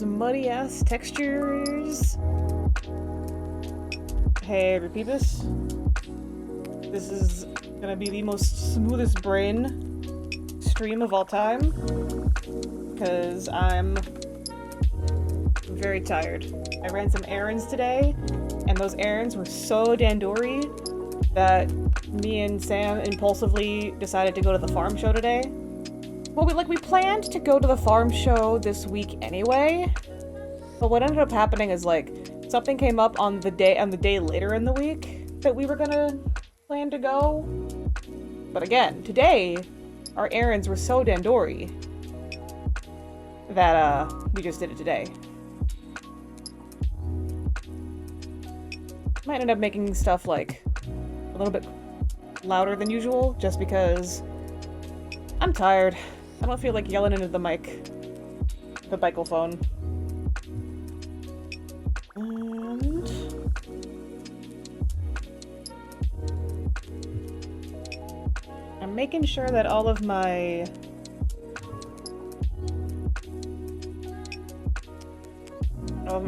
those muddy ass textures. Hey, Repeebus. This is gonna be the most smoothest brain stream of all time. Because I'm very tired. I ran some errands today, and those errands were so dandory that me and Sam impulsively decided to go to the farm show today. Well, we planned to go to the farm show this week anyway, but what ended up happening is, like, something came up on the day later in the week that we were gonna plan to go. But again, today, our errands were so dandory that, we just did it today. Might end up making stuff, like, a little bit louder than usual, just because I'm tired. I don't feel like yelling into the microphone. And I'm making sure that all of my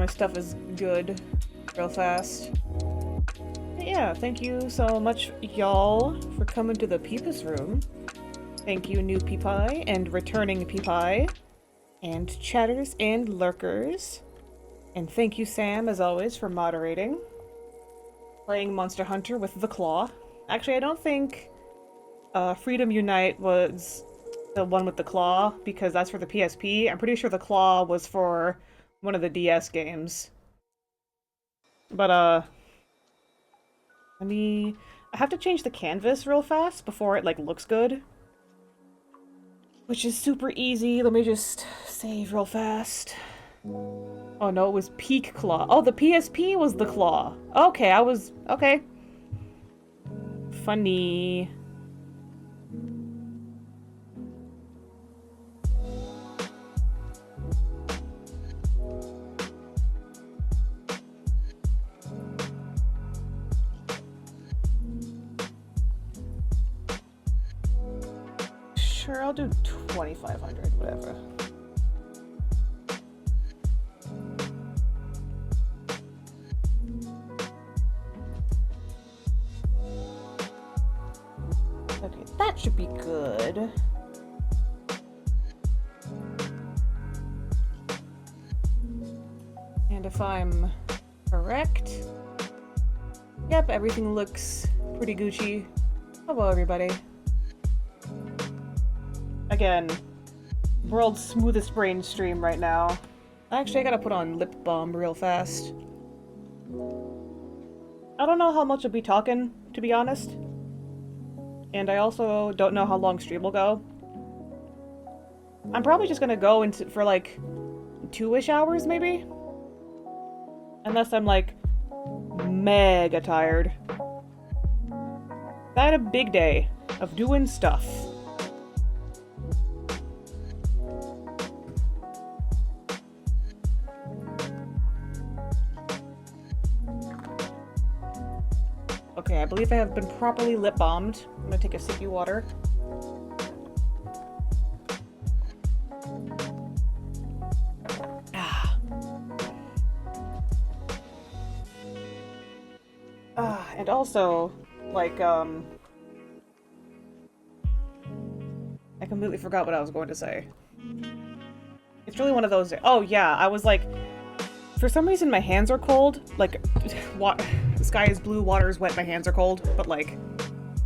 stuff is good real fast. But yeah, thank you so much, y'all, for coming to the Peepus room. Thank you, new Peepi and returning Peepi, and chatters and lurkers. And thank you, Sam, as always, for moderating. Playing Monster Hunter with the Claw. Actually, I don't think Freedom Unite was the one with the Claw, because that's for the PSP. I'm pretty sure the Claw was for one of the DS games. But, I have to change the canvas real fast before it, like, looks good. Which is super easy. Let me just save real fast. Oh no, it was Peak Claw. Oh, the PSP was the Claw. Okay, okay. Funny. Sure, I'll do 2,500, whatever. Okay, that should be good. And if I'm correct, yep, everything looks pretty Gucci. Hello, everybody. Again, world's smoothest brain stream right now. Actually, I gotta put on lip balm real fast. I don't know how much I'll be talking, to be honest. And I also don't know how long stream will go. I'm probably just gonna go for like 2-ish hours, maybe? Unless I'm like mega tired. I had a big day of doing stuff. Okay, I believe I have been properly lip balmed. I'm gonna take a sip of water. And also, like, I completely forgot what I was going to say. It's really one of those. Oh yeah, I was like, for some reason my hands are cold. Like, the sky is blue, water is wet, my hands are cold. But like,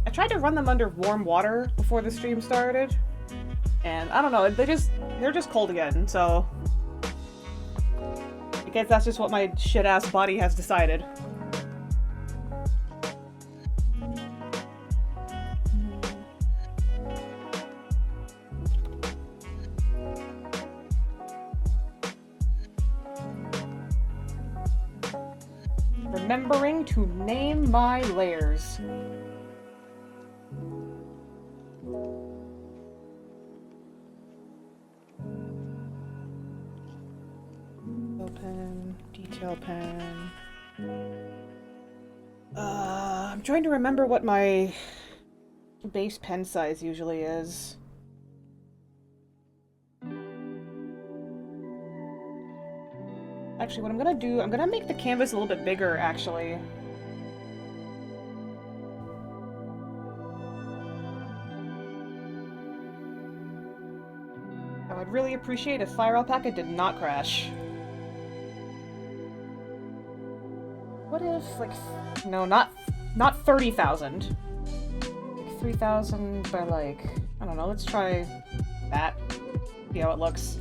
I tried to run them under warm water before the stream started, and I don't know, they're just cold again. So I guess that's just what my shit ass body has decided. Remembering to name my layers. Detail pen. I'm trying to remember what my base pen size usually is. Actually, what I'm gonna do, I'm gonna make the canvas a little bit bigger, actually. I would really appreciate if Fire Alpaca did not crash. What if, like, no, not 30,000. Like 3,000 by, like, I don't know, let's try that. See how it looks.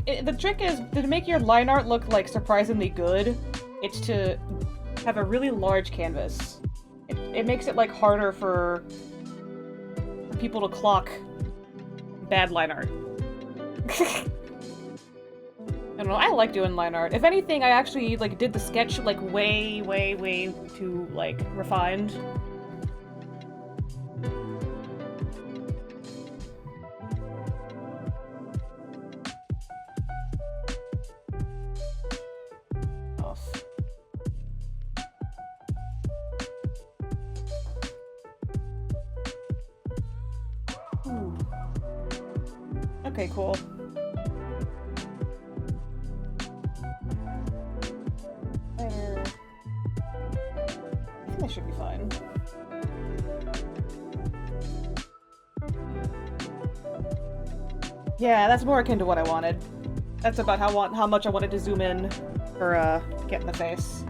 The trick is to make your line art look, like, surprisingly good. It's to have a really large canvas. It makes it, like, harder for people to clock bad line art. I don't know, I like doing line art. If anything, I actually, like, did the sketch, like, way too, like, refined. Okay, cool. Later. I think that should be fine. Yeah, that's more akin to what I wanted. That's about how much I wanted to zoom in for get in the face.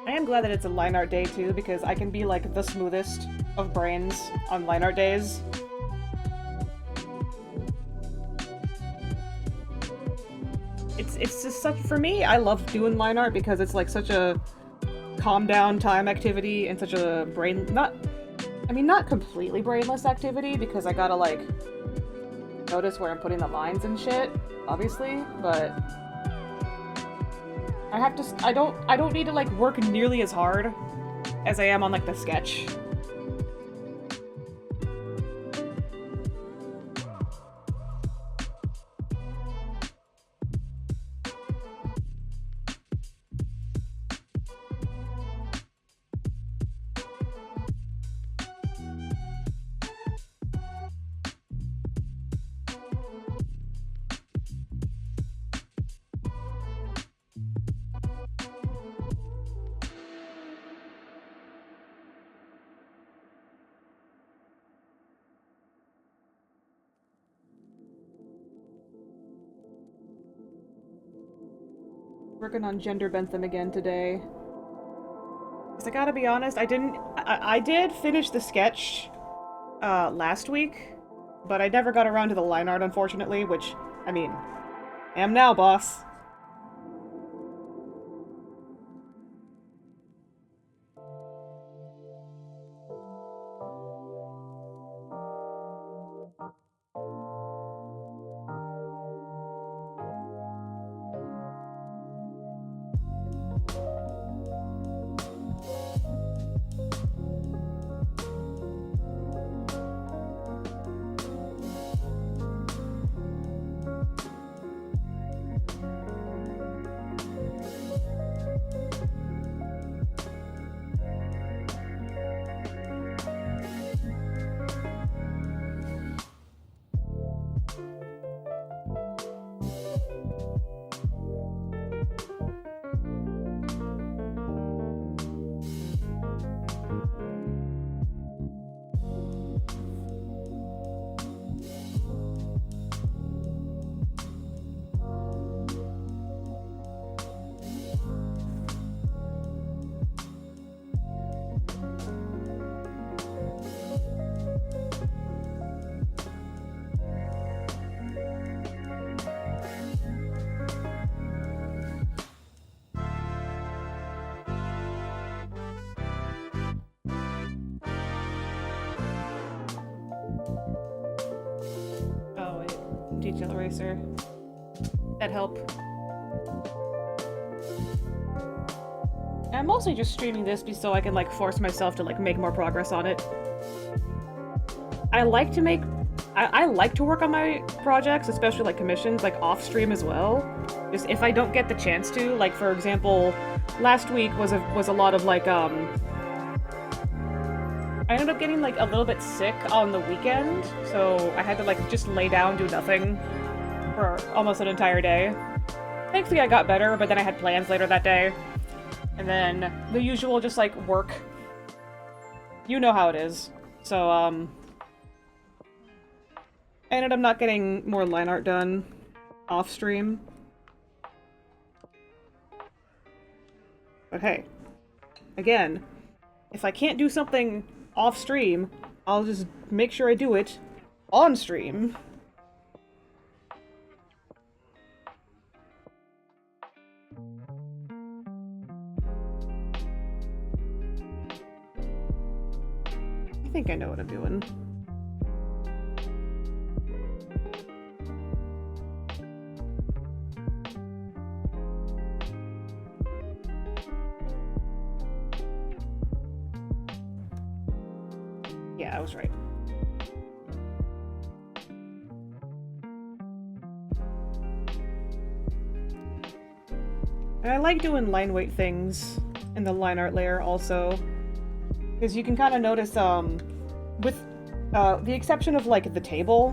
I am glad that it's a line art day too, because I can be like the smoothest of brains on line art days. It's just such, for me, I love doing line art because it's like such a calm down time activity and such a not completely brainless activity, because I gotta like notice where I'm putting the lines and shit, obviously, but I don't need to like work nearly as hard as I am on like the sketch. Working on Gender Bentham again today. Because I gotta be honest, I did finish the sketch last week, but I never got around to the line art, unfortunately, which, I mean, am now, boss. Detail eraser. That'd help. I'm mostly just streaming this so I can, like, force myself to, like, make more progress on it. I like to work on my projects, especially, like, commissions, like, off-stream as well. Just if I don't get the chance to, like, for example, last week was a lot of, like, I ended up getting, like, a little bit sick on the weekend, so I had to, like, just lay down, do nothing for almost an entire day. Thankfully I got better, but then I had plans later that day. And then the usual just, like, work. You know how it is. So, I ended up not getting more line art done off-stream. But hey, again, if I can't do something off-stream, I'll just make sure I do it on-stream. I think I know what I'm doing. Yeah, I was right. And I like doing line weight things in the line art layer also. Because you can kind of notice, with the exception of, like, the table,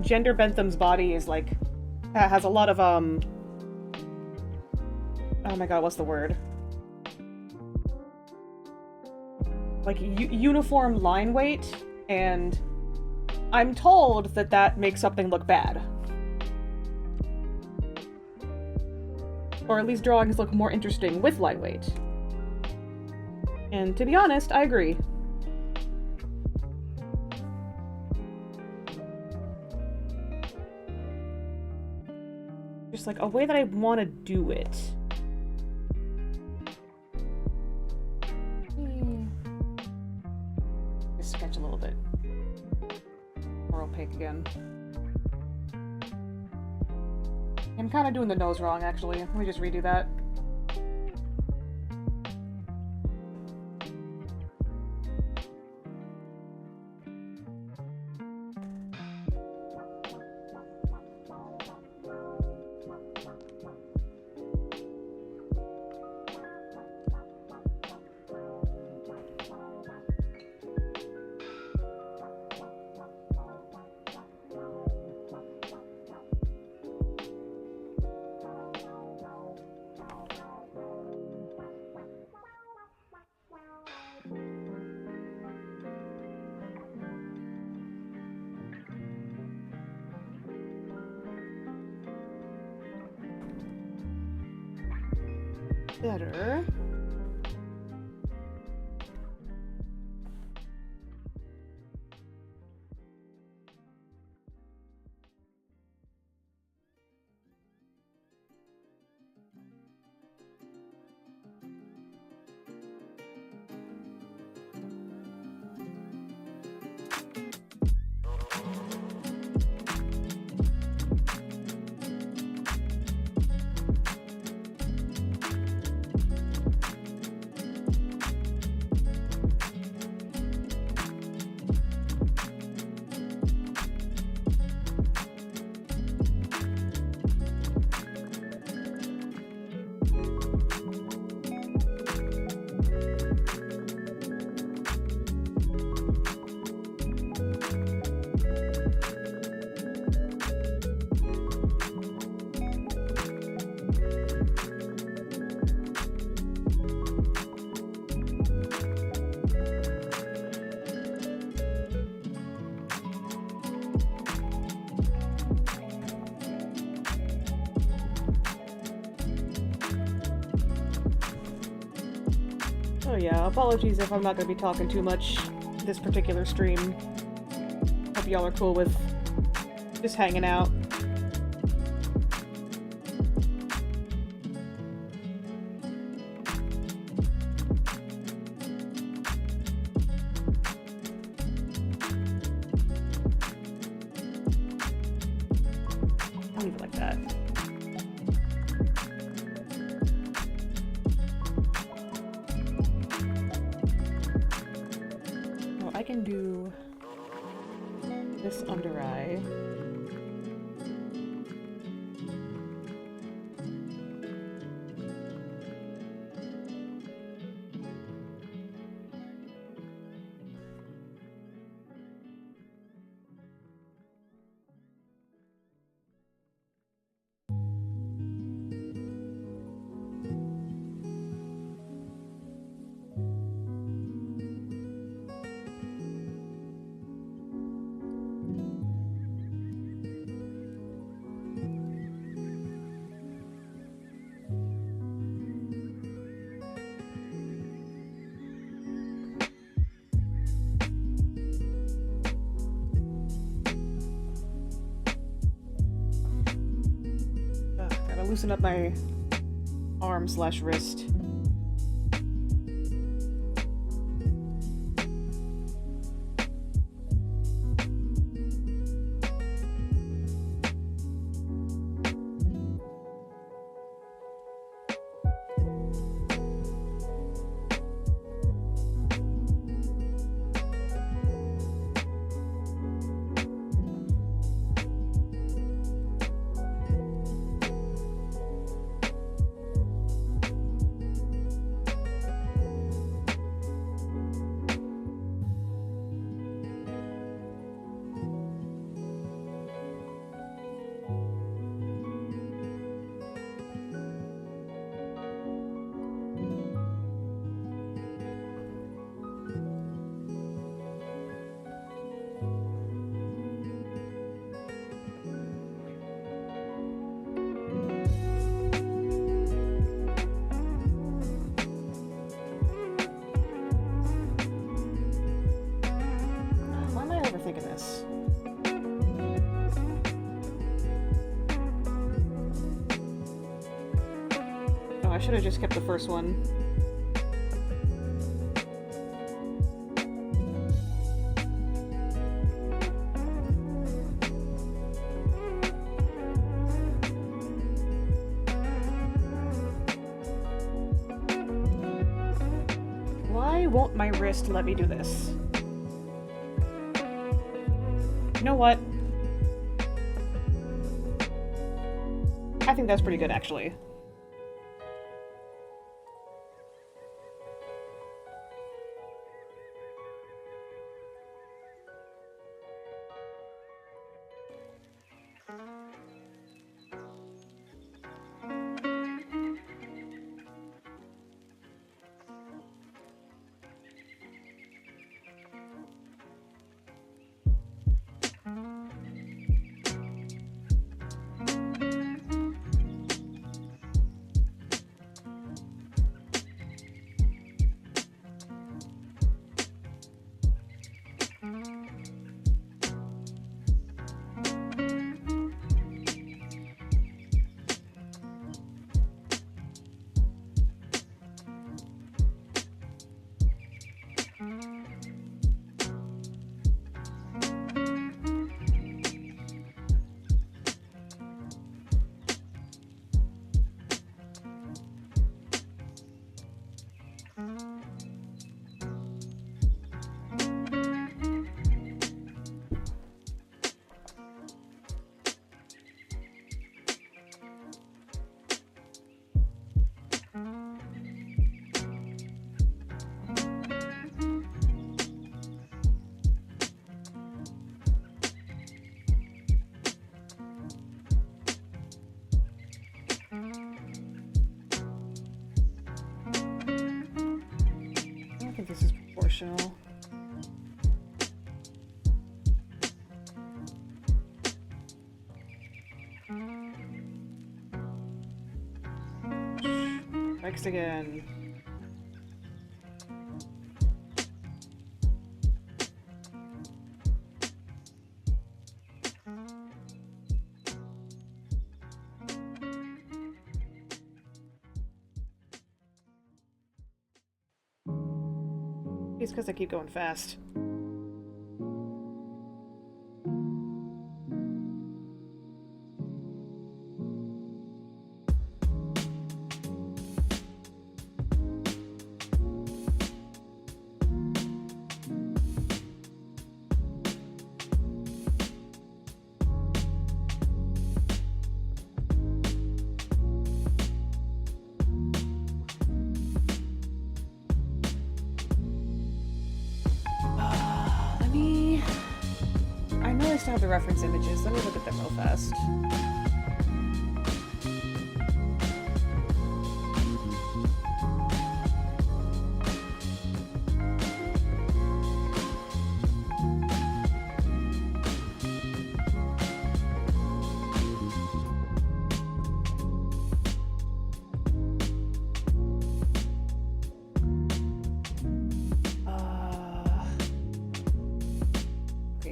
Gender Bentham's body is, like, has a lot of, oh my god, what's the word? Like, uniform line weight, and I'm told that that makes something look bad. Or at least drawings look more interesting with line weight. And to be honest, I agree. Just, like, a way that I want to do it. Just sketch a little bit. More opaque again. I'm kind of doing the nose wrong, actually. Let me just redo that. Better. Oh yeah, apologies if I'm not going to be talking too much this particular stream. Hope y'all are cool with just hanging out. I'll leave it like that. can do this under eye. Gotta loosen up my arm/wrist. I should have just kept the first one. Why won't my wrist let me do this? You know what? I think that's pretty good, actually. This is proportional. Next again. It's because I keep going fast. nice to have the reference images. Let me look at them real fast.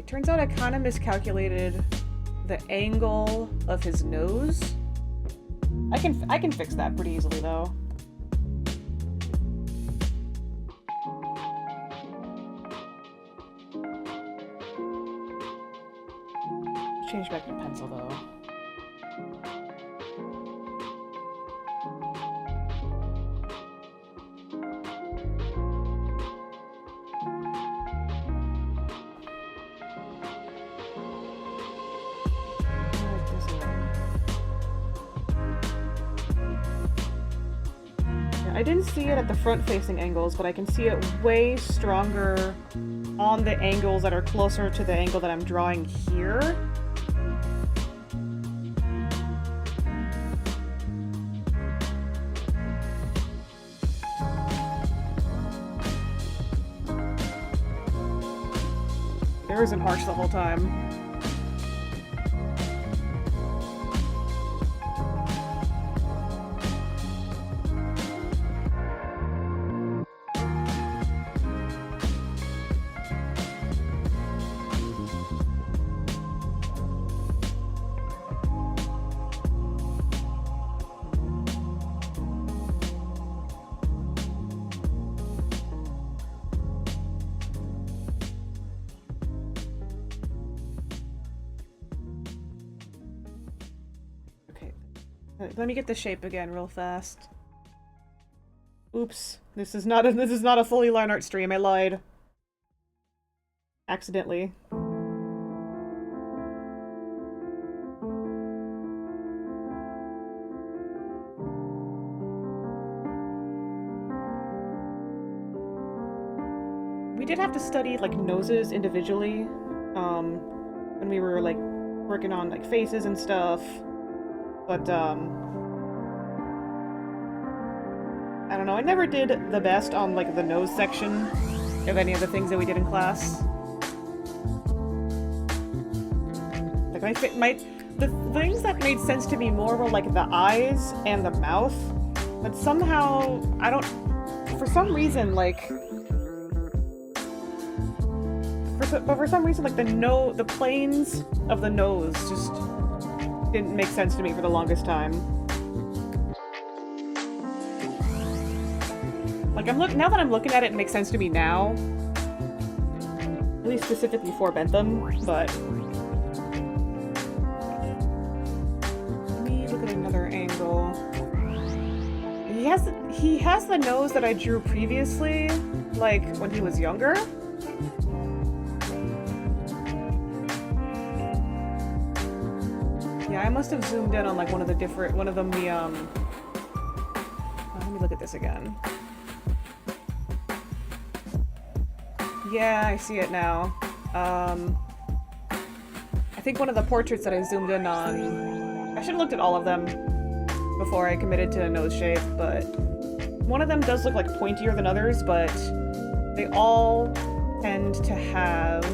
Turns out I kind of miscalculated the angle of his nose. I can fix that pretty easily though. Change back to pencil though. I didn't see it at the front-facing angles, but I can see it way stronger on the angles that are closer to the angle that I'm drawing here. There isn't arch the whole time. Let me get the shape again real fast. Oops. This is not a fully line art stream. I lied. Accidentally. We did have to study like noses individually when we were like working on like faces and stuff. But, I don't know, I never did the best on, like, the nose section of any of the things that we did in class. Like, the things that made sense to me more were, like, the eyes and the mouth. But somehow, for some reason, like... for some reason, like, the planes of the nose just... didn't make sense to me for the longest time. Like, now that I'm looking at it, it makes sense to me now. At least specifically for Bentham, but... Let me look at another angle. He has the nose that I drew previously, like, when he was younger. Yeah, I must have zoomed in on like one of them, let me look at this again. Yeah, I see it now. I think one of the portraits that I zoomed in on, I should have looked at all of them before I committed to a nose shape, but one of them does look like pointier than others, but they all tend to have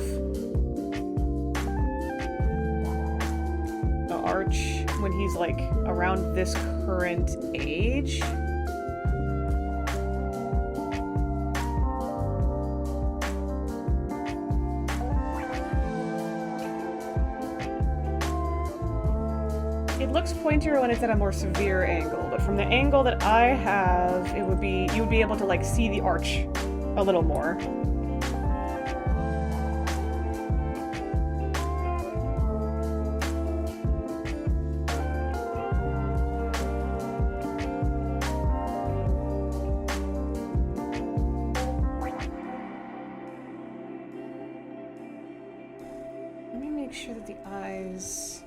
arch when he's like around this current age. It looks pointier when it's at a more severe angle, but from the angle that I have, you would be able to like see the arch a little more. Sure that the eyes...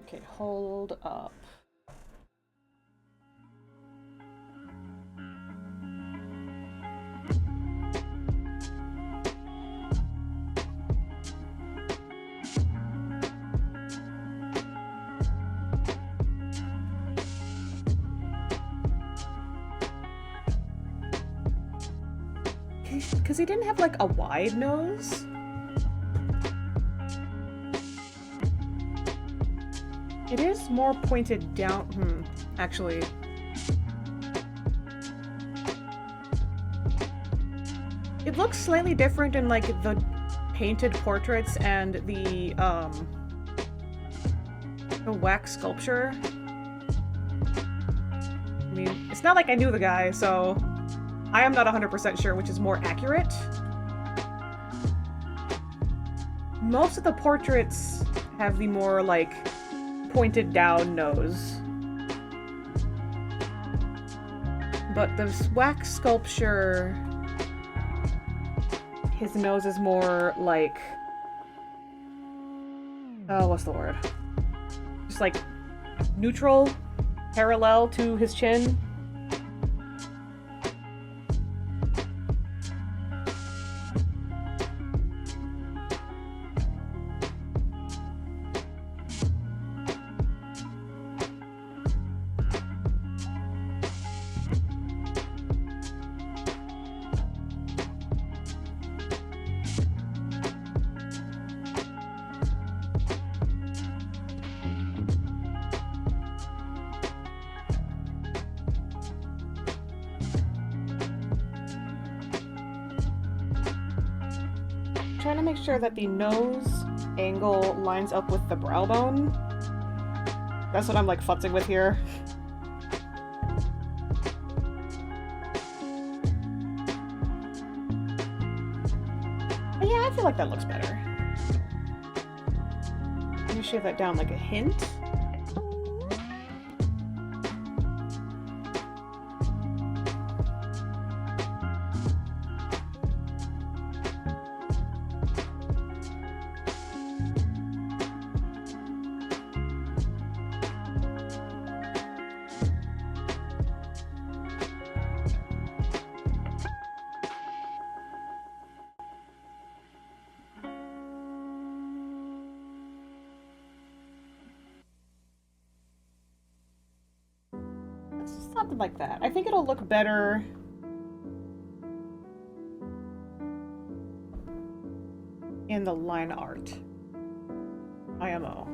Okay, hold up. because he didn't have like a wide nose. It is more pointed down. Actually. It looks slightly different in like the painted portraits and the wax sculpture. I mean, it's not like I knew the guy, so I am not 100% sure which is more accurate. Most of the portraits have the more, like, pointed down nose. But the wax sculpture, his nose is more like, oh, what's the word? Just like neutral, parallel to his chin. Trying to make sure that the nose angle lines up with the brow bone. That's what I'm like futzing with here. But yeah, I feel like that looks better. Let me shave that down like a hint. Something like that. I think it'll look better in the line art. IMO.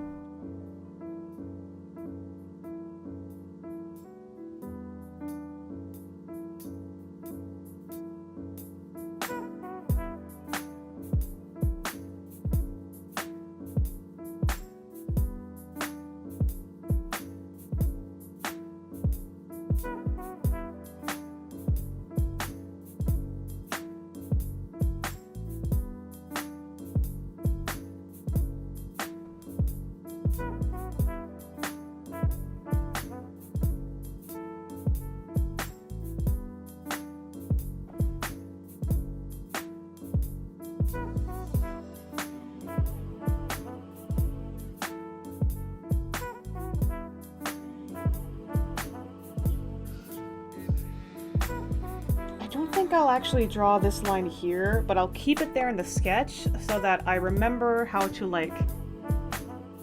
I'll actually draw this line here, but I'll keep it there in the sketch so that I remember how to like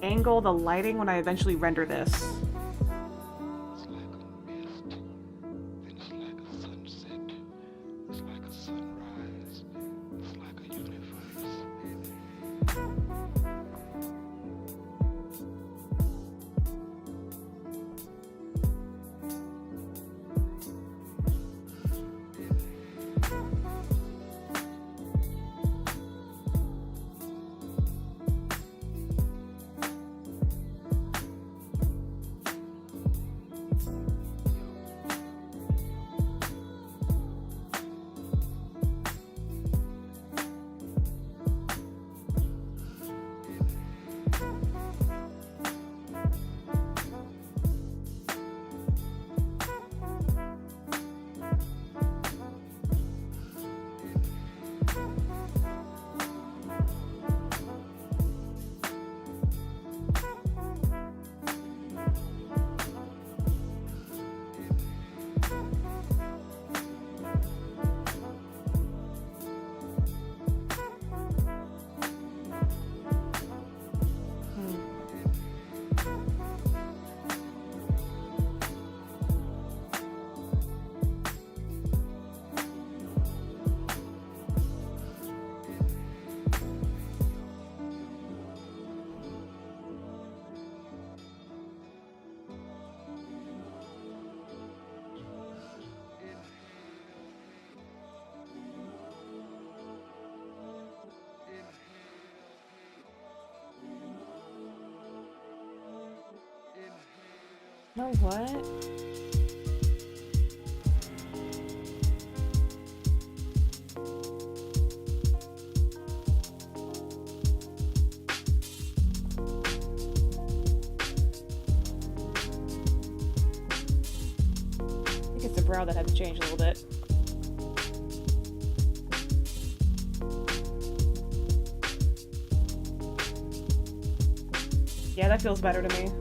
angle the lighting when I eventually render this. It's like a mist, then it's like a sunset, it's like a sunrise, it's like a universe. know what? I think it's the brow that had to change a little bit. Yeah, that feels better to me.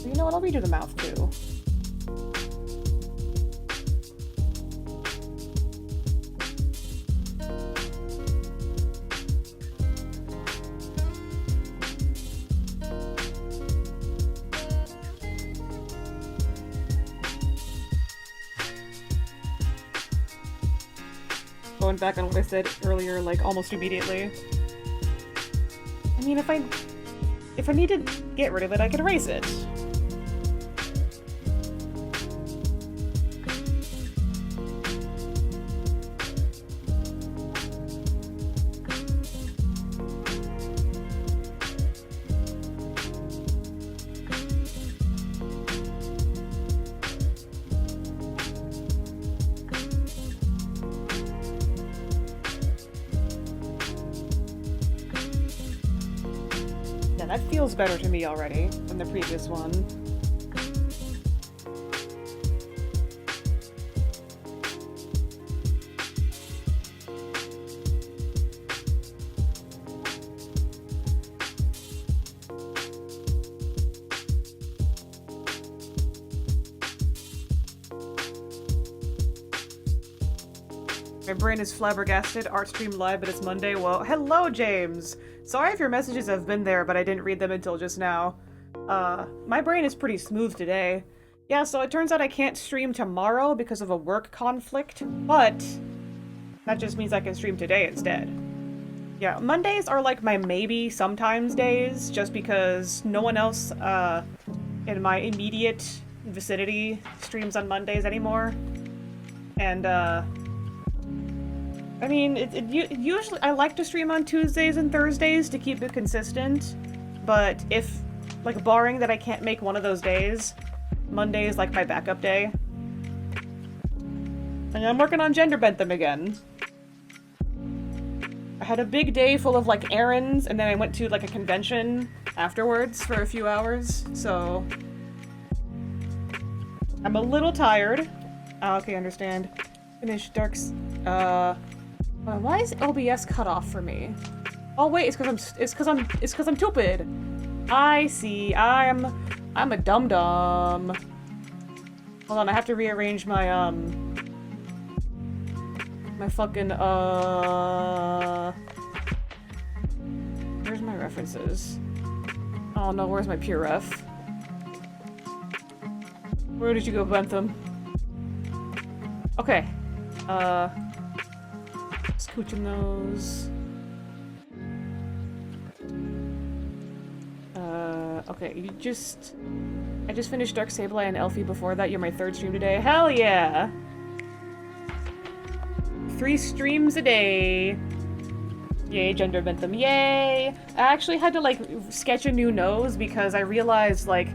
You know what? I'll redo the mouth too. Going back on what I said earlier, like almost immediately. I mean, if I need to get rid of it, I can erase it. That feels better to me already than the previous one. My brain is flabbergasted. Art stream live, but it's Monday. Well, hello, James! Sorry if your messages have been there, but I didn't read them until just now. My brain is pretty smooth today. Yeah, so it turns out I can't stream tomorrow because of a work conflict, but that just means I can stream today instead. Yeah, Mondays are like my maybe sometimes days, just because no one else in my immediate vicinity streams on Mondays anymore. And I mean, usually I like to stream on Tuesdays and Thursdays to keep it consistent, but if, like, barring that I can't make one of those days, Monday is like my backup day. And I'm working on Gender Bentham again. I had a big day full of, like, errands, and then I went to, like, a convention afterwards for a few hours, so I'm a little tired. Okay, understand. Finish Dark's, why is OBS cut off for me? Oh wait, it's cause I'm stupid. I see. I'm a dum-dum. Hold on, I have to rearrange my my fucking where's my references? Oh no, where's my pure ref? Where did you go, Bentham? Okay. Scooching those. Okay, I just finished Dark Sableye and Elfie before that. You're my third stream today. Hell yeah! 3 streams a day. Yay, Gender Bentham, yay! I actually had to, like, sketch a new nose because I realized, like,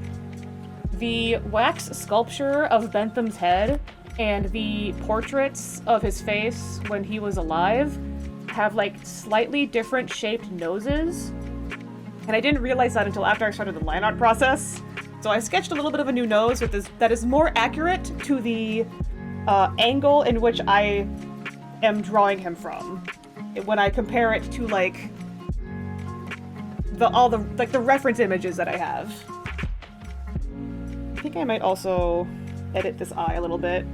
the wax sculpture of Bentham's head and the portraits of his face when he was alive have, like, slightly different shaped noses. And I didn't realize that until after I started the line art process. So I sketched a little bit of a new nose with this that is more accurate to the angle in which I am drawing him from. When I compare it to, like, all the, like, the reference images that I have. I think I might also edit this eye a little bit.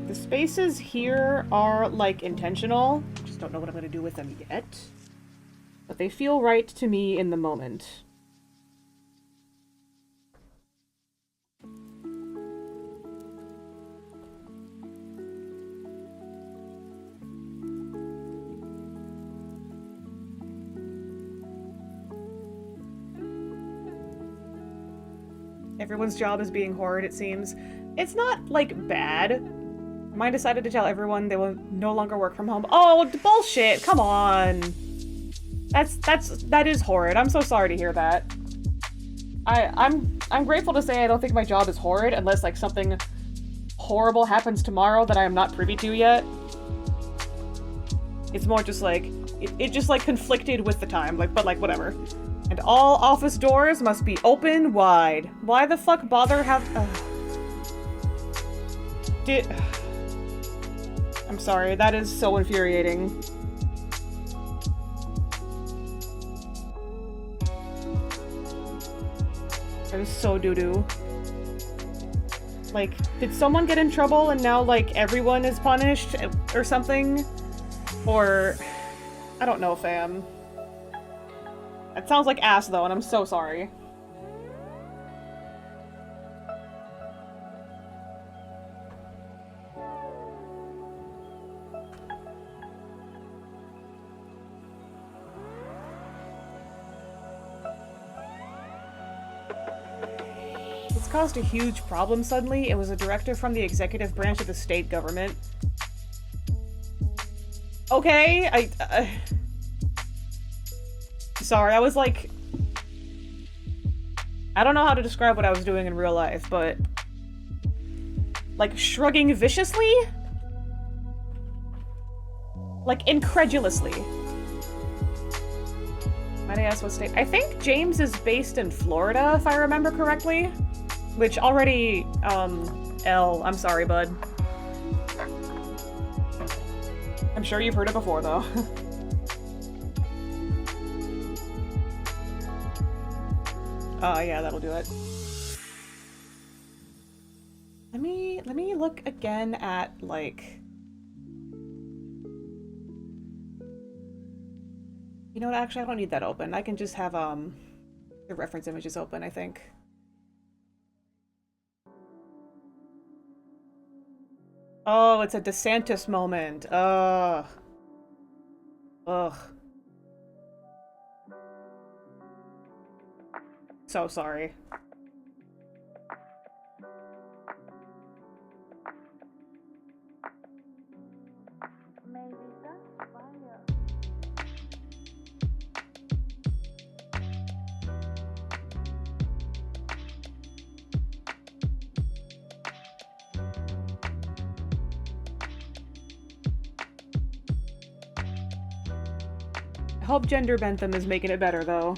The spaces here are, like, intentional. Just don't know what I'm gonna do with them yet. But they feel right to me in the moment. Everyone's job is being horrid, it seems. It's not, like, bad. Mine decided to tell everyone they will no longer work from home. Oh, bullshit! Come on! That is horrid. I'm so sorry to hear that. I'm grateful to say I don't think my job is horrid, unless, like, something horrible happens tomorrow that I am not privy to yet. It's more just, like, it just, like, conflicted with the time, like, but, like, whatever. And all office doors must be open wide. Why the fuck bother I'm sorry, that is so infuriating. That is so doo-doo. Like, did someone get in trouble and now, like, everyone is punished or something? Or... I don't know, fam. It sounds like ass, though, and I'm so sorry. This caused a huge problem suddenly. It was a directive from the executive branch of the state government. Okay, sorry, I was like... I don't know how to describe what I was doing in real life, but... like, shrugging viciously? Like, incredulously. Might I ask what state? I think James is based in Florida, if I remember correctly. Which already, I'm sorry, bud. I'm sure you've heard it before, though. Yeah, that'll do it. Let me look again at, like... You know what, actually, I don't need that open. I can just have, the reference images open, I think. Oh, it's a DeSantis moment. Ugh. So sorry. I hope Gender Bentham is making it better, though.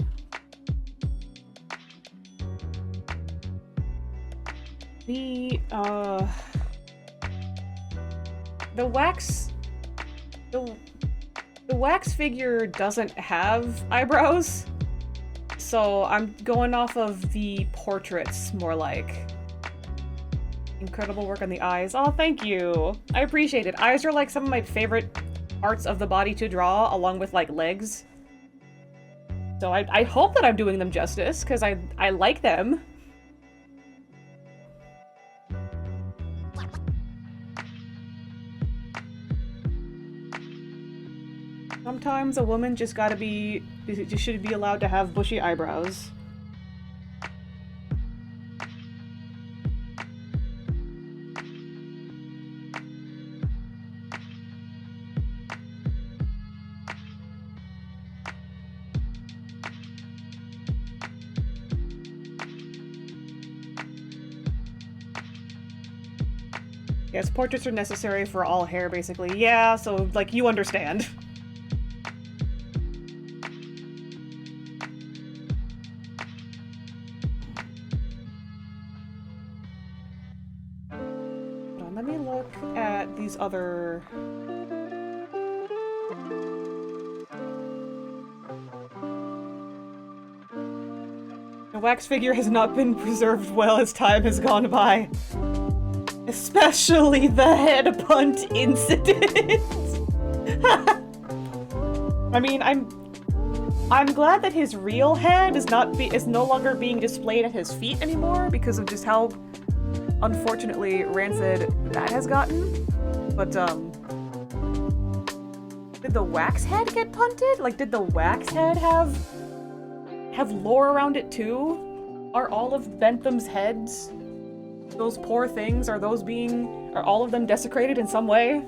The wax... The wax figure doesn't have eyebrows, so I'm going off of the portraits, more like. Incredible work on the eyes. Oh, thank you! I appreciate it. Eyes are like some of my favorite parts of the body to draw, along with, like, legs. So I hope that I'm doing them justice, because I like them. Sometimes a woman just should be allowed to have bushy eyebrows. Yes, portraits are necessary for all hair, basically. Yeah, so, like, you understand. Hold on, let me look at these other... The wax figure has not been preserved well as time has gone by. Especially the head punt incident. I mean, I'm glad that his real head is no longer being displayed at his feet anymore because of just how unfortunately rancid that has gotten. But did the wax head get punted? Like, did the wax head have lore around it too? Are all of Bentham's heads, those poor things, are all of them desecrated in some way?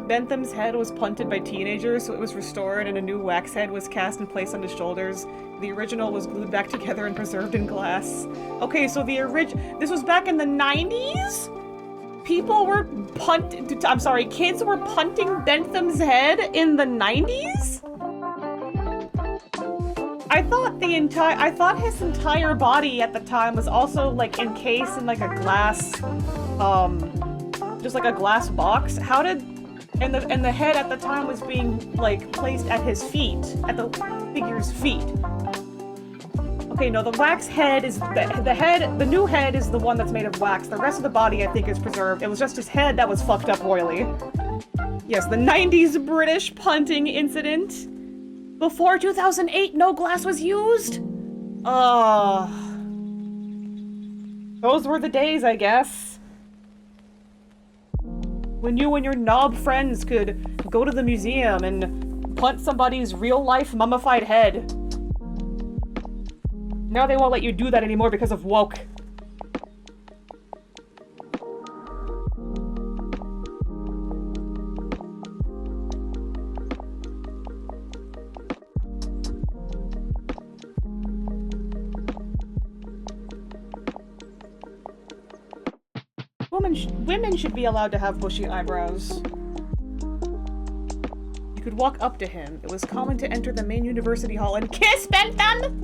Bentham's head was punted by teenagers, so it was restored and a new wax head was cast and placed on his shoulders. The original was glued back together and preserved in glass. Okay, so this was back in the 90s? Kids were punting Bentham's head in the 90s? I thought his entire body at the time was also, like, encased in, like, a glass, just like a glass box. And the head at the time was being, like, placed at his feet, at the figure's feet. Okay, no, the wax head is the new head is the one that's made of wax. The rest of the body, I think, is preserved. It was just his head that was fucked up royally. Yes, the 90s British punting incident. Before 2008, no glass was used? Those were the days, I guess. When you and your knob friends could go to the museum and punt somebody's real-life mummified head. Now they won't let you do that anymore because of woke. Women should be allowed to have bushy eyebrows. You could walk up to him. It was common to enter the main university hall and kiss Bentham!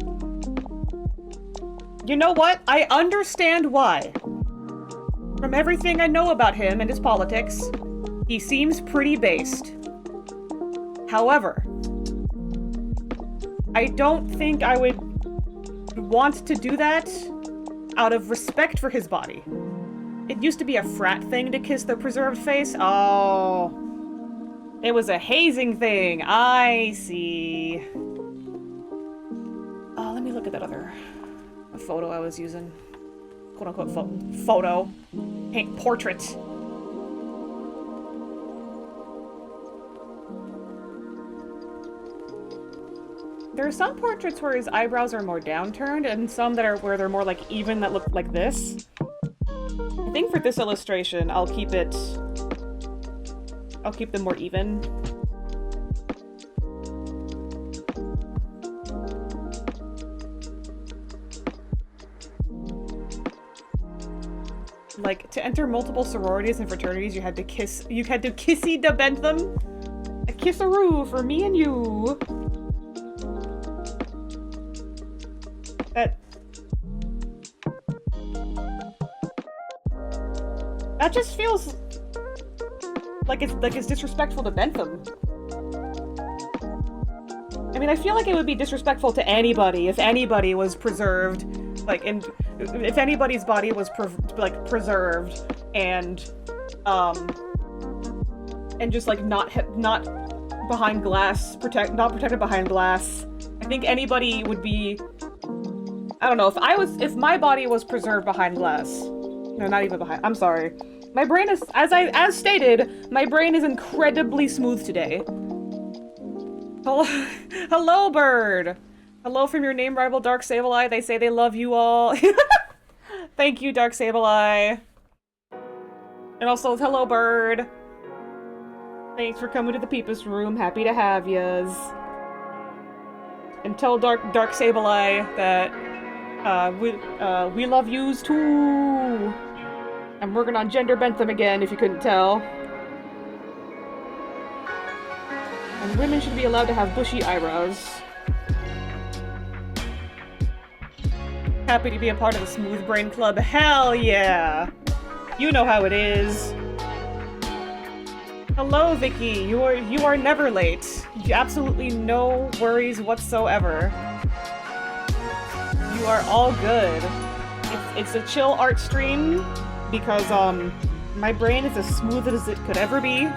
You know what? I understand why. From everything I know about him and his politics, he seems pretty based. However, I don't think I would want to do that out of respect for his body. It used to be a frat thing to kiss the preserved face. Oh. It was a hazing thing. I see. Oh, let me look at that other photo I was using. Quote-unquote photo. Paint portrait. There are some portraits where his eyebrows are more downturned, and some that are where they're more like even that look like this. I think for this illustration, I'll keep them more even. Like, to enter multiple sororities and fraternities, you had to kissy da Bentham. A kisseroo for me and you. That just feels like it's disrespectful to Bentham. I mean, I feel like it would be disrespectful to anybody if anybody was preserved, like, if anybody's body was preserved and just like not behind glass, not protected behind glass. I think anybody would be. I don't know, if my body was preserved behind glass. No, not even behind. I'm sorry. My brain is, as stated, my brain is incredibly smooth today. Hello, hello, bird. Hello from your name rival, Dark Sableye. They say they love you all. Thank you, Dark Sableye. And also, hello, bird. Thanks for coming to the Peepus room. Happy to have yas. And tell Dark Sableye that we love yous too. I'm working on gender Bentham again, if you couldn't tell. And women should be allowed to have bushy eyebrows. Happy to be a part of the Smooth Brain Club. Hell yeah! You know how it is. Hello, Vicky. You are never late. Absolutely no worries whatsoever. You are all good. It's a chill art stream because my brain is as smooth as it could ever be.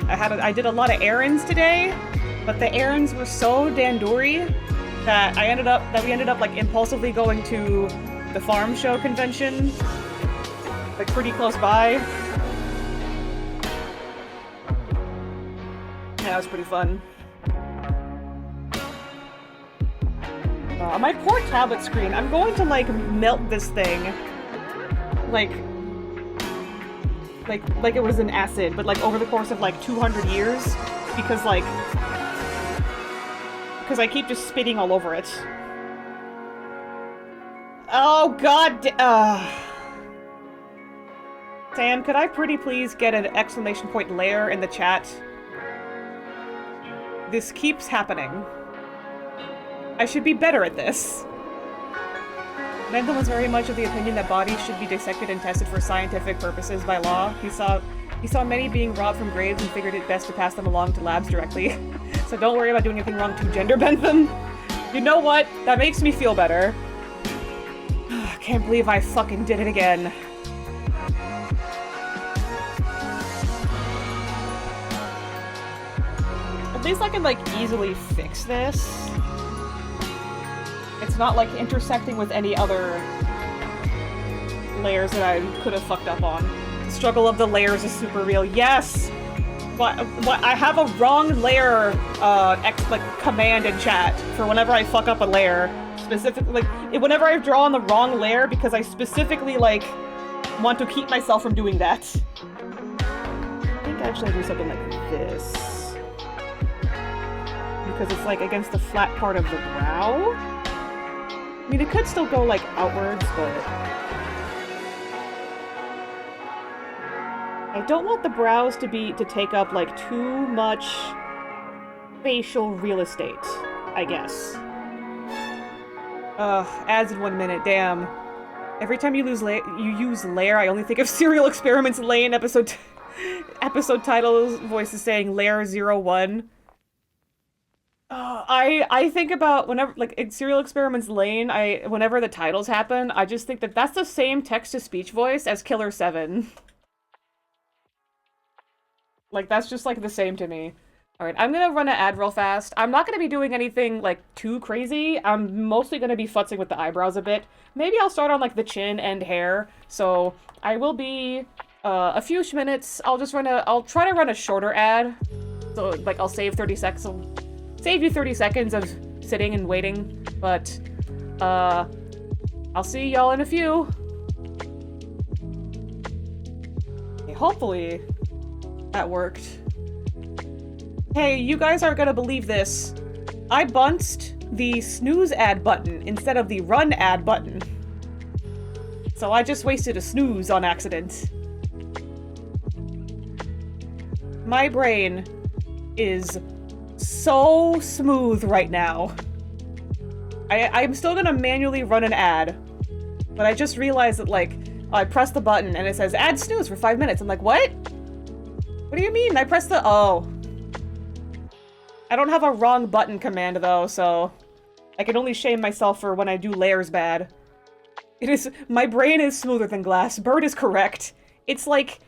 I did a lot of errands today, but the errands were so dandori that we ended up like impulsively going to the farm show convention, like pretty close by. Yeah, it was pretty fun. My poor tablet screen. I'm going to like melt this thing, like it was an acid, but like over the course of like 200 years, because I keep just spitting all over it. Oh god. Sam, could I pretty please get an exclamation point layer in the chat? This keeps happening. I should be better at this. Bentham was very much of the opinion that bodies should be dissected and tested for scientific purposes by law. He saw many being robbed from graves and figured it best to pass them along to labs directly. So don't worry about doing anything wrong to gender Bentham. You know what? That makes me feel better. I can't believe I fucking did it again. At least I can like easily fix this. It's not like intersecting with any other layers that I could have fucked up on. The struggle of the layers is super real. Yes! What? I have a wrong layer command in chat for whenever I fuck up a layer. Specifically, whenever I draw on the wrong layer because I specifically like want to keep myself from doing that. I think actually I do something like this. Because it's like against the flat part of the brow. I mean, it could still go, like, outwards, but... I don't want the brows to take up, like, too much facial real estate, I guess. Ads in 1 minute, damn. Every time you use layer, I only think of Serial Experiments Lane episode titles, voices saying Layer 01. I think about whenever, like, in Serial Experiments Lane, whenever the titles happen, I just think that that's the same text-to-speech voice as Killer 7. Like, that's just, like, the same to me. Alright, I'm gonna run an ad real fast. I'm not gonna be doing anything, like, too crazy. I'm mostly gonna be futzing with the eyebrows a bit. Maybe I'll start on, like, the chin and hair. So, I will be, a few minutes. I'll try to run a shorter ad. So, like, I'll save 30 seconds. Save you 30 seconds of sitting and waiting, but, I'll see y'all in a few. Okay, hopefully that worked. Hey, you guys aren't gonna believe this. I bunched the snooze ad button instead of the run ad button. So I just wasted a snooze on accident. My brain is so smooth right now. I'm still gonna manually run an ad, but I just realized that, like, I press the button and it says add snooze for 5 minutes. I'm like, what? What do you mean? I pressed the— oh. I don't have a wrong button command though, so I can only shame myself for when I do layers bad. My brain is smoother than glass. Bird is correct. It's like,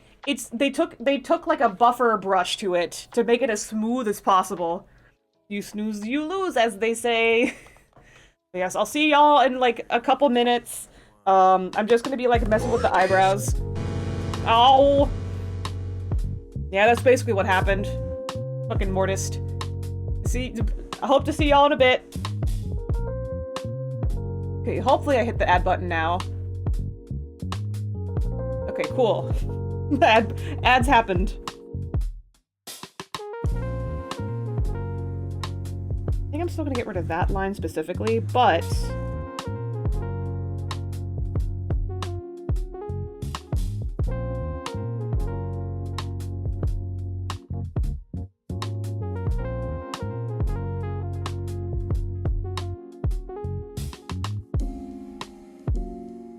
they took like a buffer brush to it to make it as smooth as possible. You snooze, you lose, as they say. Yes, I'll see y'all in like a couple minutes. I'm just gonna be like messing with the eyebrows. Oh! Yeah, that's basically what happened. Fucking mortist. See, I hope to see y'all in a bit. Okay, hopefully I hit the add button now. Okay, cool. Ads happened. I think I'm still gonna get rid of that line specifically, but...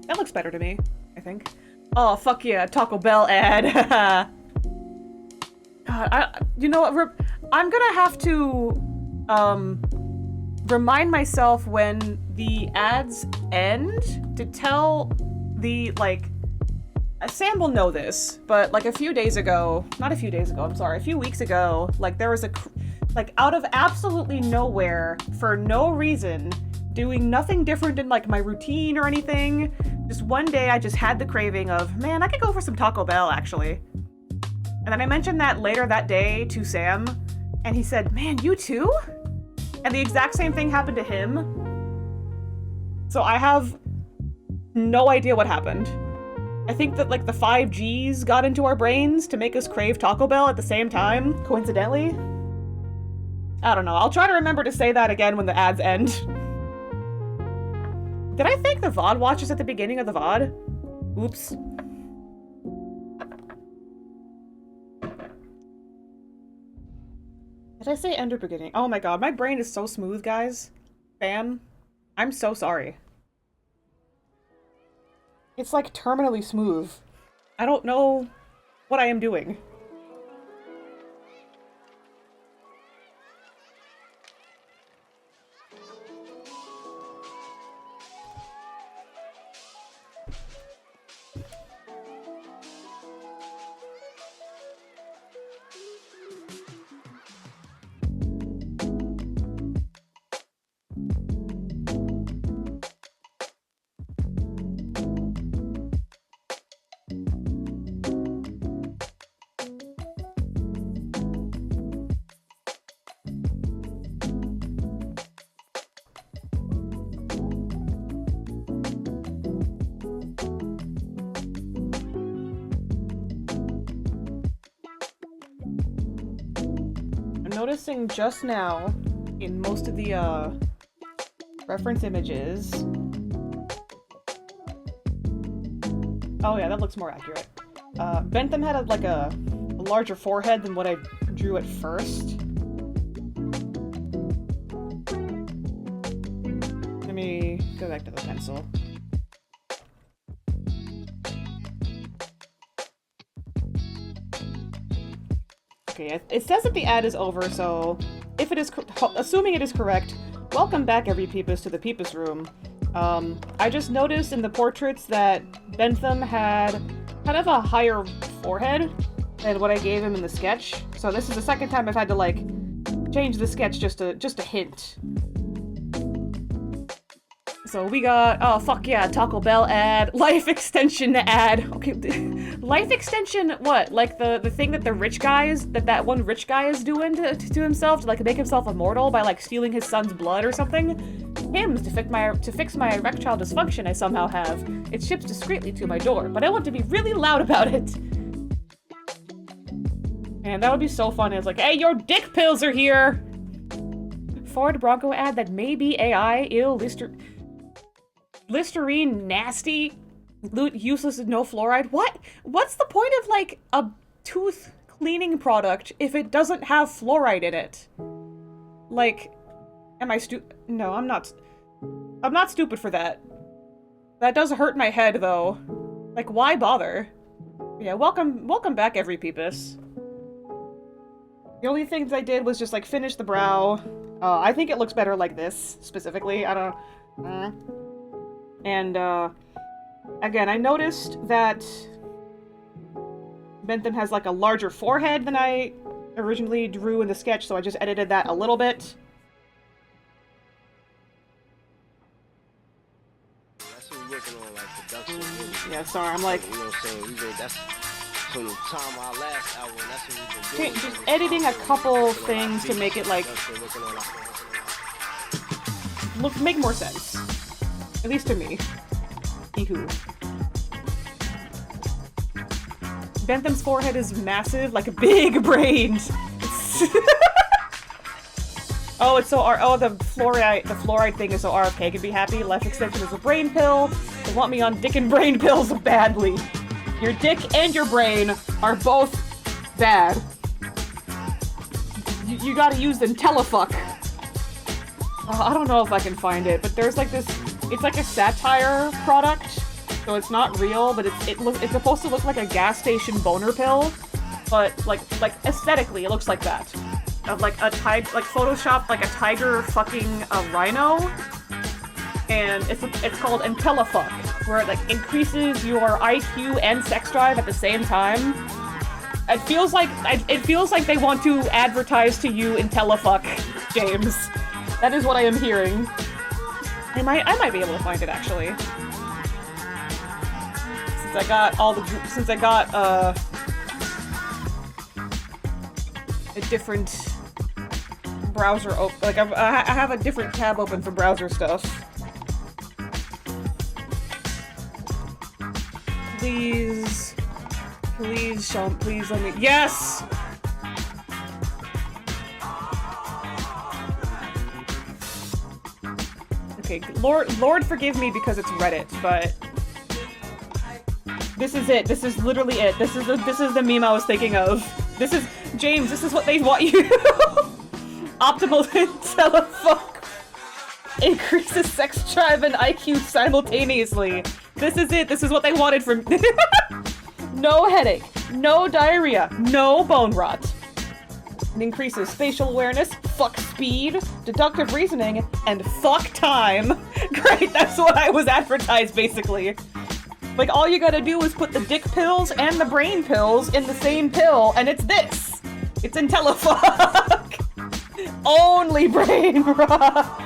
that looks better to me, I think. Oh, fuck yeah, Taco Bell ad. God, you know what, I'm gonna have to, remind myself when the ads end to tell the, like, Sam will know this, but, like, a few weeks ago, like, there was like, out of absolutely nowhere, for no reason, doing nothing different in, like, my routine or anything, just one day I just had the craving of, man, I could go for some Taco Bell, actually. And then I mentioned that later that day to Sam, and he said, man, you too? And the exact same thing happened to him. So I have no idea what happened. I think that, like, the 5Gs got into our brains to make us crave Taco Bell at the same time, coincidentally. I don't know, I'll try to remember to say that again when the ads end. Did I thank the VOD watchers at the beginning of the VOD? Oops. Did I say end or beginning? Oh my god, my brain is so smooth, guys. Bam. I'm so sorry. It's like terminally smooth. I don't know what I am doing. Noticing just now in most of the reference images. Oh yeah, that looks more accurate. Bentham had a larger forehead than what I drew at first. Let me go back to the pencil. Okay, it says that the ad is over, so if it is, assuming it is correct, welcome back every Peepus to the Peepus room. I just noticed in the portraits that Bentham had kind of a higher forehead than what I gave him in the sketch, so this is the second time I've had to, like, change the sketch just a hint. So we got, oh fuck yeah, Taco Bell ad, life extension ad. Okay, life extension, what? Like the thing that the rich guy is, that one rich guy is doing to himself to, like, make himself immortal by, like, stealing his son's blood or something? Hymns to fix my erectile dysfunction I somehow have. It ships discreetly to my door, but I want to be really loud about it. And that would be so fun. It's like, hey, your dick pills are here! Ford Bronco ad that may be AI, ill, Listerine, nasty, useless, no fluoride. What? What's the point of, like, a tooth cleaning product if it doesn't have fluoride in it? Like, am I No, I'm not stupid for that. That does hurt my head, though. Like, why bother? Yeah, welcome back, every Peepus. The only things I did was just, like, finish the brow. I think it looks better like this, specifically. I don't know. And, again, I noticed that Bentham has, like, a larger forehead than I originally drew in the sketch, so I just edited that a little bit. That's what we're working on, like, production. Yeah, sorry, I'm like... You know what I'm saying? from the time our last album, that's what we've been doing. Just editing a couple things to make it like make more sense. At least to me. Hee-hoo. Bentham's forehead is massive, like a big brain. Oh, it's so the fluoride thing is so RFK can be happy. Life extension is a brain pill. They want me on dick and brain pills badly. Your dick and your brain are both bad. You gotta use Intellifuck. I don't know if I can find it, but there's like this. It's like a satire product, so it's not real, but it's supposed to look like a gas station boner pill, but like aesthetically, it looks like that. Of like a Photoshop like a tiger fucking a rhino, and it's called Intellifuck, where it like increases your IQ and sex drive at the same time. It feels like they want to advertise to you Intellifuck, James. That is what I am hearing. I might be able to find it actually, since I got a different browser open. Like I have a different tab open for browser stuff. Please, Sean, please let me. Yes. Okay, Lord forgive me because it's Reddit, but this is it. This is literally it. This is the meme I was thinking of. This is James. This is what they want you. Optimal Intellifuck increases sex drive and IQ simultaneously. This is it. This is what they wanted from. No headache, no diarrhea, no bone rot. It increases spatial awareness, fuck speed, deductive reasoning, and fuck time. Great, that's what I was advertised, basically. Like, all you gotta do is put the dick pills and the brain pills in the same pill, and it's this! It's Intellifuck! Only brain rot!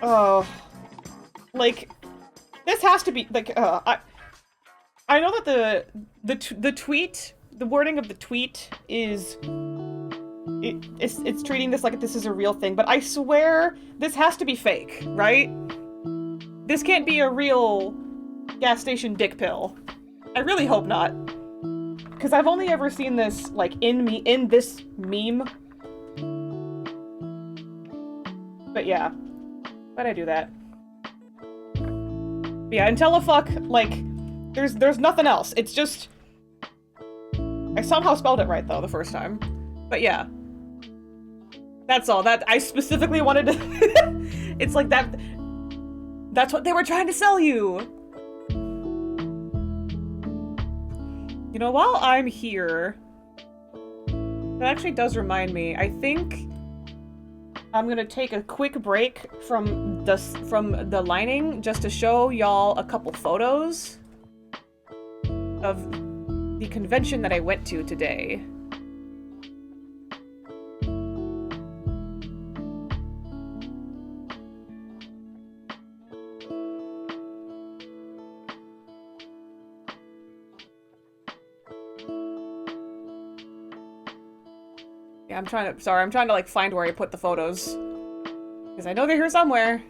Oh. Like, this has to be, like, I know that the tweet, the wording of the tweet is, it's treating this like this is a real thing, but I swear this has to be fake, right? This can't be a real gas station dick pill. I really hope not. Because I've only ever seen this, like, in this meme. But yeah. Why'd I do that? But yeah, Intellifuck, like, there's nothing else. It's just... I somehow spelled it right, though, the first time. But yeah. That's all. That I specifically wanted to... It's like that... That's what they were trying to sell you! You know, while I'm here... That actually does remind me, I think... I'm gonna take a quick break from the lining just to show y'all a couple photos of the convention that I went to today. Yeah, I'm trying to like find where I put the photos. Because I know they're here somewhere.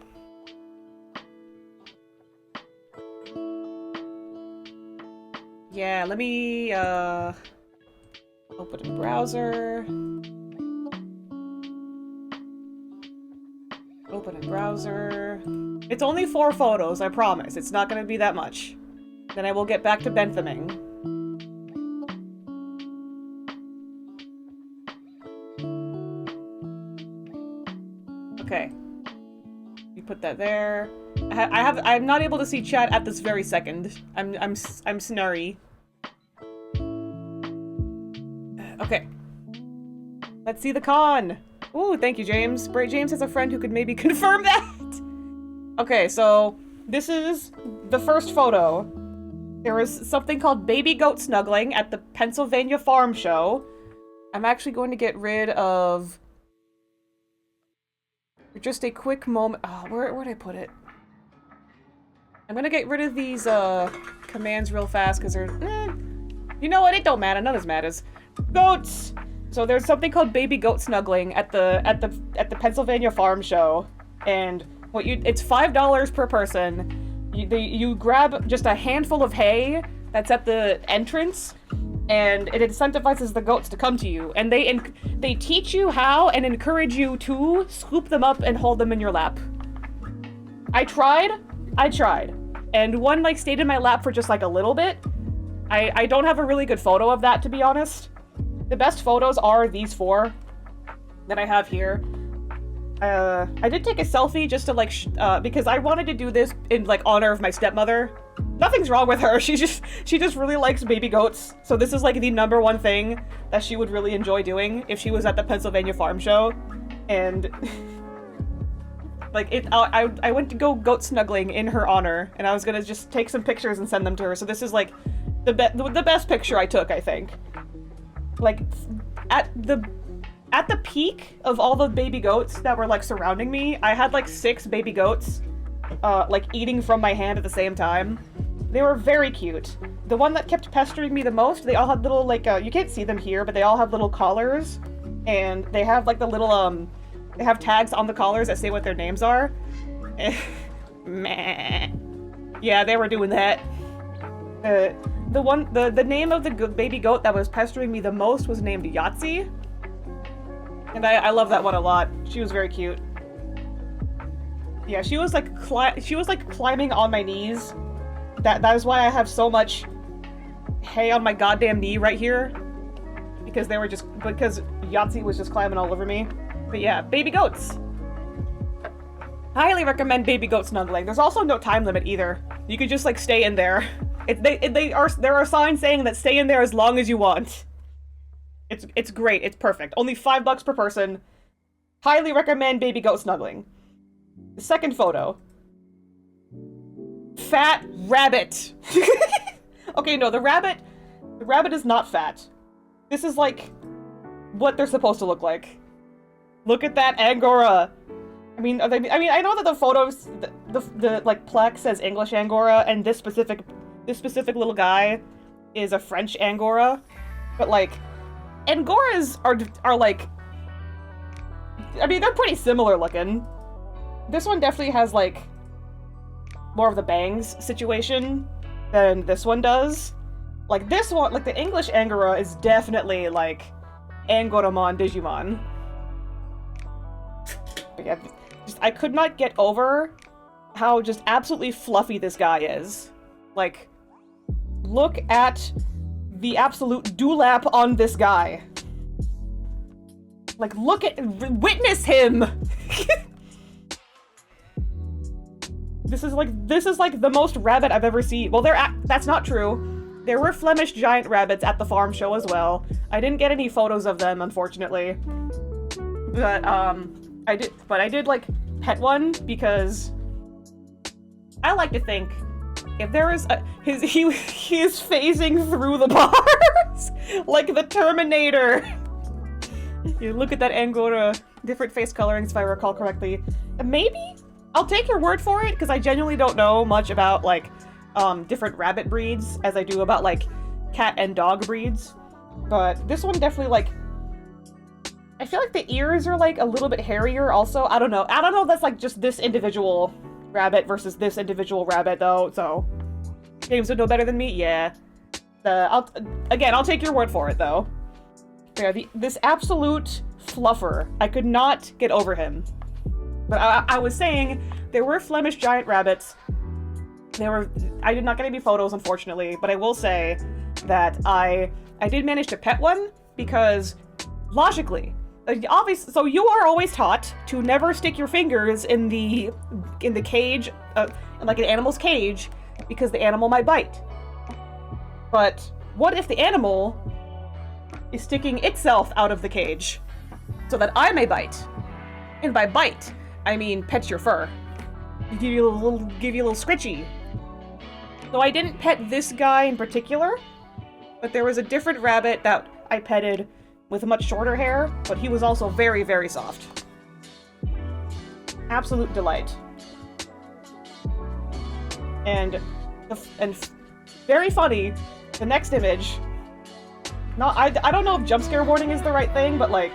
Yeah, let me, open a browser. Open a browser. It's only 4 photos, I promise. It's not gonna be that much. Then I will get back to Benthaming. Okay. You put that there. I'm not able to see chat at this very second. I'm snurry. Okay. Let's see the con. Ooh, thank you, James. James has a friend who could maybe confirm that. Okay, so this is the first photo. There was something called Baby Goat Snuggling at the Pennsylvania Farm Show. I'm actually going to get rid of... For just a quick moment... Oh, where'd I put it? I'm gonna get rid of these, commands real fast because they're... You know what? It don't matter. None of this matters. Goats! So there's something called baby goat snuggling at the Pennsylvania Farm Show. And it's $5 per person. You grab just a handful of hay that's at the entrance, and it incentivizes the goats to come to you. And they teach you how and encourage you to scoop them up and hold them in your lap. I tried. And one, like, stayed in my lap for just, like, a little bit. I don't have a really good photo of that, to be honest. The best photos are these 4 that I have here. I did take a selfie just to, like, because I wanted to do this in, like, honor of my stepmother. Nothing's wrong with her. She just really likes baby goats. So this is, like, the #1 thing that she would really enjoy doing if she was at the Pennsylvania Farm Show. And... like, I went to go goat snuggling in her honor, and I was gonna just take some pictures and send them to her. So this is, like, the best picture I took, I think. Like, at the peak of all the baby goats that were, like, surrounding me, I had, like, 6 baby goats, like, eating from my hand at the same time. They were very cute. The one that kept pestering me the most, they all had little, like, you can't see them here, but they all have little collars, and they have, like, the little, they have tags on the collars that say what their names are. Meh. Yeah, they were doing that. The name of the baby goat that was pestering me the most was named Yahtzee. And I love that one a lot. She was very cute. Yeah, she was like climbing on my knees. That is why I have so much hay on my goddamn knee right here. Because Yahtzee was just climbing all over me. But yeah, baby goats. Highly recommend baby goat snuggling. There's also no time limit either. You could just, like, stay in there. There are signs saying that stay in there as long as you want. It's great. It's perfect. Only $5 per person. Highly recommend baby goat snuggling. The second photo. Fat rabbit. Okay, no, the rabbit is not fat. This is, like, what they're supposed to look like. Look at that Angora. I mean, I know that the photos, the like, plaque says English Angora, and this specific little guy is a French Angora, but, like, Angoras are like, I mean, they're pretty similar looking. This one definitely has, like, more of the bangs situation than this one does. Like, this one, like, the English Angora is definitely, like, Angoramon Digimon. But yeah, I could not get over how just absolutely fluffy this guy is. Like, look at the absolute dewlap on this guy. Like, witness him! This is like the most rabbit I've ever seen. Well, that's not true. There were Flemish giant rabbits at the farm show as well. I didn't get any photos of them, unfortunately. But, I did, like, pet one because I like to think if there is he is phasing through the bars like the Terminator. You look at that Angora, different face colorings if I recall correctly. Maybe I'll take your word for it because I genuinely don't know much about, like, different rabbit breeds as I do about, like, cat and dog breeds. But this one definitely, like, I feel like the ears are, like, a little bit hairier also. I don't know if that's, like, just this individual rabbit versus this individual rabbit, though, so... James would know better than me? Yeah. I'll take your word for it, though. Yeah, this absolute fluffer. I could not get over him. But I was saying, there were Flemish giant rabbits. I did not get any photos, unfortunately, but I will say that I did manage to pet one, because, logically, obviously, so you are always taught to never stick your fingers in the cage, like an animal's cage, because the animal might bite. But what if the animal is sticking itself out of the cage so that I may bite? And by bite, I mean pet your fur. Give you a little scritchy. So I didn't pet this guy in particular, but there was a different rabbit that I petted with much shorter hair, but he was also very, very soft. Absolute delight. And Very funny. The next image. No, I don't know if jump scare warning is the right thing, but like,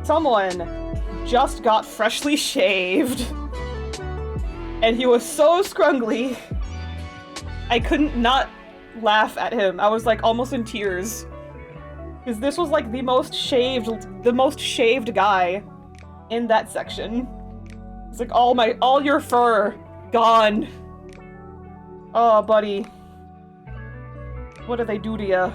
someone just got freshly shaved, and he was so scrungly, I couldn't not laugh at him. I was like almost in tears, because this was like the most shaved guy in that section. It's like all your fur gone. Oh, buddy. What did they do to ya?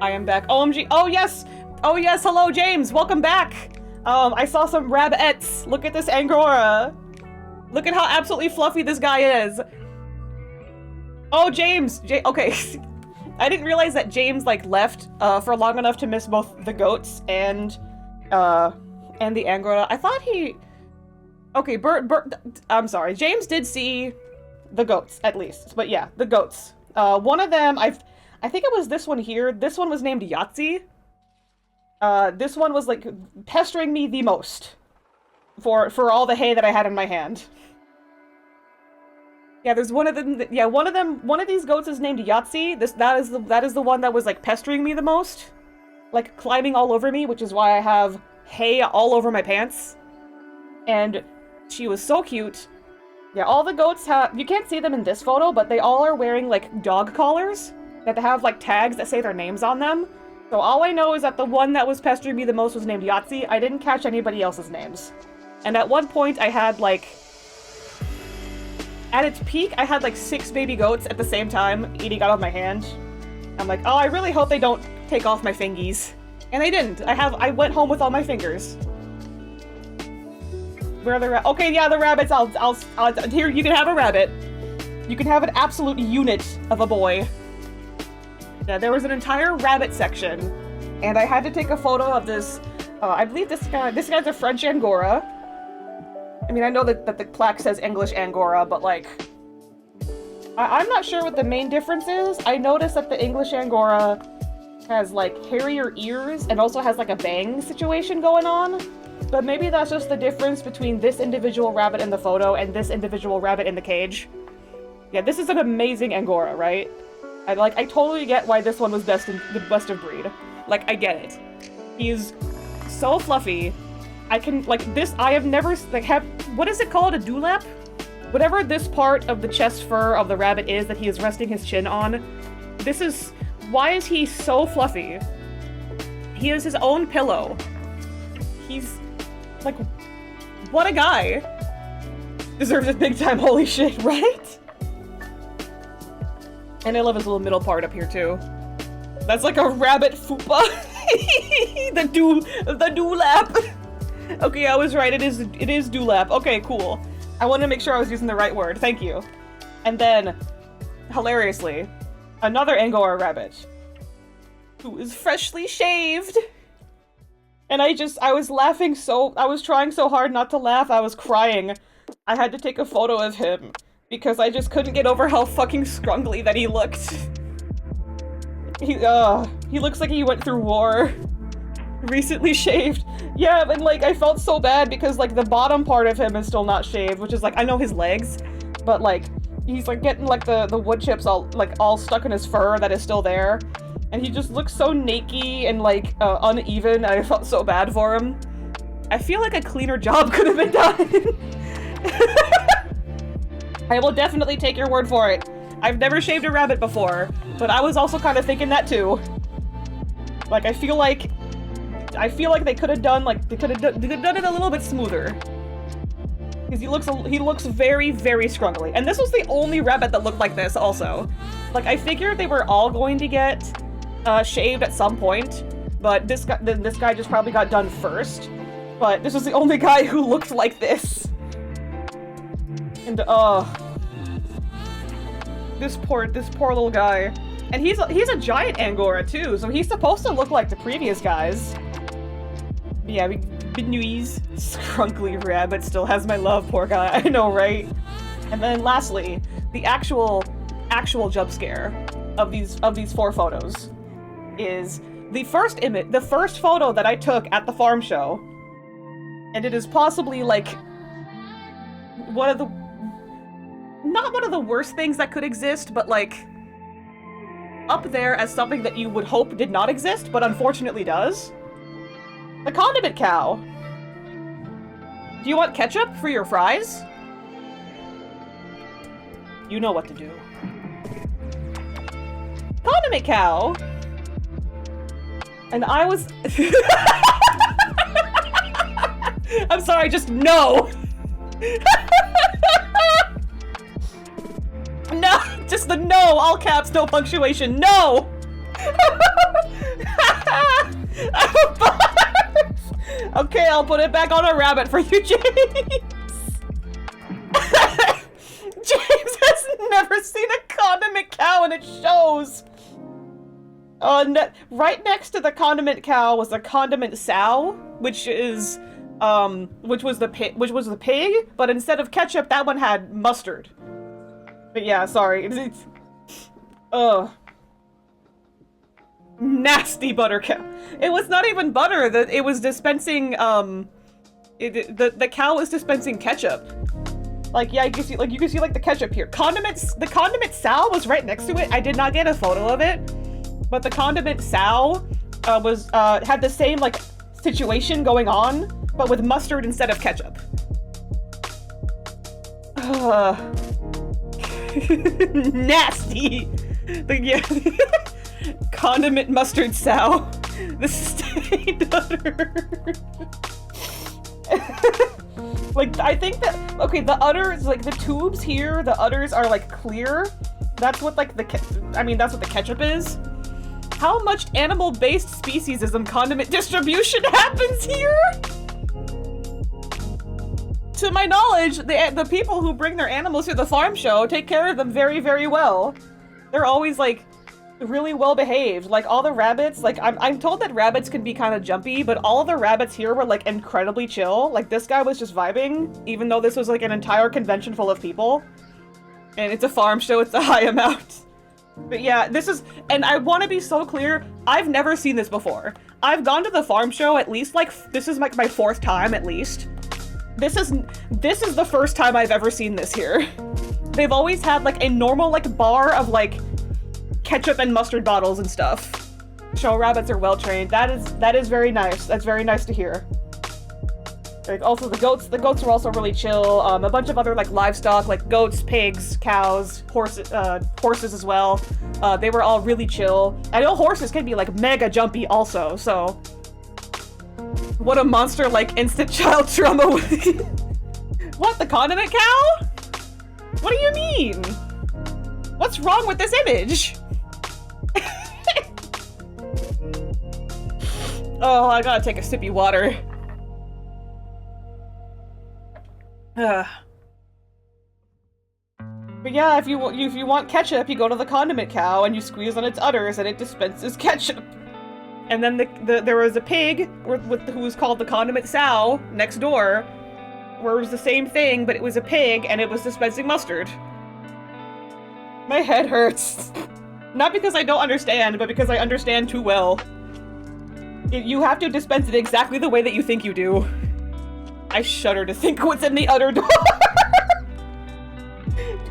I am back. OMG. Oh, yes! Oh, yes! Hello, James! Welcome back! I saw some rabbettes. Look at this Angora. Look at how absolutely fluffy this guy is. Oh, James! Okay. I didn't realize that James, like, left, for long enough to miss both the goats and the Angora. I thought he... Okay, I'm sorry. James did see the goats, at least. But yeah, the goats. One of them, I think it was this one here. This one was named Yahtzee. This one was, like, pestering me the most. For all the hay that I had in my hand. Yeah, there's one of them, yeah, one of these goats is named Yahtzee. That is the one that was, like, pestering me the most. Like, climbing all over me, which is why I have hay all over my pants. And she was so cute. Yeah, all the goats have... You can't see them in this photo, but they all are wearing, like, dog collars that have, like, tags that say their names on them. So all I know is that the one that was pestering me the most was named Yahtzee. I didn't catch anybody else's names. And at one point, I had, like... At its peak, I had, like, 6 baby goats at the same time eating out of my hand. I'm like, oh, I really hope they don't take off my fingies. And they didn't. I went home with all my fingers. Where are the okay, yeah, the rabbits, I'll here, you can have a rabbit. You can have an absolute unit of a boy. Yeah, there was an entire rabbit section, and I had to take a photo of this, I believe this guy's a French Angora. I mean, I know that the plaque says English Angora, but like, I'm not sure what the main difference is. I noticed that the English Angora has like hairier ears and also has like a bang situation going on. But maybe that's just the difference between this individual rabbit in the photo and this individual rabbit in the cage. Yeah, this is an amazing Angora, right? I totally get why this one was the best of breed. Like, I get it. He's so fluffy. I can, like, this, I have never, like, what is it called? A dewlap? Whatever this part of the chest fur of the rabbit is that he is resting his chin on, why is he so fluffy? He has his own pillow. He's, like, what a guy. Deserves it big time, holy shit, right? And I love his little middle part up here, too. That's like a rabbit fupa. the dewlap. Okay, I was right, it is dewlap. Okay, cool. I wanted to make sure I was using the right word, thank you. And then, hilariously, another Angora rabbit. Who is freshly shaved. And I was laughing I was trying so hard not to laugh, I was crying. I had to take a photo of him, because I just couldn't get over how fucking scrungly that he looked. He looks like he went through war. Recently shaved. Yeah, and like, I felt so bad because like the bottom part of him is still not shaved, which is like, I know his legs, but like, he's like getting like the wood chips all stuck in his fur that is still there. And he just looks so naked and like uneven, and I felt so bad for him. I feel like a cleaner job could have been done. I will definitely take your word for it. I've never shaved a rabbit before, but I was also kind of thinking that too. Like, I feel like they could have done it a little bit smoother. Because he looks very, very scrungly. And this was the only rabbit that looked like this also. Like, I figured they were all going to get shaved at some point, but this guy just probably got done first. But this was the only guy who looked like this. And this poor little guy. And he's a giant Angora too, so he's supposed to look like the previous guys. Yeah, Benoise, scrunkly rabbit still has my love, poor guy. I know, right? And then lastly, the actual jump scare of these 4 photos is the first photo that I took at the farm show. And it is possibly like one of the not one of the worst things that could exist, but like up there as something that you would hope did not exist, but unfortunately does. The condiment cow. Do you want ketchup for your fries? You know what to do. Condiment cow. And I was... I'm sorry, just no! No! Just the no! All caps, no punctuation, no! Okay, I'll put it back on a rabbit for you, James! James has never seen a condiment cow and it shows! Right next to the condiment cow was the condiment sow, which is, which was the pig, but instead of ketchup, that one had mustard. But yeah, sorry. Ugh. Nasty butter cow. It was not even butter. It was dispensing. The cow was dispensing ketchup. Like, yeah, you can see like the ketchup here. The condiment sow was right next to it. I did not get a photo of it, but the condiment sow had the same like situation going on, but with mustard instead of ketchup. Nasty. Yeah. Condiment mustard sow. The stained udder. Like, I think that, okay, the udders, like, the tubes here, the udders are, like, clear. That's what, like, that's what the ketchup is. How much animal-based speciesism condiment distribution happens here? To my knowledge, the people who bring their animals to the farm show take care of them very, very well. They're always, like, really well behaved. Like, all the rabbits, like, I'm told that rabbits can be kind of jumpy, but all of the rabbits here were, like, incredibly chill. Like, this guy was just vibing, even though this was, like, an entire convention full of people. And it's a farm show, it's a high amount. But yeah, this is, and I want to be so clear, I've never seen this before. I've gone to the farm show at least, like, this is, like, my 4th time, at least. This is the first time I've ever seen this here. They've always had, like, a normal, like, bar of, like, ketchup and mustard bottles and stuff. Show rabbits are well trained. That is very nice. That's very nice to hear. Like, also the goats are also really chill. A bunch of other like livestock, like goats, pigs, cows, horses as well. They were all really chill. I know horses can be like mega jumpy also, so what a monster like instant child trauma. What, the condiment cow? What do you mean? What's wrong with this image? Oh, I gotta take a sippy water. But yeah, if you want ketchup, you go to the condiment cow and you squeeze on its udders and it dispenses ketchup. And then there was a pig who was called the condiment sow next door, where it was the same thing, but it was a pig and it was dispensing mustard. My head hurts. Not because I don't understand, but because I understand too well. You have to dispense it exactly the way that you think you do. I shudder to think what's in the udder door.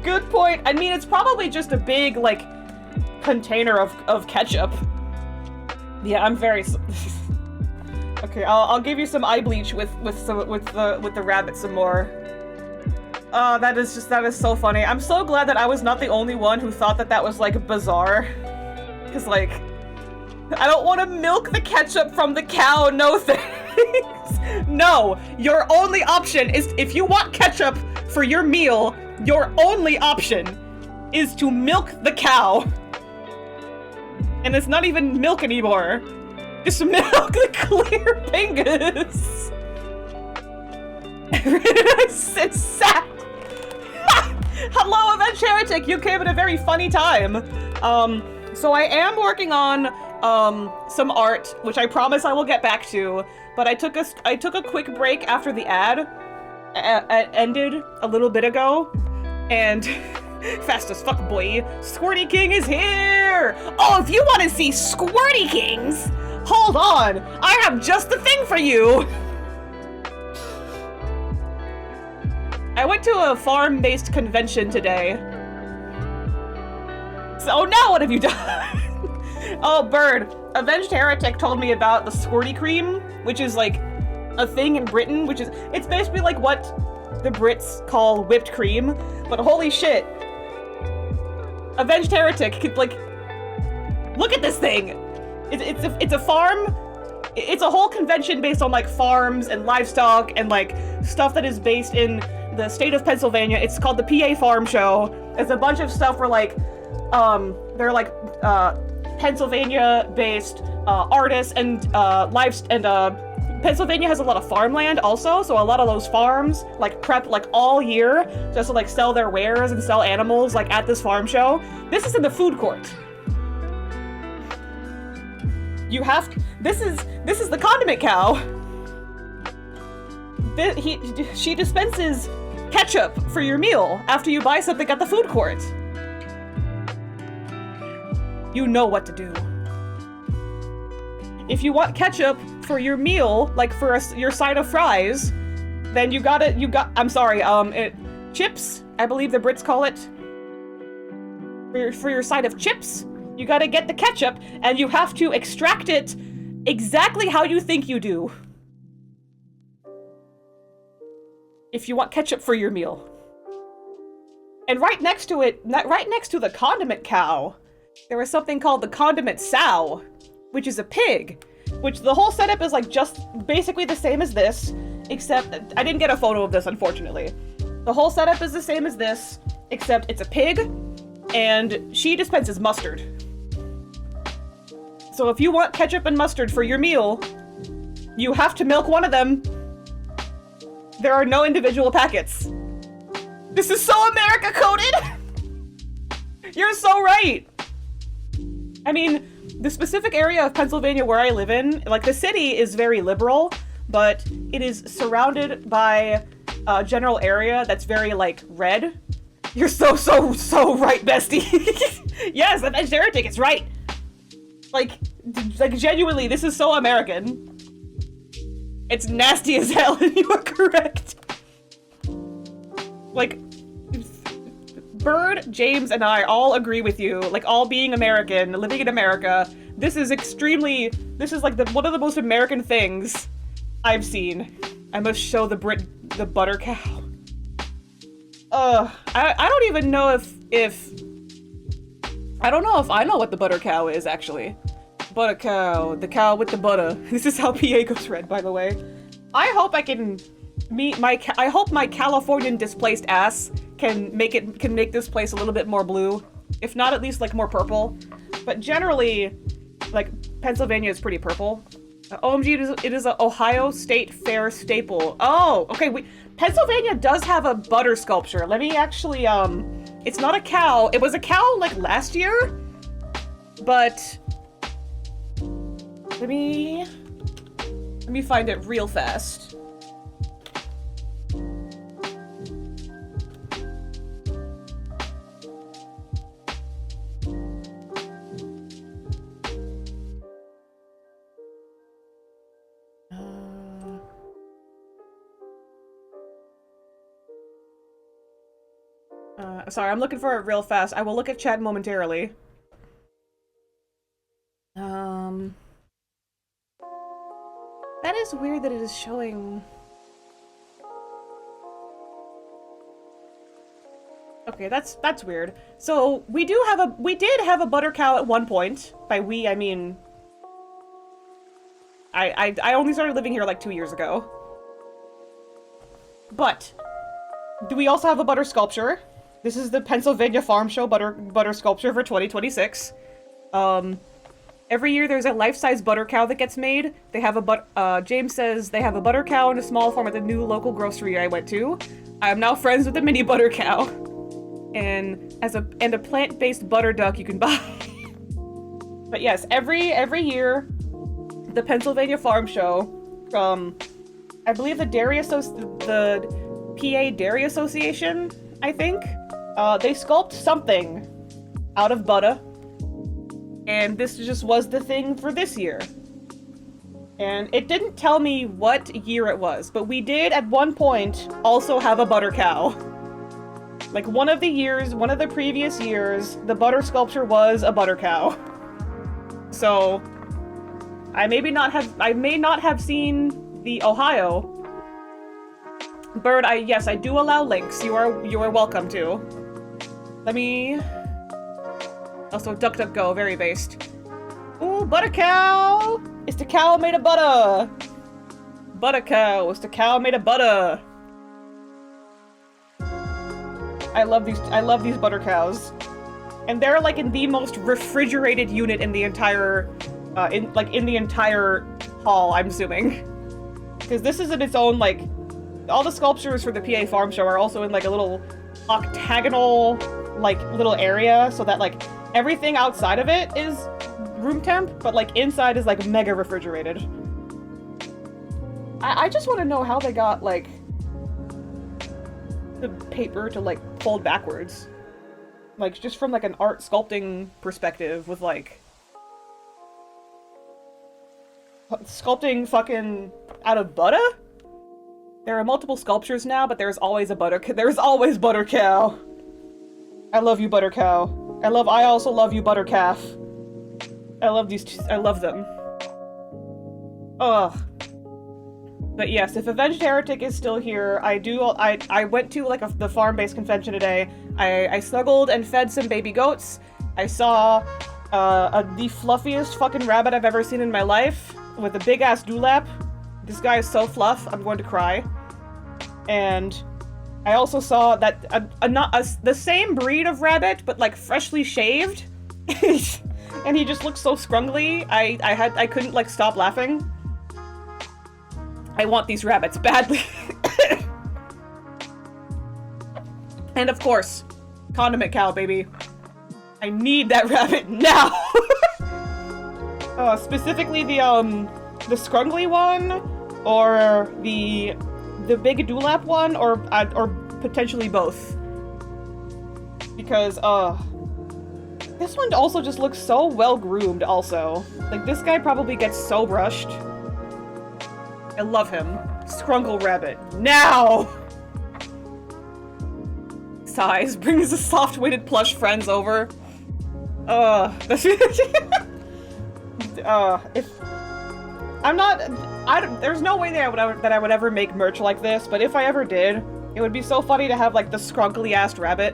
Good point. I mean, it's probably just a big, like, container of ketchup. Yeah, I'm very... Okay, I'll give you some eye bleach with the rabbit some more. Oh, that is so funny. I'm so glad that I was not the only one who thought that was, like, bizarre. Because, like, I don't want to milk the ketchup from the cow, no thanks. No, your only option is, if you want ketchup for your meal, your only option is to milk the cow. And it's not even milk anymore. Just milk the clear pingus. It's sad. Hello, Avenge Heretic! You came at a very funny time. So I am working on some art, which I promise I will get back to. But I took a quick break after the ad ended a little bit ago, and fast as fuck, boy, Squirty King is here! Oh, if you want to see Squirty Kings, hold on, I have just the thing for you. I went to a farm-based convention today. So now what have you done? Oh, Bird. Avenged Heretic told me about the squirty cream, which is like a thing in Britain, it's basically like what the Brits call whipped cream, but holy shit. Avenged Heretic could, like, look at this thing! It's a farm, it's a whole convention based on, like, farms and livestock and, like, stuff that is based in the state of Pennsylvania. It's called the PA Farm Show. It's a bunch of stuff where, like, they're, like, Pennsylvania-based, artists and, Pennsylvania has a lot of farmland also, so a lot of those farms, like, prep, like, all year just to, like, sell their wares and sell animals, like, at this farm show. This is in the food court. You have to, this is the condiment cow. She dispenses ketchup for your meal after you buy something at the food court. You know what to do. If you want ketchup for your meal, like for your side of fries, then chips, I believe the Brits call it. For your side of chips, you gotta get the ketchup, and you have to extract it exactly how you think you do. If you want ketchup for your meal. And right next to the condiment cow, there was something called the condiment sow, which is a pig, which the whole setup is like just basically the same as this, except I didn't get a photo of this, unfortunately. The whole setup is the same as this, except it's a pig, and she dispenses mustard. So if you want ketchup and mustard for your meal, you have to milk one of them. There are no individual packets. This is so America coded! You're so right! I mean, the specific area of Pennsylvania where I live in, like, the city is very liberal, but it is surrounded by a general area that's very, like, red. You're so right, bestie. Yes, Avenged Heretic, it's right. Like, genuinely, this is so American. It's nasty as hell, and you are correct. Like, Bird, James, and I all agree with you, like, all being American, living in America, this is like one of the most American things I've seen. I must show the butter cow. I don't even know if I don't know if I know what the butter cow is, actually. Butter cow, the cow with the butter. This is how PA goes red, by the way. I hope I can I hope my Californian displaced ass can make this place a little bit more blue. If not, at least, like, more purple. But generally, like, Pennsylvania is pretty purple. OMG, it is an Ohio State Fair staple. Oh, okay, Pennsylvania does have a butter sculpture. Let me actually, it's not a cow. It was a cow, like, last year, but let me find it real fast. Sorry, I'm looking for it real fast. I will look at chat momentarily. That is weird that it is showing... Okay, that's weird. So, we did have a butter cow at one point. By we, I mean... I only started living here like 2 years ago. But, do we also have a butter sculpture? This is the Pennsylvania Farm Show butter sculpture for 2026. Every year there's a life-size butter cow that gets made. They have James says they have a butter cow in a small form at the new local grocery I went to. I am now friends with the mini butter cow. And a plant-based butter duck you can buy. But yes, every year, the Pennsylvania Farm Show, I believe the PA Dairy Association, I think, they sculpt something out of butter, and this just was the thing for this year. And it didn't tell me what year it was, but we did at one point also have a butter cow. Like one of the previous years, the butter sculpture was a butter cow. So I may not have seen the Ohio. Bird, yes, I do allow links. You are welcome to. Let me also DuckDuckGo, very based. Ooh, butter cow! It's the cow made of butter! Butter cow, it's the cow made of butter! I love these butter cows. And they're like in the most refrigerated unit in the entire, in the entire hall, I'm assuming. Because this is in its own, like, all the sculptures for the PA Farm Show are also in like a little octagonal, like, little area, so that like everything outside of it is room temp, but like inside is like mega refrigerated. I just want to know how they got like the paper to like fold backwards, like just from like an art sculpting perspective, with like sculpting fucking out of butter. There are multiple sculptures now, but there's always always butter cow. I love you, butter cow. I also love you, butter calf. I love them. Ugh. But yes, if Avenged Heretic is still here, I went to like the farm-based convention today. I snuggled and fed some baby goats. I saw the fluffiest fucking rabbit I've ever seen in my life, with a big-ass dewlap. This guy is so fluff, I'm going to cry. And I also saw that the same breed of rabbit, but like freshly shaved. And he just looks so scrungly. I couldn't like stop laughing. I want these rabbits badly. And of course, condiment cow, baby. I need that rabbit now. Specifically the scrungly one, or the big dewlap one, or potentially both. Because this one also just looks so well groomed. Also, like this guy probably gets so brushed. I love him. Scrungle rabbit now. Sighs, brings the soft-weighted plush friends over. If I'm not, there's no way that I would ever make merch like this, but if I ever did, it would be so funny to have like the scrunkly-ass rabbit.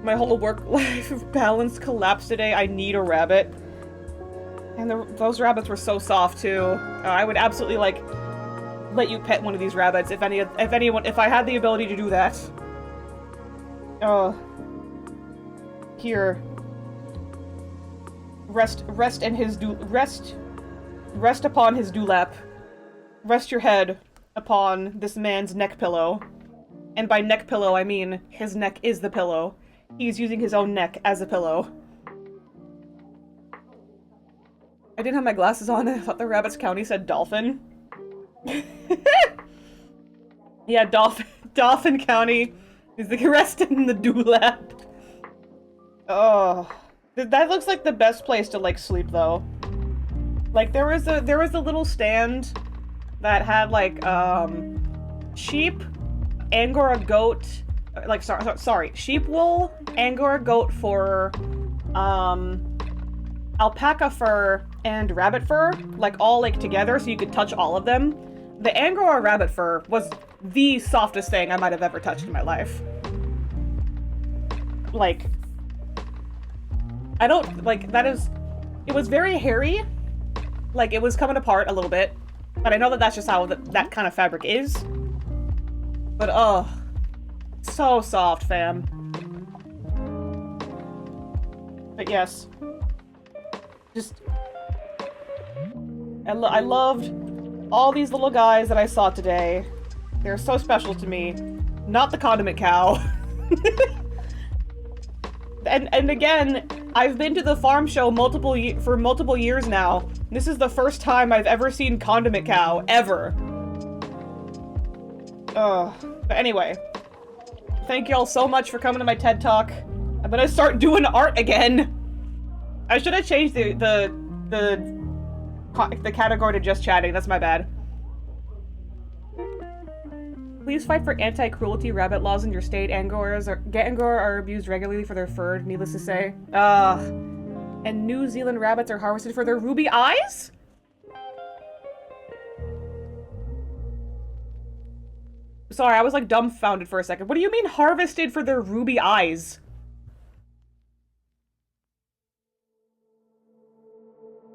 My whole work-life balance collapsed today. I need a rabbit. And those rabbits were so soft too. I would absolutely like let you pet one of these rabbits if I had the ability to do that. Here. Rest upon his dewlap. Rest your head upon this man's neck pillow. And by neck pillow, I mean his neck is the pillow. He's using his own neck as a pillow. I didn't have my glasses on. I thought the Rabbits County said dolphin. Yeah, Dolphin County is the rest in the dewlap. Oh, that looks like the best place to like sleep though. Like there was a little stand that had like sheep, Angora goat, like sorry, sheep wool, Angora goat fur, alpaca fur, and rabbit fur, like all like together so you could touch all of them. The Angora rabbit fur was the softest thing I might have ever touched in my life. Like, I don't, like, it was very hairy. Like, it was coming apart a little bit. But I know that that's just how that kind of fabric is. But, so soft, fam. But yes. Just, I loved all these little guys that I saw today. They're so special to me. Not the condiment cow. And again, I've been to the farm show for multiple years now. This is the first time I've ever seen condiment cow, ever. But anyway. Thank y'all so much for coming to my TED Talk. I'm gonna start doing art again. I should have changed the the category to just chatting. That's my bad. Please fight for anti-cruelty rabbit laws in your state. Angora are abused regularly for their fur, needless to say. And New Zealand rabbits are harvested for their ruby eyes? Sorry, I was like dumbfounded for a second. What do you mean harvested for their ruby eyes?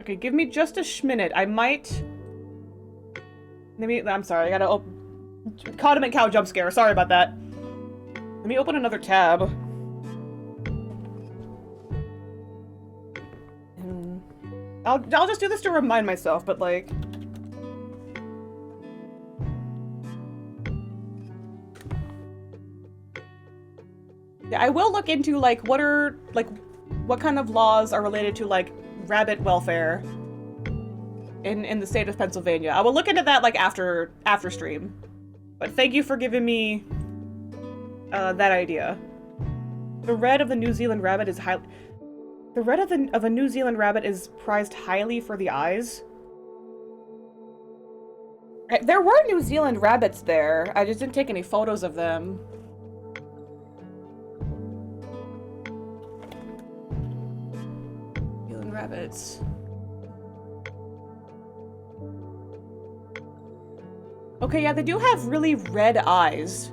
Okay, give me just a minute. I might... I'm sorry, I gotta open... Condiment cow jump scare, sorry about that. Let me open another tab. I'll just do this to remind myself, but like... Yeah, I will look into like what kind of laws are related to like rabbit welfare in the state of Pennsylvania. I will look into that like after stream. But thank you for giving me that idea. The red of the New Zealand rabbit is The red of a New Zealand rabbit is prized highly for the eyes. There were New Zealand rabbits there. I just didn't take any photos of them. New Zealand rabbits. Okay, yeah, they do have really red eyes.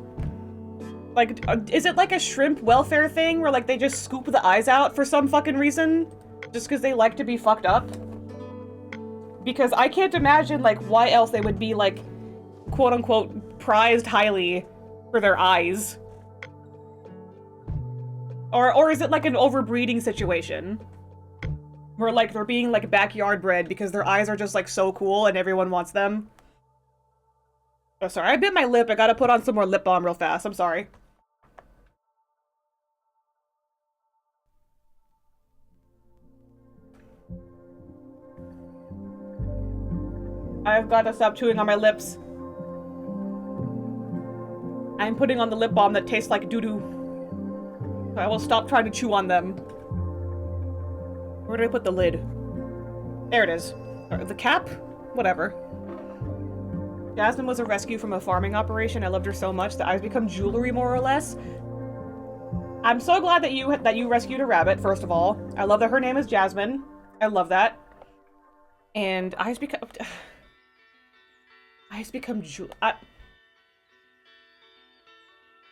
Like, is it like a shrimp welfare thing where, like, they just scoop the eyes out for some fucking reason? Just because they like to be fucked up? Because I can't imagine, like, why else they would be, like, quote-unquote, prized highly for their eyes. Or is it, like, an overbreeding situation? Where, like, they're being, like, backyard bred because their eyes are just, like, so cool and everyone wants them? Oh, sorry, I bit my lip. I gotta put on some more lip balm real fast. I'm sorry. I've gotta stop chewing on my lips. I'm putting on the lip balm that tastes like doo-doo. I will stop trying to chew on them. Where did I put the lid? There it is. The cap? Whatever. Jasmine was a rescue from a farming operation. I loved her so much. The eyes become jewelry, more or less. I'm so glad that you rescued a rabbit, first of all. I love that her name is Jasmine. I love that. And eyes become... eyes become jewelry. I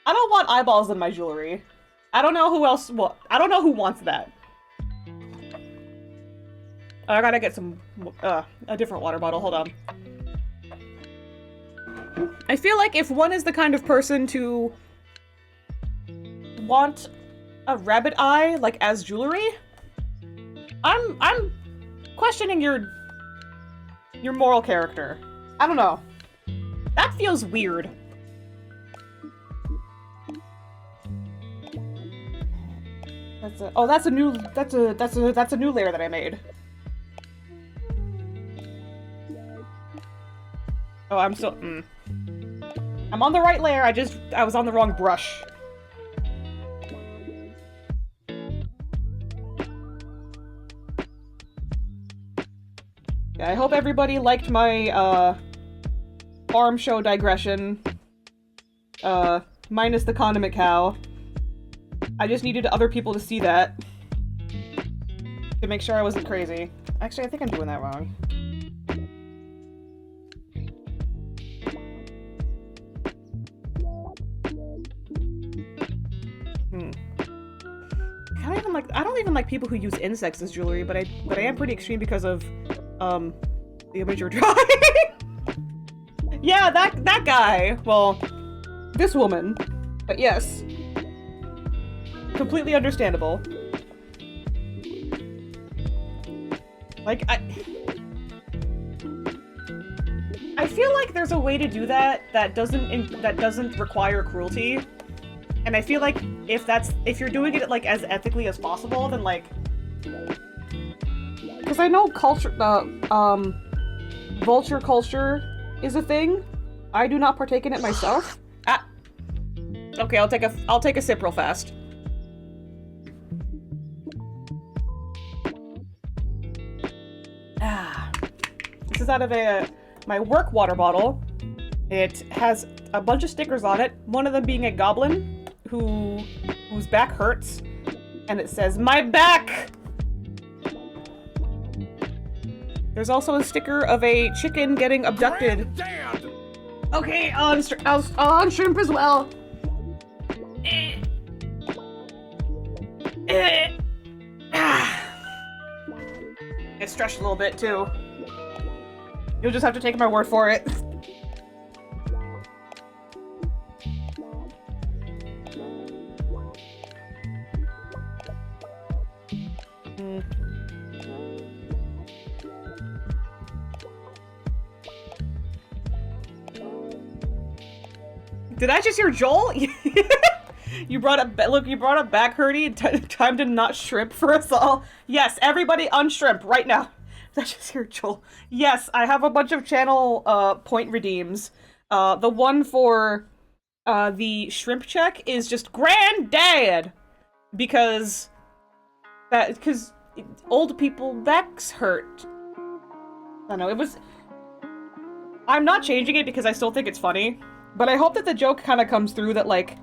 don't want eyeballs in my jewelry. I don't know who else... Well, I don't know who wants that. I gotta get some... a different water bottle. Hold on. I feel like if one is the kind of person to want a rabbit eye, like, as jewelry, I'm questioning your moral character. I don't know. That feels weird. That's a new layer that I made. Oh, I'm still I'm on the right layer, I was on the wrong brush. Yeah, I hope everybody liked my, farm show digression. Minus the condiment cow. I just needed other people to see that. To make sure I wasn't crazy. Actually, I think I'm doing that wrong. I don't even like people who use insects as jewelry, but I am pretty extreme because of, the image you're drawing. Yeah, that guy. Well, this woman. But yes. Completely understandable. Like, I feel like there's a way to do that doesn't require cruelty. And I feel like if you're doing it like as ethically as possible, then like, because I know vulture culture is a thing. I do not partake in it myself. Okay, I'll take a sip real fast. This is out of my work water bottle. It has a bunch of stickers on it, one of them being a goblin whose back hurts, and it says, "My back!" There's also a sticker of a chicken getting abducted. Okay, on shrimp as well. I stretched a little bit too. You'll just have to take my word for it. Did I just hear Joel? You brought up back hurty. Time to not shrimp for us all. Yes, everybody unshrimp right now. Did I just hear Joel? Yes, I have a bunch of channel point redeems. The one for the shrimp check is just granddad because old people backs hurt. I don't know. I'm not changing it because I still think it's funny. But I hope that the joke kind of comes through that, like,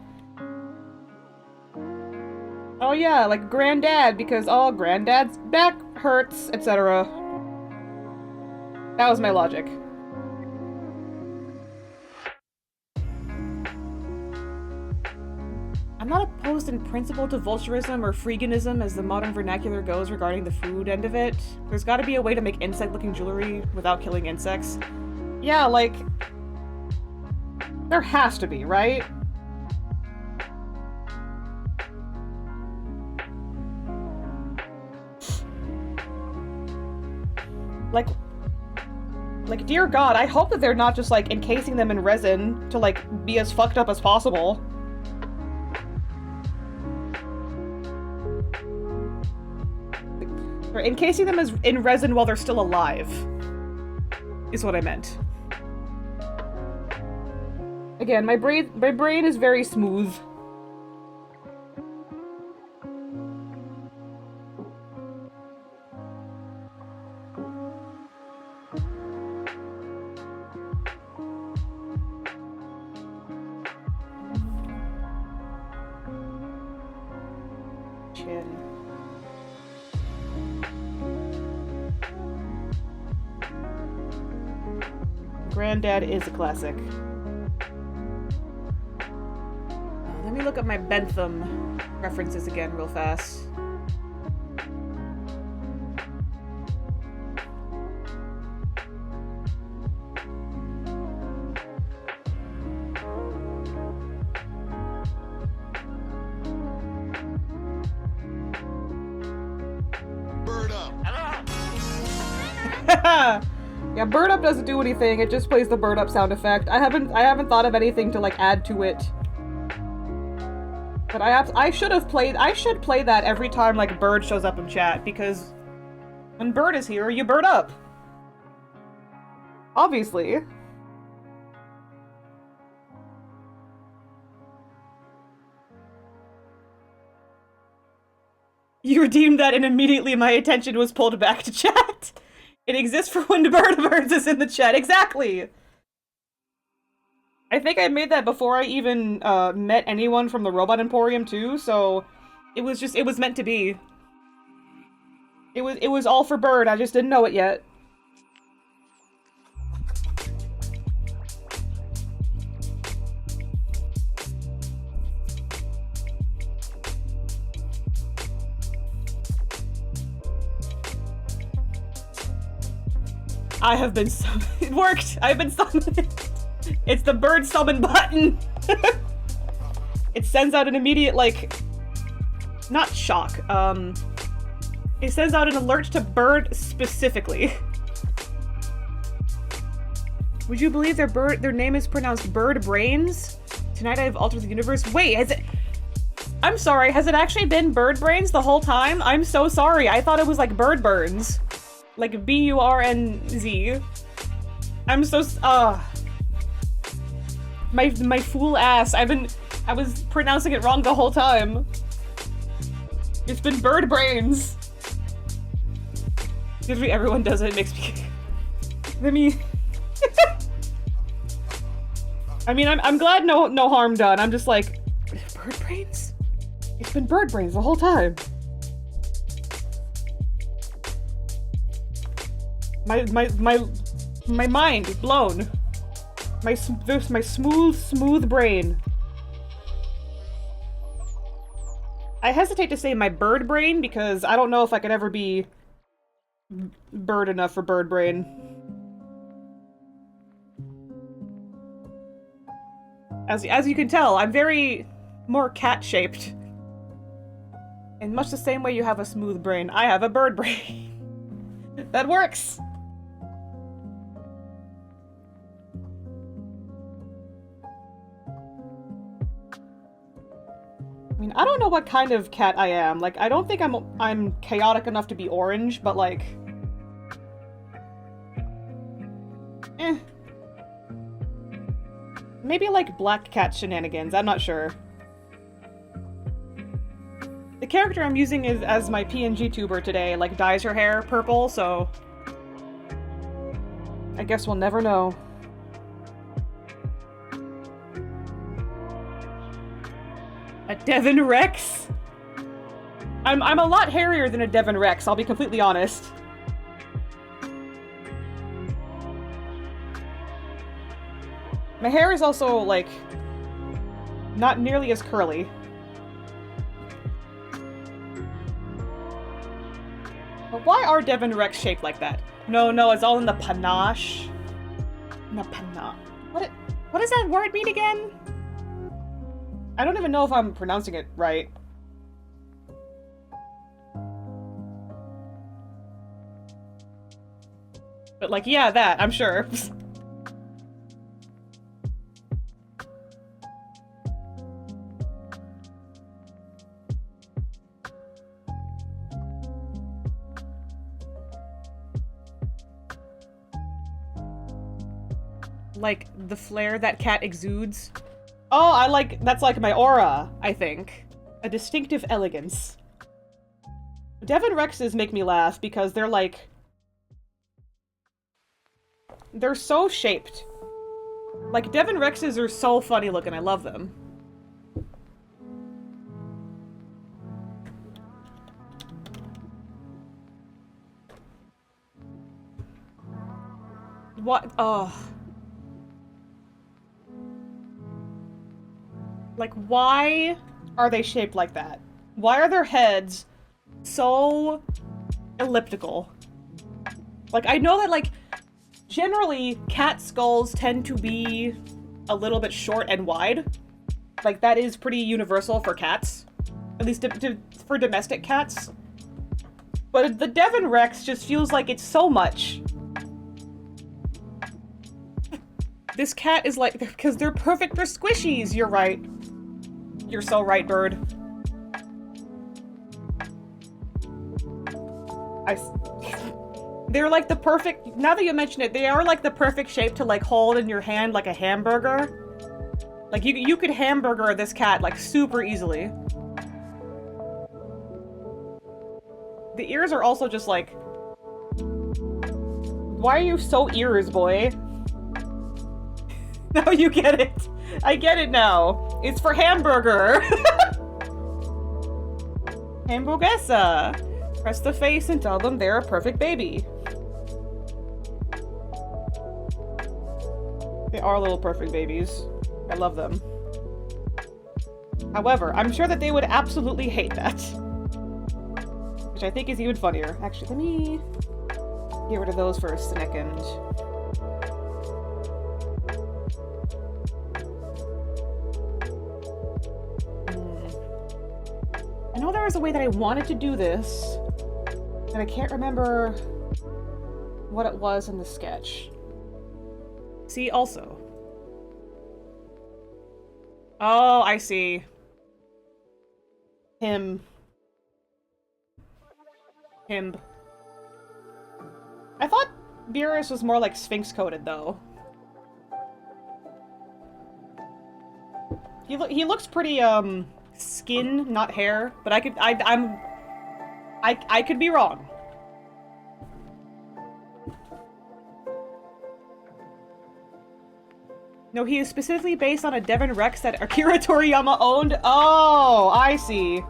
oh yeah, like granddad, because, oh, granddad's back hurts, etc. That was my logic. I'm not opposed in principle to vulturism or freeganism as the modern vernacular goes regarding the food end of it. There's gotta be a way to make insect-looking jewelry without killing insects. Yeah, like... there has to be, right? Like, dear God, I hope that they're not just, like, encasing them in resin to, like, be as fucked up as possible. Or encasing them in resin while they're still alive, is what I meant. Again, my brain is very smooth. Chin. Granddad is a classic. Let me look up my Bentham references again real fast. Bird up. Yeah, bird up doesn't do anything. It just plays the bird up sound effect. I haven't thought of anything to like add to it. But I should play that every time like Bird shows up in chat, because when Bird is here, you bird up. Obviously. You redeemed that and immediately my attention was pulled back to chat. It exists for when Birds is in the chat. Exactly. I think I made that before I even met anyone from the Robot Emporium too, so it was meant to be. It was all for Bird, I just didn't know it yet. I have been summoned. It worked! I've been summoned! It's the bird summon button! It sends out an immediate, like... not shock, it sends out an alert to Bird specifically. Would you believe their name is pronounced Bird Brains? Tonight I have altered the universe. Wait, has it... I'm sorry, has it actually been Bird Brains the whole time? I'm so sorry, I thought it was like Bird Burns. Like B-U-R-N-Z. I'm so my fool ass. I was pronouncing it wrong the whole time. It's been Bird Brains. Excuse me, everyone does it. It makes me Let me... I mean, I'm glad no harm done. I'm just like, bird brains? It's been bird brains the whole time. My mind is blown. My smooth brain. I hesitate to say my bird brain because I don't know if I could ever be bird enough for bird brain. As you can tell, I'm very more cat-shaped. In much the same way you have a smooth brain, I have a bird brain. That works! I mean, I don't know what kind of cat I am. Like, I don't think I'm chaotic enough to be orange, but like... Eh. Maybe like black cat shenanigans, I'm not sure. The character I'm using as my PNG tuber today, like, dyes her hair purple, so... I guess we'll never know. A Devon Rex? I'm a lot hairier than a Devon Rex, I'll be completely honest. My hair is also, like, not nearly as curly. But why are Devon Rex shaped like that? No, it's all in the panache. In the panache. What does that word mean again? I don't even know if I'm pronouncing it right. But, like, yeah, that, I'm sure. Like, the flare that cat exudes. Oh, that's like my aura, I think. A distinctive elegance. Devon Rexes make me laugh because they're like... They're so shaped. Like, Devon Rexes are so funny looking, I love them. What? Oh. Like, why are they shaped like that? Why are their heads so elliptical? Like, I know that, like, generally, cat skulls tend to be a little bit short and wide. Like, that is pretty universal for cats. At least for domestic cats. But the Devon Rex just feels like it's so much. This cat is like, because they're perfect for squishies, you're right. You're so right, bird. They're like the perfect, now that you mention it, they are like the perfect shape to like hold in your hand like a hamburger. Like you could hamburger this cat like super easily. The ears are also just like, why are you so ears, boy? Now you get it. I get it now. It's for hamburger. Hamburguesa. Press the face and tell them they're a perfect baby. They are little perfect babies. I love them. However, I'm sure that they would absolutely hate that. Which I think is even funnier. Actually, let me get rid of those for a second. I know there was a way that I wanted to do this, and I can't remember what it was in the sketch. See, also. Oh, I see. Him. I thought Beerus was more like Sphinx-coated, though. He looks pretty, skin, not hair, but I could be wrong. No, he is specifically based on a Devon Rex that Akira Toriyama owned. Oh, I see.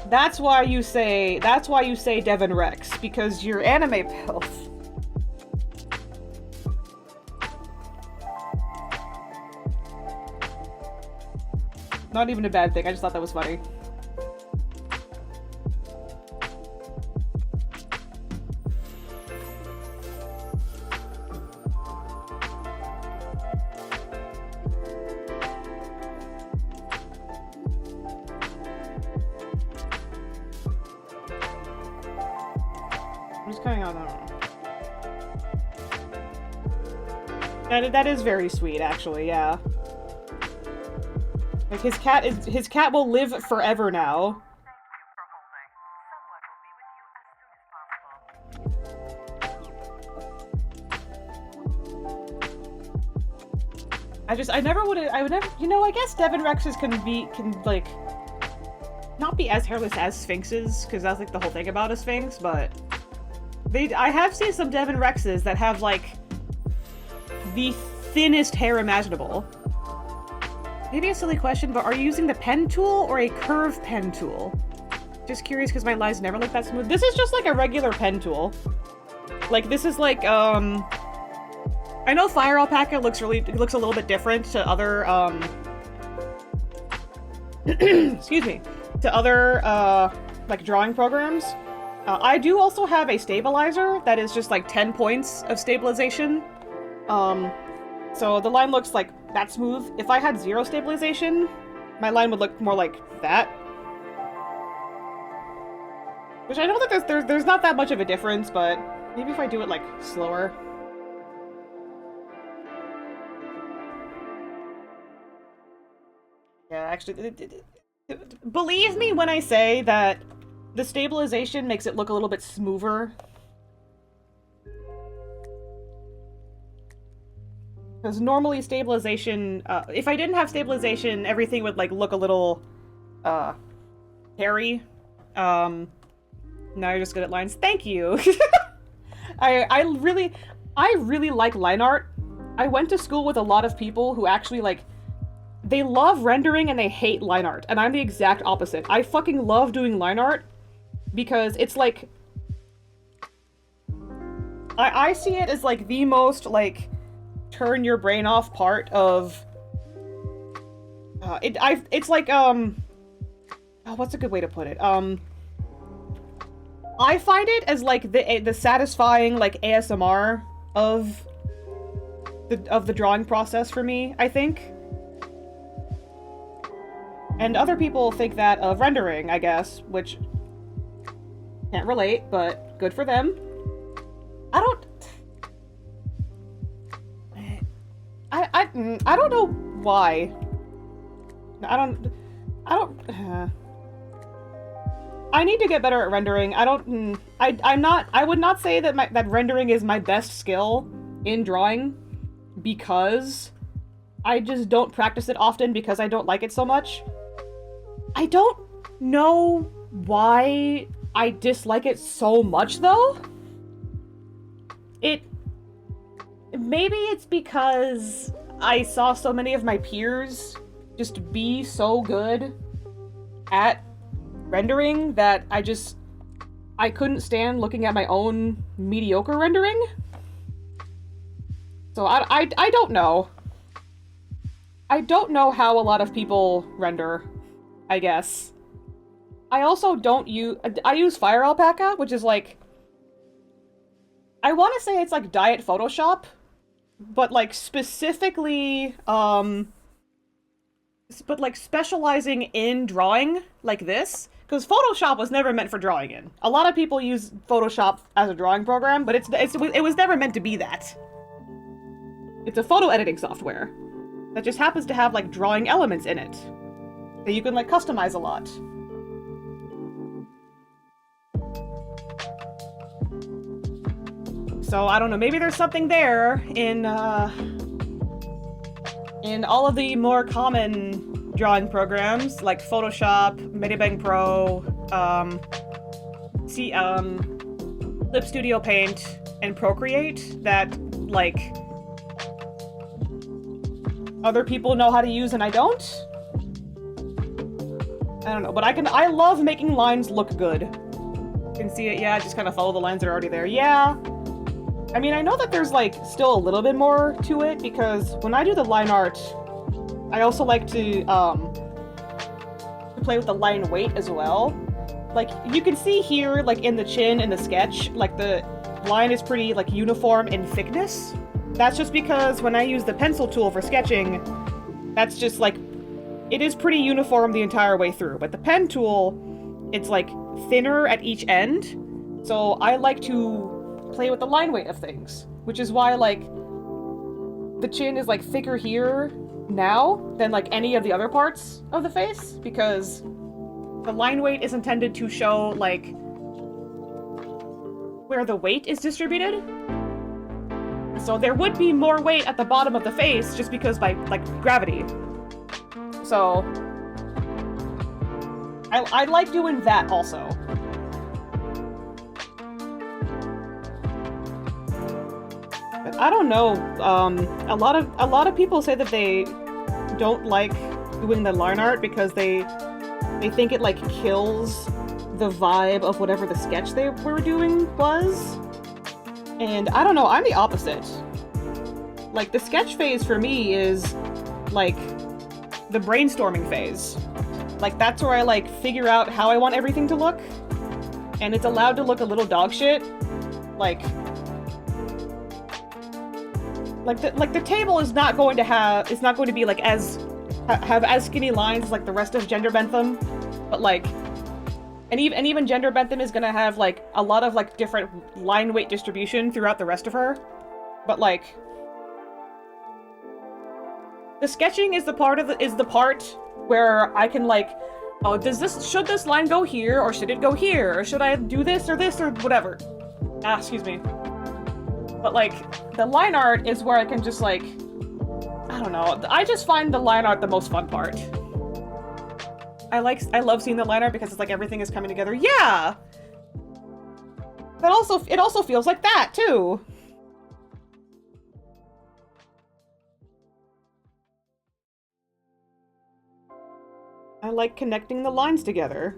That's why you say Devon Rex, because you're anime pills. Not even a bad thing, I just thought that was funny. I'm just kind of, I don't know. That is very sweet, actually, yeah. Like, his cat will live forever now. I would never, you know, I guess Devon Rexes can, like, not be as hairless as Sphinxes, because that's, like, the whole thing about a Sphinx, but I have seen some Devon Rexes that have, like, the thinnest hair imaginable. Maybe a silly question, but are you using the pen tool or a curve pen tool? Just curious because my lines never look that smooth. This is just like a regular pen tool. Like, this is like, I know Fire Alpaca looks a little bit different to other, excuse me, to other, like, drawing programs. I do also have a stabilizer that is just like 10 points of stabilization. So the line looks like that smooth. If I had 0 stabilization, my line would look more like that. Which I know that there's not that much of a difference, but maybe if I do it, like, slower. Yeah, actually, believe me when I say that the stabilization makes it look a little bit smoother. Because normally stabilization, if I didn't have stabilization, everything would, like, look a little, hairy. Now you're just good at lines. Thank you! I really like line art. I went to school with a lot of people who actually, like, they love rendering and they hate line art. And I'm the exact opposite. I fucking love doing line art because it's, like, I see it as, like, the most, like, turn your brain off part of it's like oh, what's a good way to put it? I find it as, like, the satisfying, like, ASMR of the drawing process for me, I think. And other people think that of rendering, I guess, which can't relate, but good for them. I don't know why. I need to get better at rendering. I would not say that that rendering is my best skill in drawing because I just don't practice it often because I don't like it so much. I don't know why I dislike it so much though. Maybe it's because I saw so many of my peers just be so good at rendering that I couldn't stand looking at my own mediocre rendering. So I don't know. I don't know how a lot of people render, I guess. I also I use Fire Alpaca, which is like, I want to say it's like Diet Photoshop, but like specifically, but like specializing in drawing like this, because Photoshop was never meant for drawing in. A lot of people use Photoshop as a drawing program, but it was never meant to be that. It's a photo editing software that just happens to have like drawing elements in it that you can like customize a lot. So I don't know, maybe there's something there in all of the more common drawing programs like Photoshop, Medibang Pro, Clip Studio Paint, and Procreate that like other people know how to use and I don't? I don't know, but I love making lines look good. You can see it, yeah, just kind of follow the lines that are already there. Yeah. I mean, I know that there's, like, still a little bit more to it, because when I do the line art, I also like to play with the line weight as well. Like, you can see here, like, in the chin, in the sketch, like, the line is pretty, like, uniform in thickness. That's just because when I use the pencil tool for sketching, that's just, like, it is pretty uniform the entire way through. But the pen tool, it's, like, thinner at each end, so I like to play with the line weight of things, which is why, like, the chin is, like, thicker here now than, like, any of the other parts of the face, because the line weight is intended to show, like, where the weight is distributed. So there would be more weight at the bottom of the face just because by, like, gravity. So I like doing that also. But I don't know, a lot of people say that they don't like doing the line art because they think it, like, kills the vibe of whatever the sketch they were doing was. And I don't know, I'm the opposite. Like, the sketch phase for me is, like, the brainstorming phase. Like, that's where I, like, figure out how I want everything to look. And it's allowed to look a little dog shit. Like the table is not going to have, it's not going to be, like, have as skinny lines as, like, the rest of Gender Bentham. But, like, and even Gender Bentham is gonna have, like, a lot of, like, different line weight distribution throughout the rest of her. But, like, the sketching is the part where I can, like, oh, should this line go here, or should it go here, or should I do this, or whatever. Ah, excuse me. But, like, the line art is where I can just, like, I don't know, I just find the line art the most fun part. I love seeing the line art because it's like everything is coming together. Yeah! But also, it also feels like that, too! I like connecting the lines together.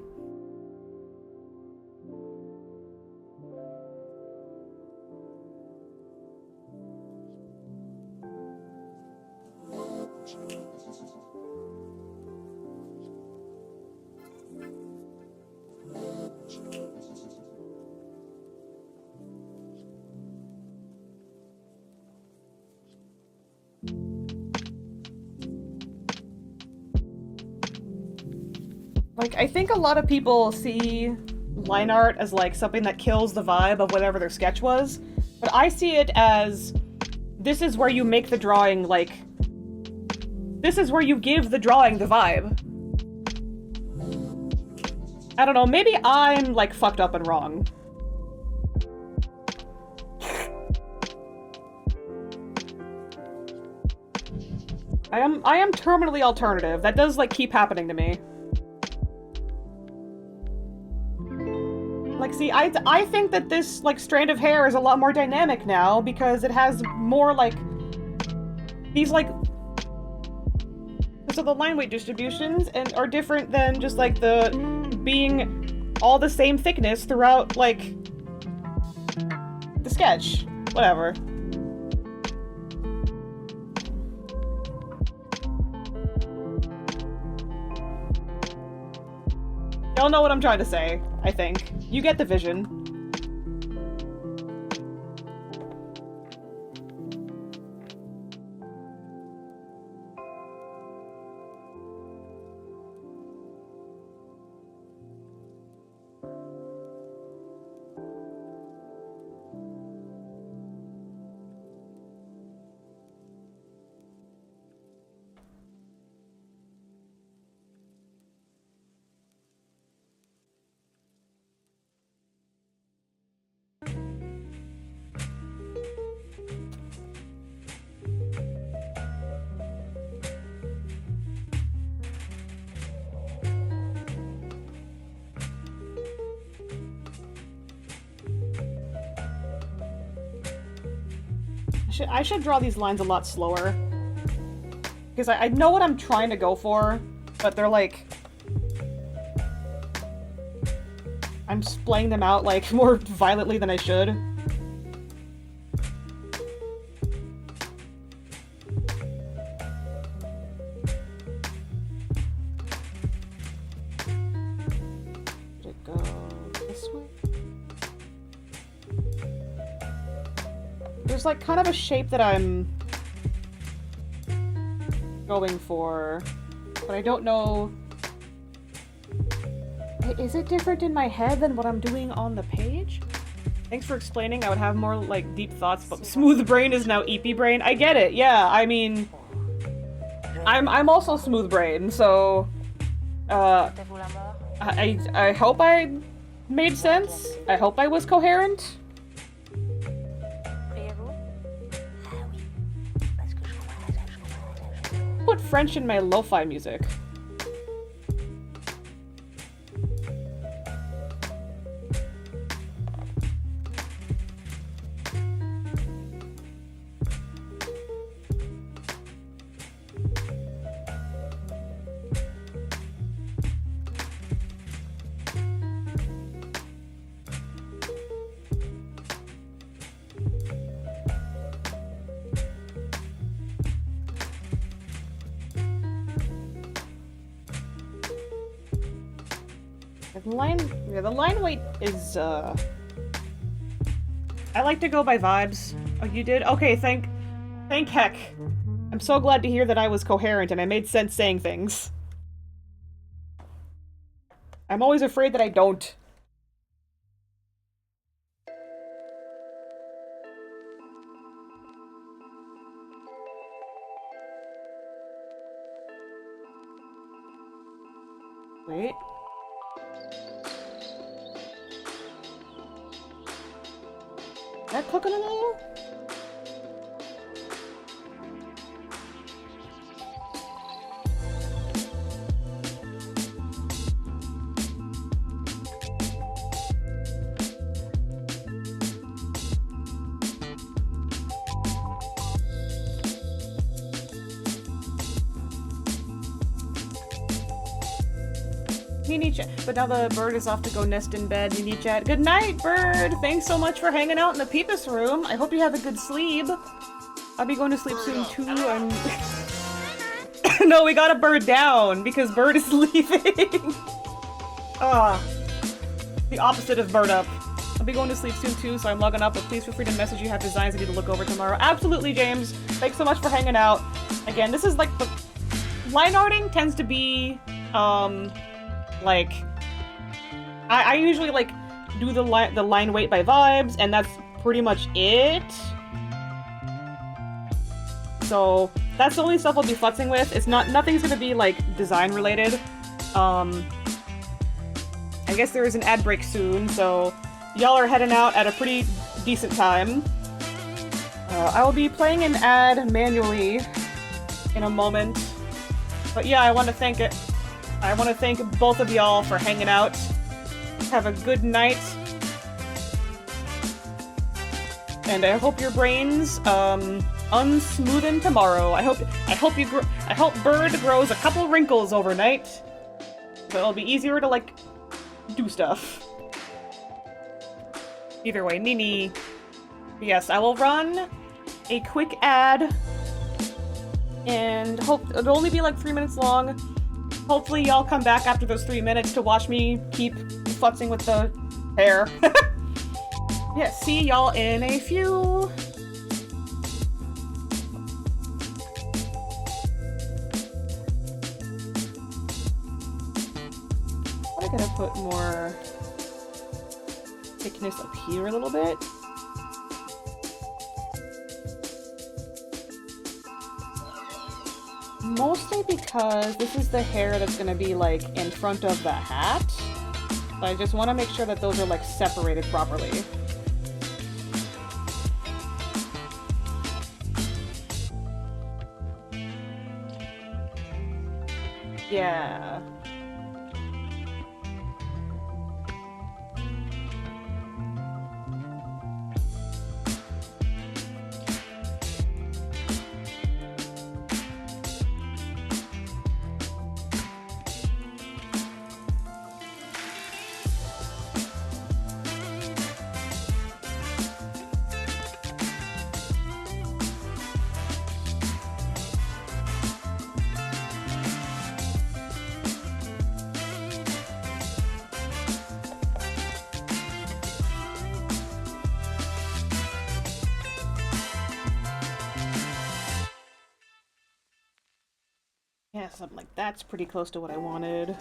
Like, I think a lot of people see line art as, like, something that kills the vibe of whatever their sketch was, but I see it as, this is where you make the drawing, like, this is where you give the drawing the vibe. I don't know, maybe I'm, like, fucked up and wrong. I am terminally alternative. That does, like, keep happening to me. Like, see, I think that this, like, strand of hair is a lot more dynamic now because it has more, like, these, like, so the line weight distributions are different than just, like, the being all the same thickness throughout, like, the sketch. Whatever. Y'all know what I'm trying to say, I think. You get the vision. I should draw these lines a lot slower. Because I know what I'm trying to go for, but they're like... I'm splaying them out, like, more violently than I should. Did it go this way? There's, like, kind of a shape that I'm going for, but I don't know... Is it different in my head than what I'm doing on the page? Thanks for explaining. I would have more, like, deep thoughts, but smooth brain is now EP brain. I get it, yeah, I mean... I'm also smooth brain, so... I hope I made sense. I hope I was coherent. Put French in my lo-fi music. The line weight is, I like to go by vibes. Oh, you did? Okay, thank heck. I'm so glad to hear that I was coherent and I made sense saying things. I'm always afraid that I don't. Wait. Is that cooking in there? Nini chat. But now the bird is off to go nest in bed. Nini chat. Good night, bird! Thanks so much for hanging out in the Peepus room. I hope you have a good sleep. I'll be going to sleep soon too. I'm... No, we got a bird down because bird is leaving. Ah. The opposite of bird up. I'll be going to sleep soon too, so I'm logging up, but please feel free to message you have designs I need to look over tomorrow. Absolutely, James. Thanks so much for hanging out. Again, this is like the... Line arting tends to be, like, I usually, like, do the line weight by vibes, and that's pretty much it. So, that's the only stuff I'll be flexing with. It's nothing's gonna be, like, design related. I guess there is an ad break soon, so y'all are heading out at a pretty decent time. I will be playing an ad manually in a moment. But yeah, I want to thank both of y'all for hanging out. Have a good night. And I hope your brains unsmoothen tomorrow. I hope Bird grows a couple wrinkles overnight. So it'll be easier to, like, do stuff. Either way, Nini. Yes, I will run a quick ad. And it'll only be like 3 minutes long. Hopefully y'all come back after those 3 minutes to watch me keep futzing with the hair. Yeah, see y'all in a few. I'm gonna put more thickness up here a little bit. Mostly because this is the hair that's gonna be, like, in front of the hat. So I just want to make sure that those are, like, separated properly. Yeah. Yes, I'm like, that's pretty close to what I wanted.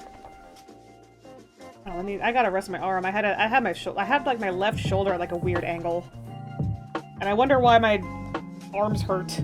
Oh, I gotta rest my arm. I had like my left shoulder at like a weird angle. And I wonder why my arms hurt.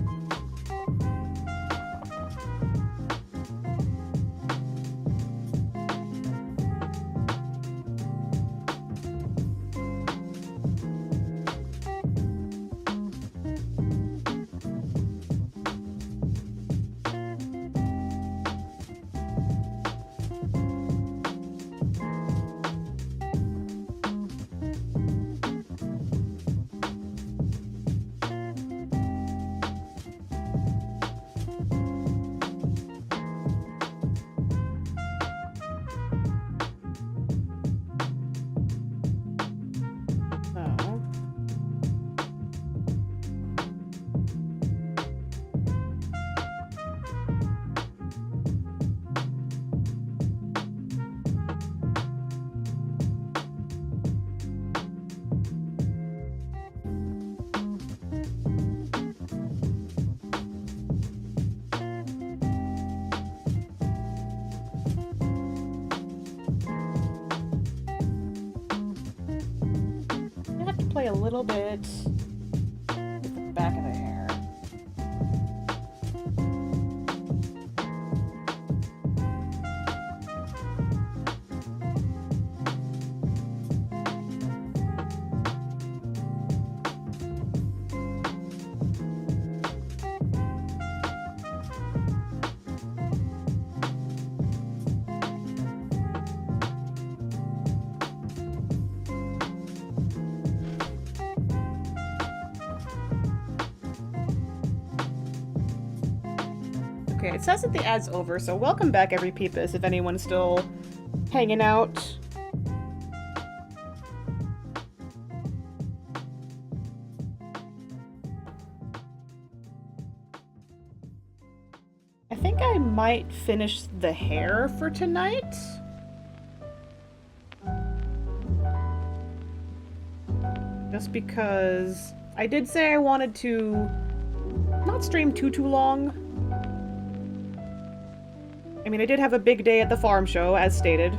Play a little bit with the back of the hair. Okay, it says that the ad's over, so welcome back, every peepus, if anyone's still hanging out. I think I might finish the hair for tonight. Just because I did say I wanted to not stream too long. I mean, I did have a big day at the farm show, as stated.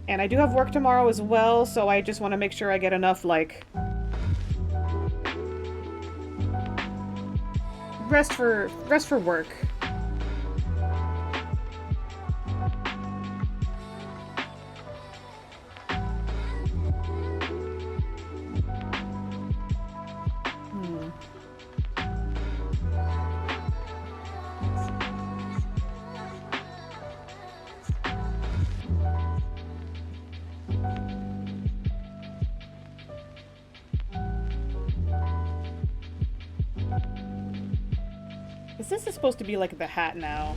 And I do have work tomorrow as well, so I just want to make sure I get enough, like, rest for work. This is supposed to be like the hat now.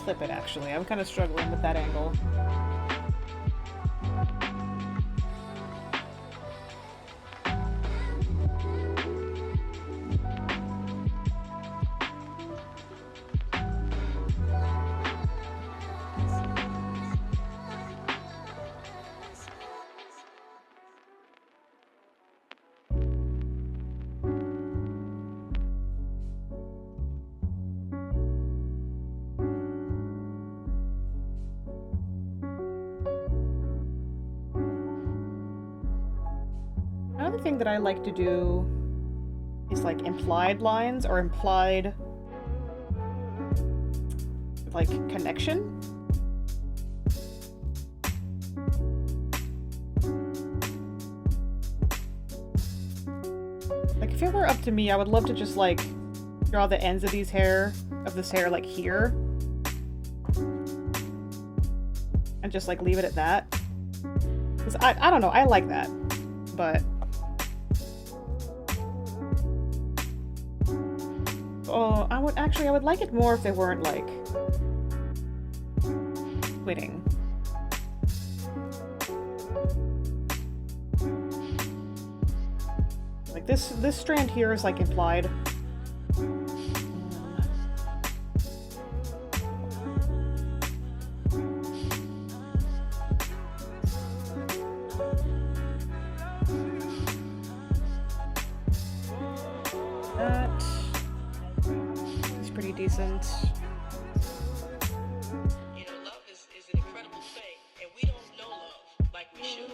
Flip it, actually. I'm kind of struggling with that angle. Another thing that I like to do is like implied lines or implied like connection. Like if it were up to me, I would love to just like draw the ends of this hair like here and just like leave it at that. Because I don't know, I like that. But... oh, I would like it more if they weren't, like... quitting. Like, this strand here is, like, implied. That is pretty decent. You know, love is an incredible thing, and we don't know love like we should.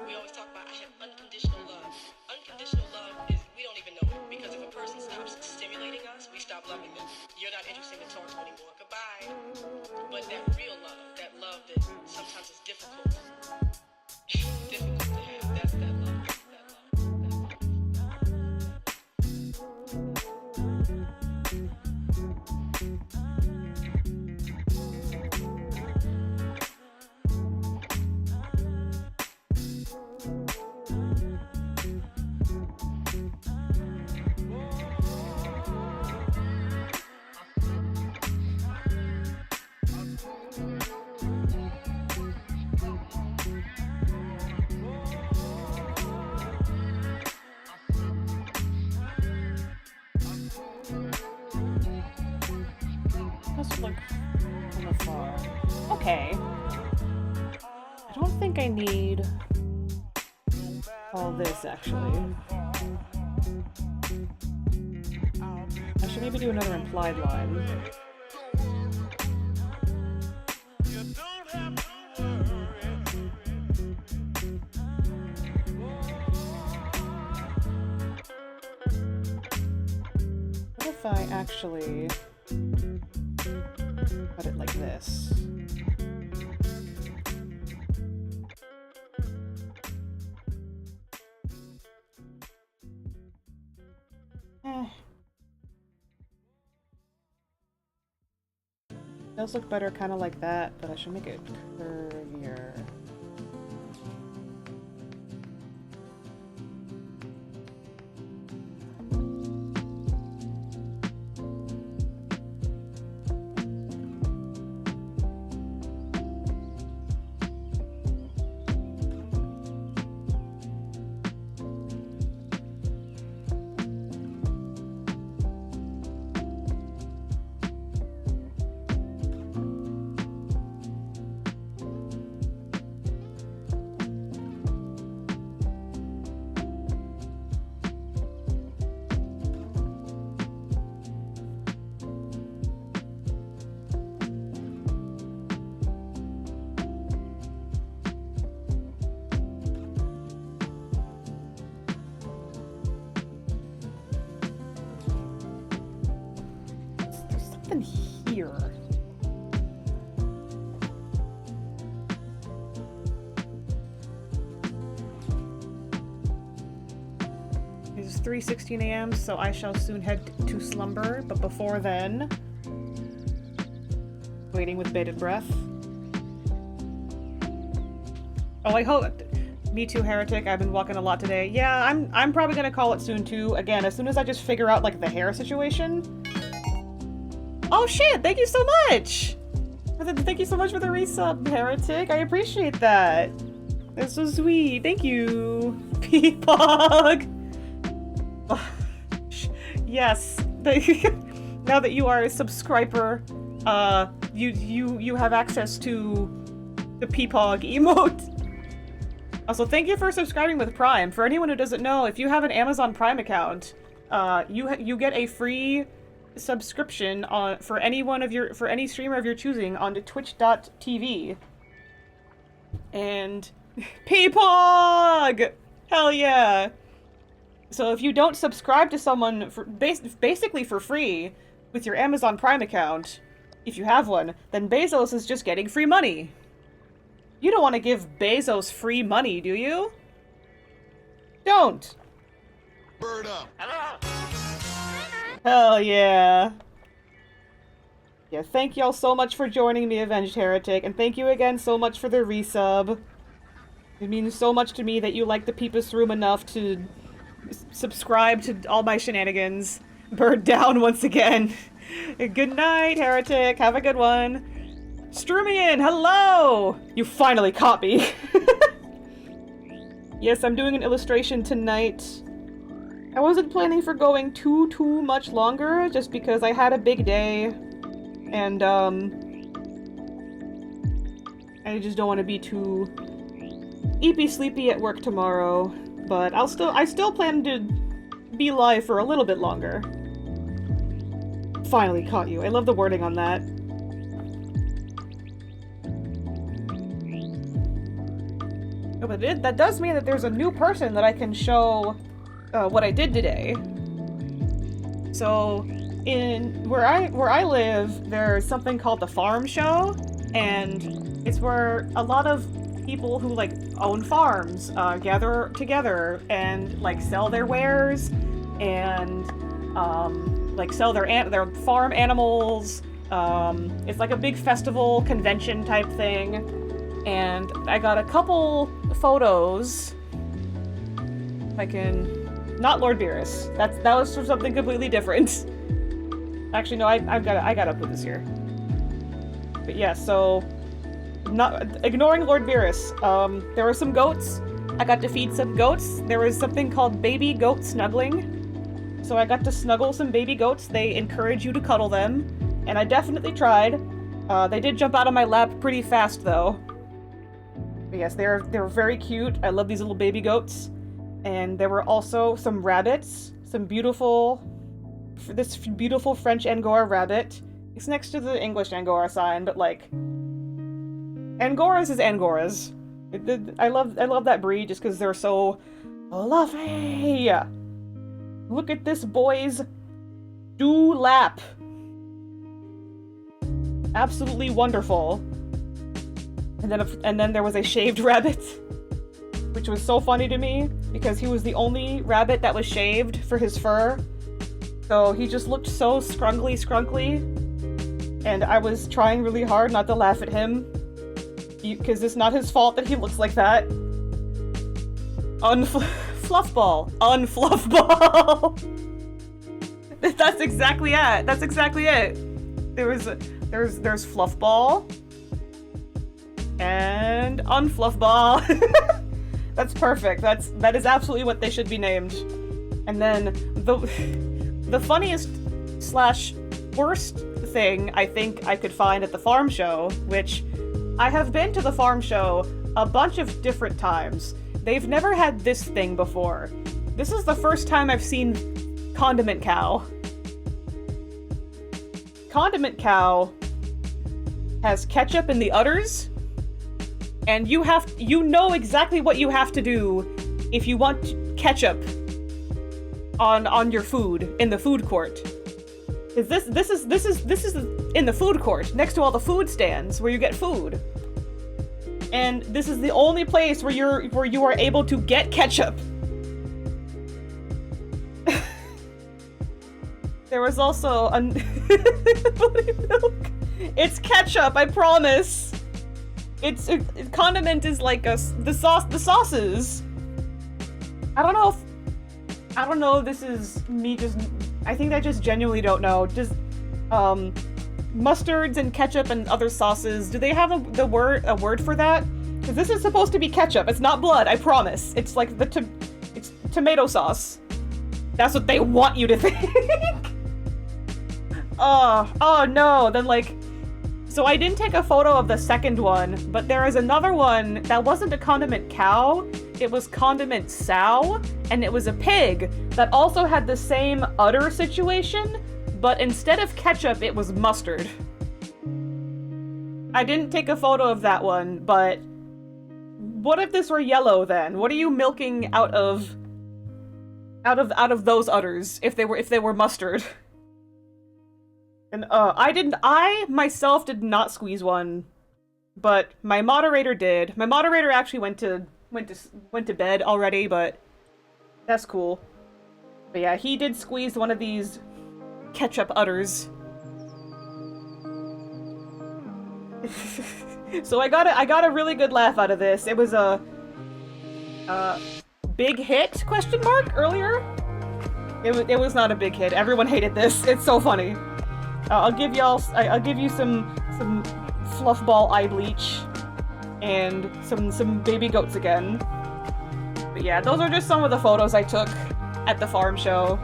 We always talk about, I have unconditional love. Unconditional love is, we don't even know it, because if a person stops stimulating us, we stop loving them. You're not interesting to talk to anymore. Goodbye. But that real love that sometimes is difficult, difficult to have, that's that love. That's like from afar. Okay. I don't think I need all this, actually. I should maybe do another implied line. What if I actually put it like this? Does look better kind of like that, but I should make it curvier. Here. It is 3:16 a.m., so I shall soon head to slumber, but before then, waiting with bated breath. Oh, I hope. Me too, Heretic. I've been walking a lot today. Yeah, I'm probably gonna call it soon too. Again, as soon as I just figure out like the hair situation. Oh shit! Thank you so much! Thank you so much for the resub, Heretic. I appreciate that. That's so sweet. Thank you, Peepog. Yes. Now that you are a subscriber, you have access to the Peepog emote. Also, thank you for subscribing with Prime. For anyone who doesn't know, if you have an Amazon Prime account, you get a free subscription for any streamer of your choosing onto twitch.tv. And Peepog! Hell yeah! So if you don't subscribe to someone basically for free with your Amazon Prime account, if you have one, then Bezos is just getting free money. You don't want to give Bezos free money, do you? Don't! Bird up. Hell yeah. Yeah, thank y'all so much for joining me, Avenged Heretic, and thank you again so much for the resub. It means so much to me that you like the Peepus Room enough to subscribe to all my shenanigans. Bird down once again. Good night, heretic. Have a good one. Strumian, hello! You finally caught me. Yes, I'm doing an illustration tonight. I wasn't planning for going too much longer, just because I had a big day. And, I just don't want to be too eepy sleepy at work tomorrow. But I still plan to be live for a little bit longer. Finally caught you. I love the wording on that. Oh, but that does mean that there's a new person that I can show what I did today. So, where I live, there's something called the farm show, and it's where a lot of people who like own farms gather together and like sell their wares and like sell their farm animals. It's like a big festival convention type thing, and I got a couple photos. I can. Not Lord Beerus. That was for something completely different. Actually, no, I gotta put this here. But yeah, so not ignoring Lord Beerus. There were some goats. I got to feed some goats. There was something called baby goat snuggling. So I got to snuggle some baby goats. They encourage you to cuddle them, and I definitely tried. They did jump out of my lap pretty fast though. But yes, they're very cute. I love these little baby goats. And there were also some rabbits, this beautiful French Angora rabbit. It's next to the English Angora sign, but like, Angoras is Angoras. I love that breed just because they're so fluffy. Look at this boy's dewlap. Absolutely wonderful. And then there was a shaved rabbit, which was so funny to me because he was the only rabbit that was shaved for his fur. So he just looked so scrunkly, and I was trying really hard not to laugh at him because it's not his fault that he looks like that. Fluffball. Unfluffball. That's exactly it. That's exactly it. There's Fluffball and Unfluffball. That's perfect. That is absolutely what they should be named. And then the funniest / worst thing I think I could find at the farm show, which I have been to the farm show a bunch of different times. They've never had this thing before. This is the first time I've seen Condiment Cow. Condiment Cow has ketchup in the udders. And you know exactly what you have to do if you want ketchup on your food in the food court. Cause this is in the food court next to all the food stands where you get food. And this is the only place where you are able to get ketchup. There was also buttery milk. It's ketchup, I promise. Condiment is like the sauces. I don't know if this is me I think I just genuinely don't know. Just, mustards and ketchup and other sauces, do they have a word for that? Because this is supposed to be ketchup. It's not blood, I promise. It's like it's tomato sauce. That's what they want you to think. Oh no, then like, so I didn't take a photo of the second one, but there is another one that wasn't a condiment cow, it was condiment sow, and it was a pig that also had the same udder situation, but instead of ketchup, it was mustard. I didn't take a photo of that one, but what if this were yellow then? What are you milking out of those udders if they were mustard? And I myself did not squeeze one, but my moderator did. My moderator actually went to bed already, but that's cool. But yeah, he did squeeze one of these ketchup udders. So I got a really good laugh out of this. It was Big hit? Question mark earlier. It was not a big hit. Everyone hated this. It's so funny. I'll give you some fluff ball eye bleach and some baby goats again. But yeah, those are just some of the photos I took at the farm show.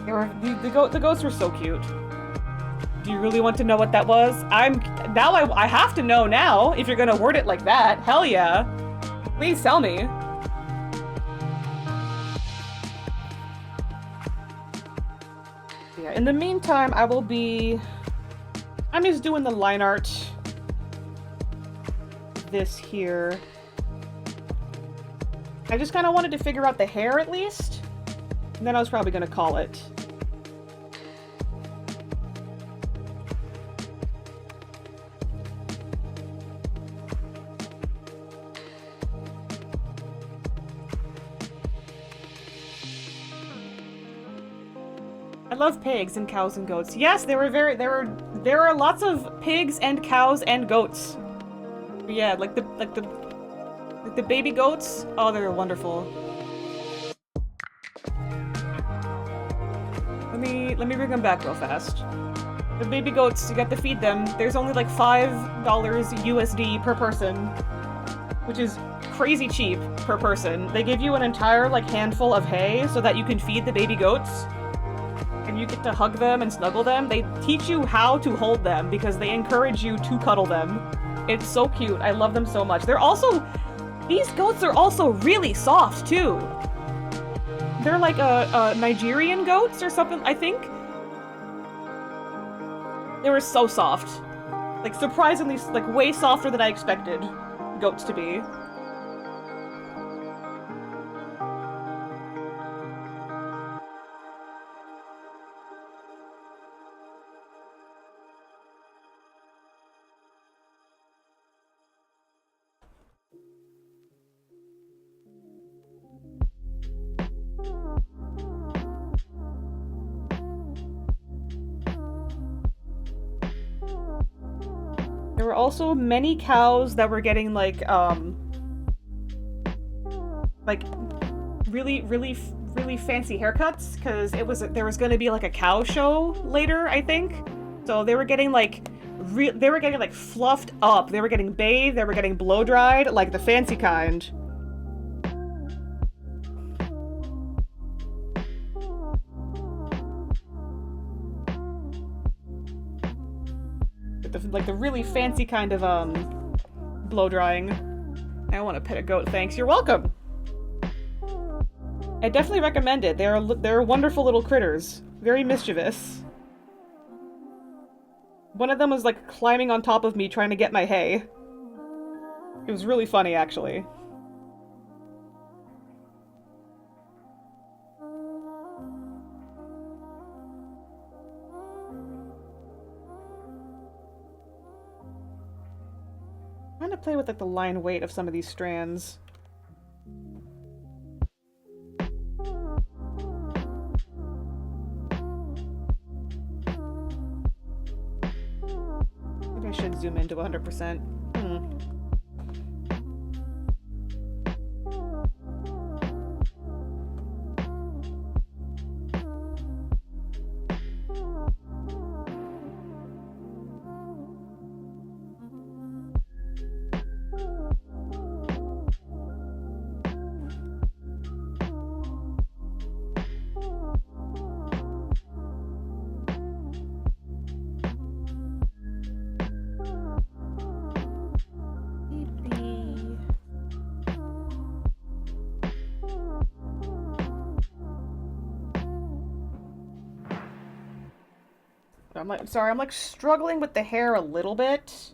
The goats were so cute. Do you really want to know what that was? I have to know now if you're gonna word it like that. Hell yeah. Please tell me. Yeah, in the meantime, I'm just doing the line art. This here. I just kind of wanted to figure out the hair at least. And then I was probably gonna call it. I love pigs and cows and goats. Yes, there are lots of pigs and cows and goats. Yeah, like the baby goats. Oh, they're wonderful. Let me bring them back real fast. The baby goats, you got to feed them. There's only like $5 USD per person, which is crazy cheap per person. They give you an entire like handful of hay so that you can feed the baby goats. And you get to hug them and snuggle them. They teach you how to hold them because they encourage you to cuddle them. It's so cute. I love them so much. These goats are also really soft too. They're like a Nigerian goats or something, I think. They were so soft. Like surprisingly, like way softer than I expected goats to be. There were also many cows that were getting like really fancy haircuts because there was going to be like a cow show later, I think. So they were getting like fluffed up. They were getting bathed, they were getting blow dried, like the fancy kind. Like the really fancy kind of blow drying. I want to pet a goat, thanks. You're welcome. I definitely recommend it. They're wonderful little critters, very mischievous. One of them was like climbing on top of me trying to get my hay. It was really funny, actually. I'm trying to play with like the line weight of some of these strands. Maybe I should zoom into 100%. I'm like struggling with the hair a little bit.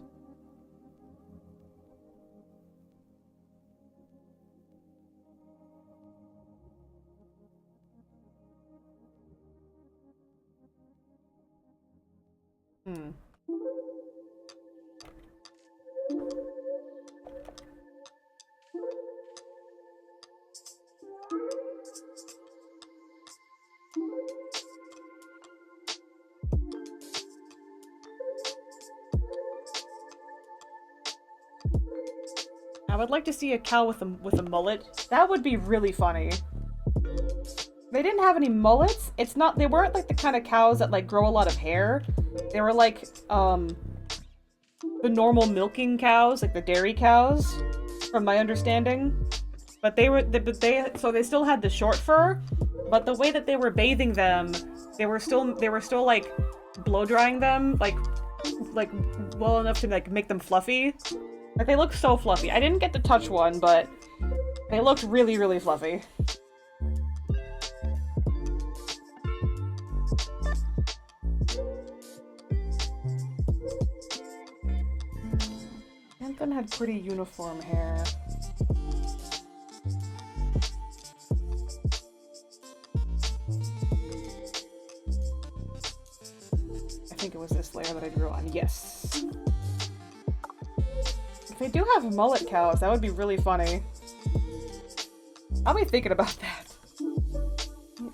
I would like to see a cow with a mullet. That would be really funny. They didn't have any mullets. They weren't like the kind of cows that like grow a lot of hair. They were like the normal milking cows, like the dairy cows, from my understanding. But they still had the short fur, but the way that they were bathing them, they were still like blow drying them like well enough to like make them fluffy. Like they look so fluffy. I didn't get to touch one, but they looked really, really fluffy. Anthem had pretty uniform hair. I think it was this layer that I drew on. Yes. If they do have mullet cows, that would be really funny. I'll be thinking about that.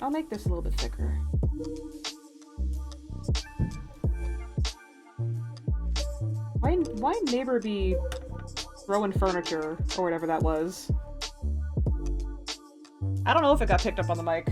I'll make this a little bit thicker. Why neighbor be throwing furniture or whatever that was? I don't know if it got picked up on the mic.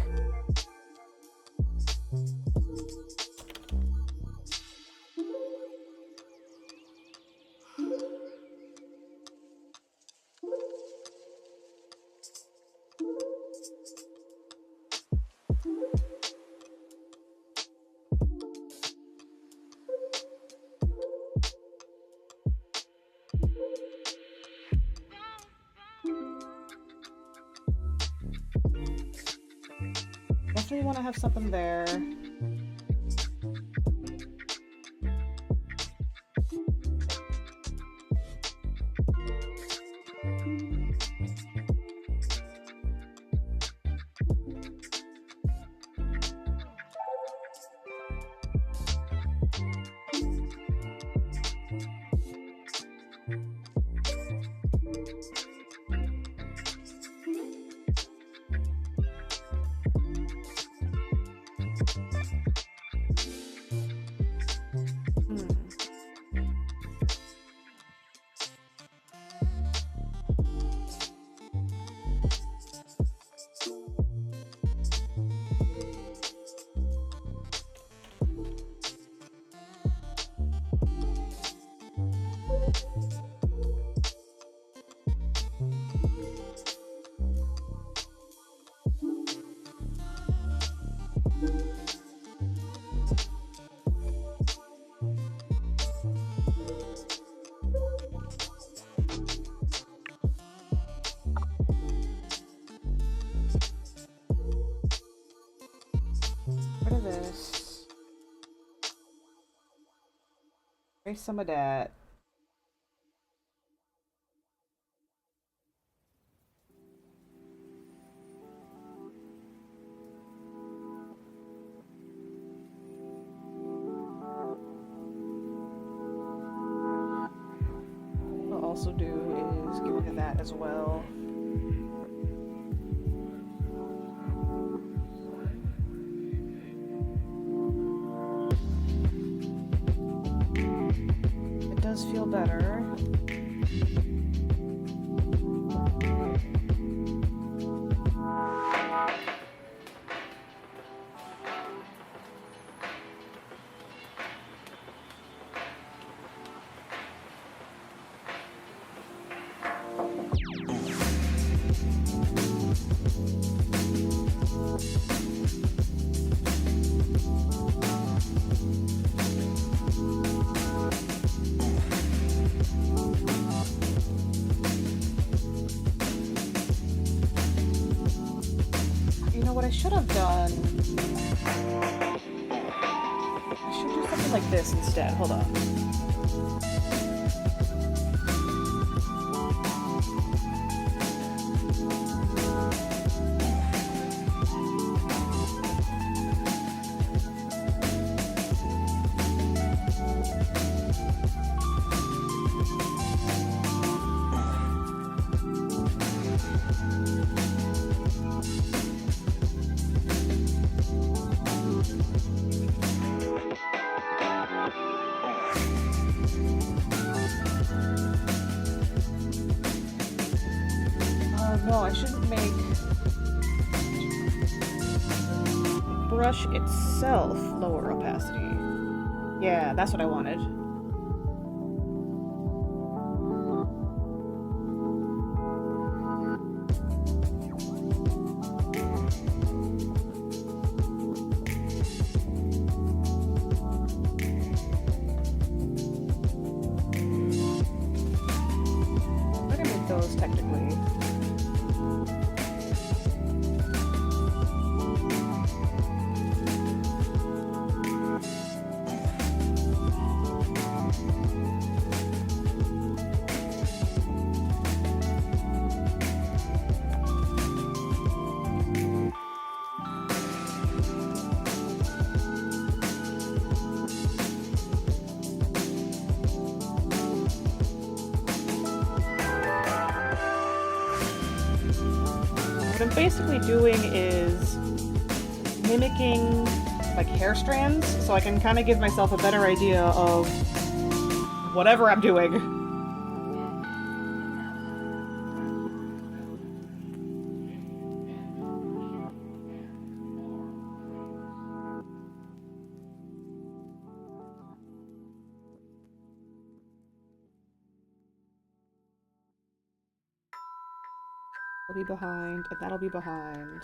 Definitely want to have something there. Erase some of that. What I'll also do is get rid of that as well. Does feel better. What I should have done, I should do something like this instead. Hold on. make the brush itself lower opacity. Yeah, that's what I wanted. I can make those technically. What I'm basically doing is mimicking like hair strands, so I can kind of give myself a better idea of whatever I'm doing. I'll be behind, and that'll be behind.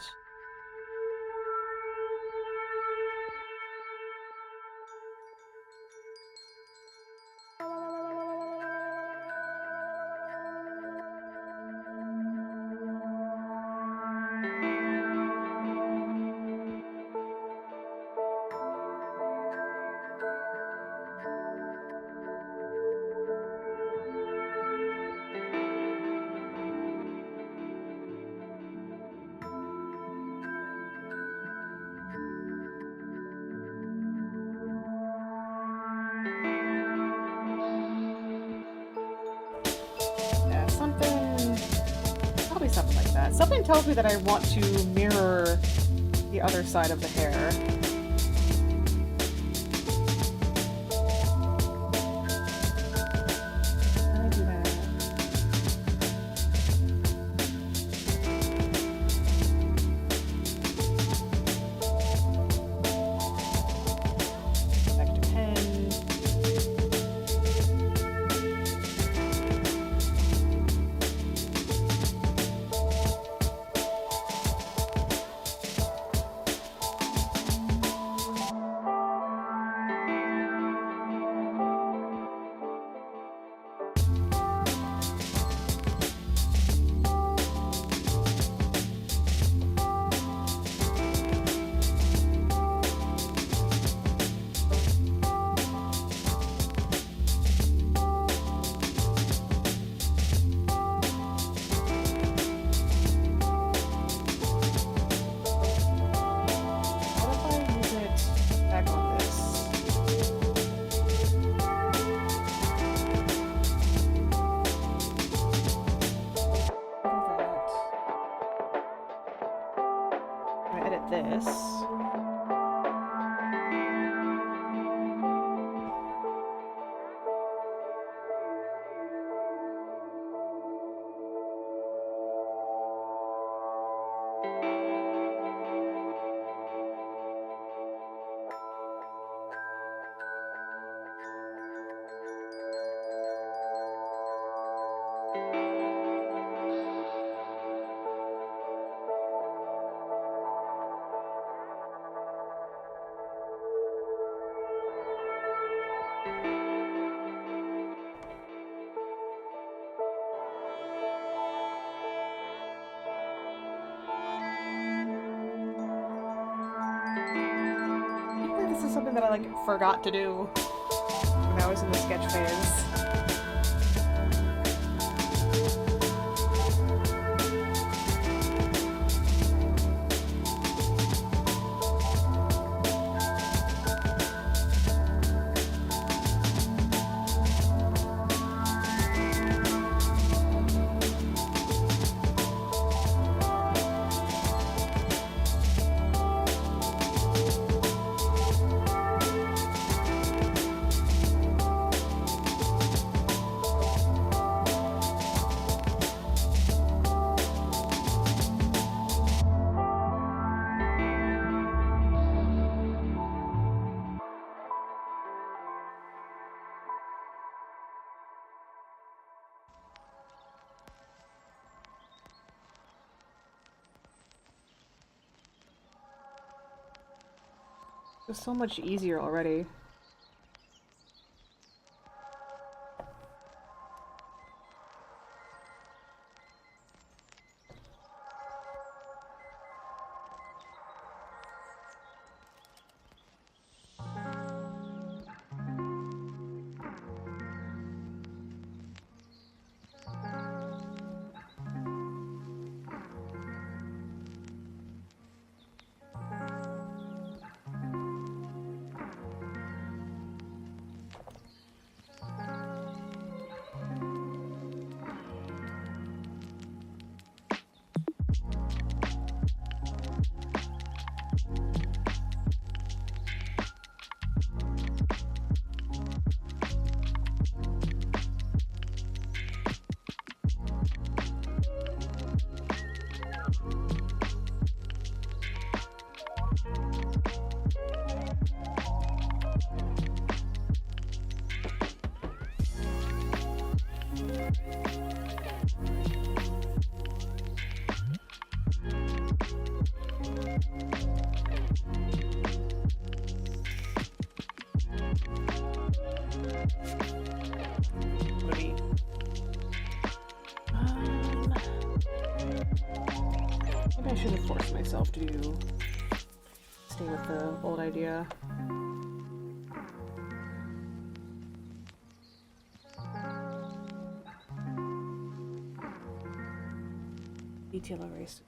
Yeah, probably something like that. Something tells me that I want to mirror the other side of the hair. Can I do that? Back to pen. This. This is something that I like forgot to do when I was in the sketch phase. It's so much easier already. Maybe. Maybe I should have forced myself to stay with the old idea. Detail erased.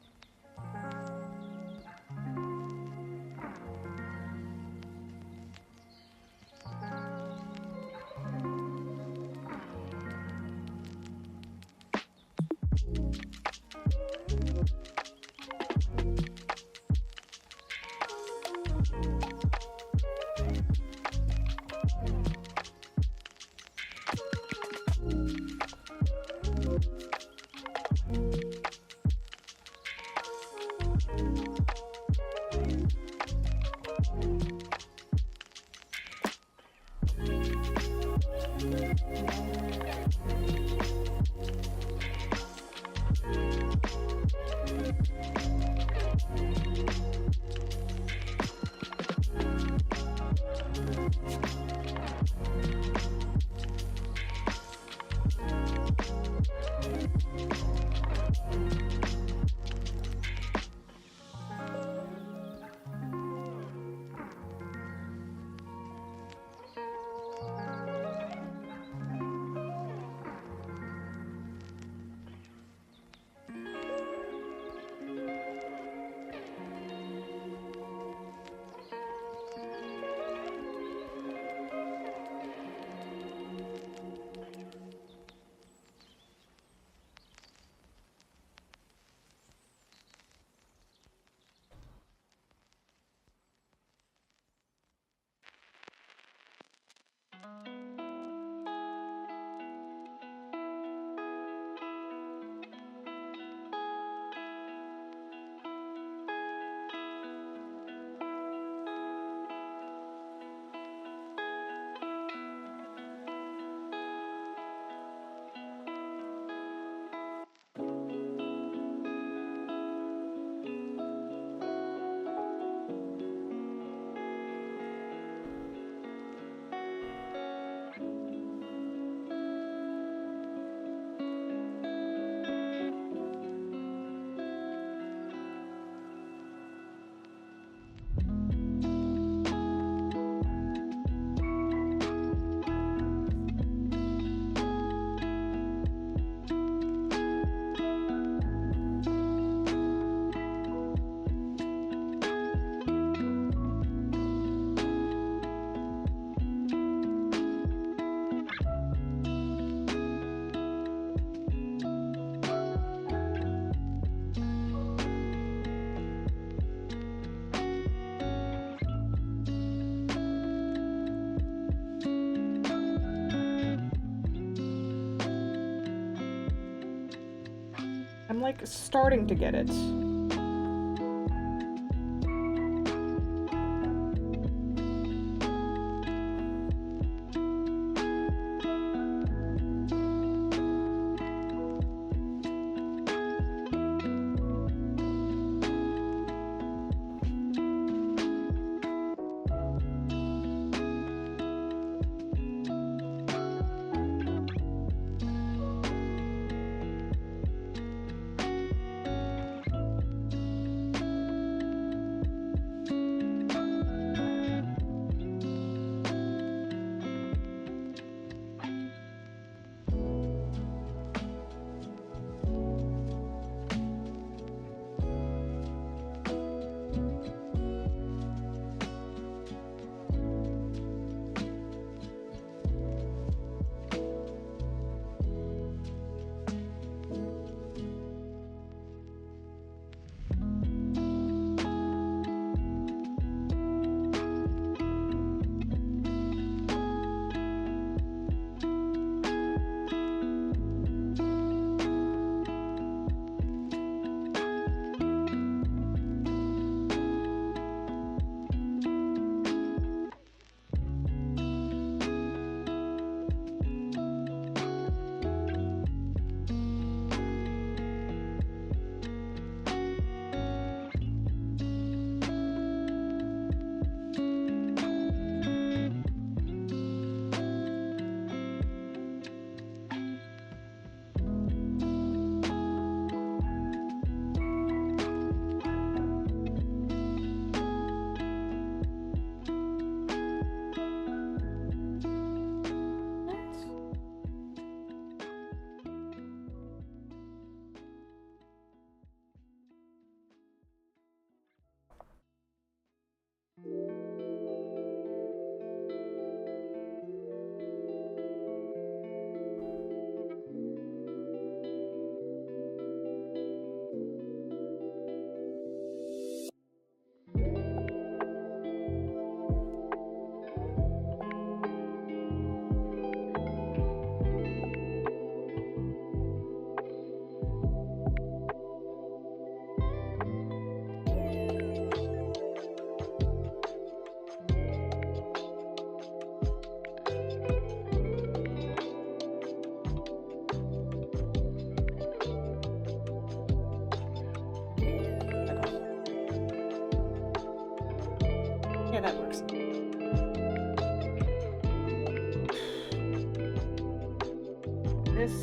I'm like starting to get it. Yeah, that works. This...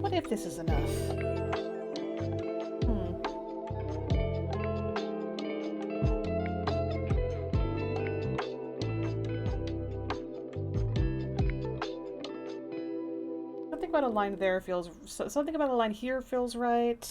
What if this is enough? Something about a line there feels... Something about a line here feels right.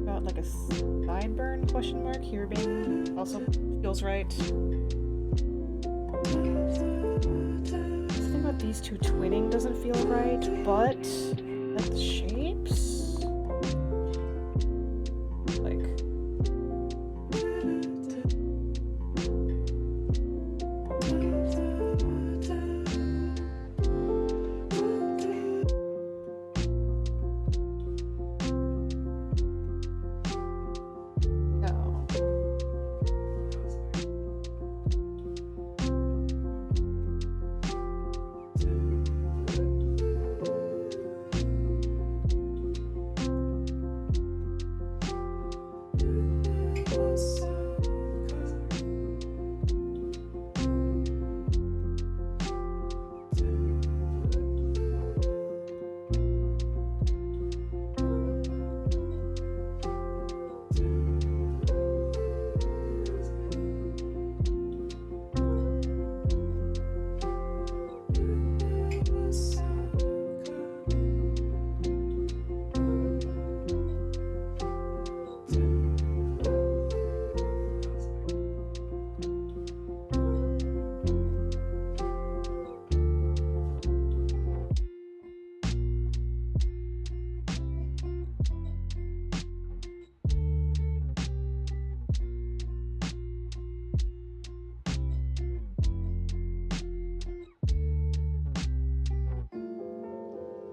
About like a sideburn question mark here being also feels right. Something about these two twinning doesn't feel right, but like the shapes? Like... No.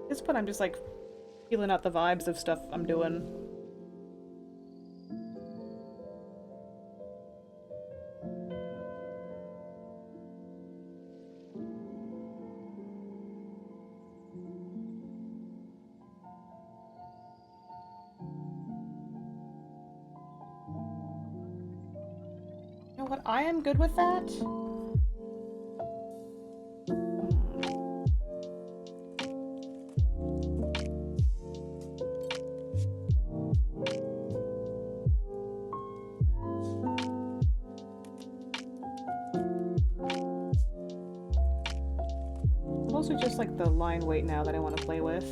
At this point, I'm just like feeling out the vibes of stuff I'm doing. You know what? I am good with that. Mostly just like the line weight now that I want to play with.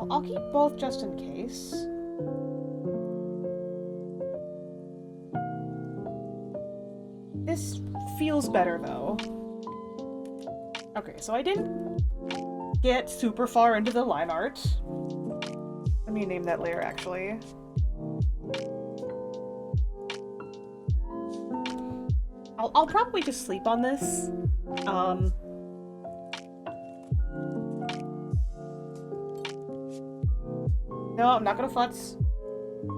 I'll keep both just in case. This feels better, though. Okay, so I didn't get super far into the line art. Let me name that layer, actually. I'll probably just sleep on this. No, I'm not gonna futz.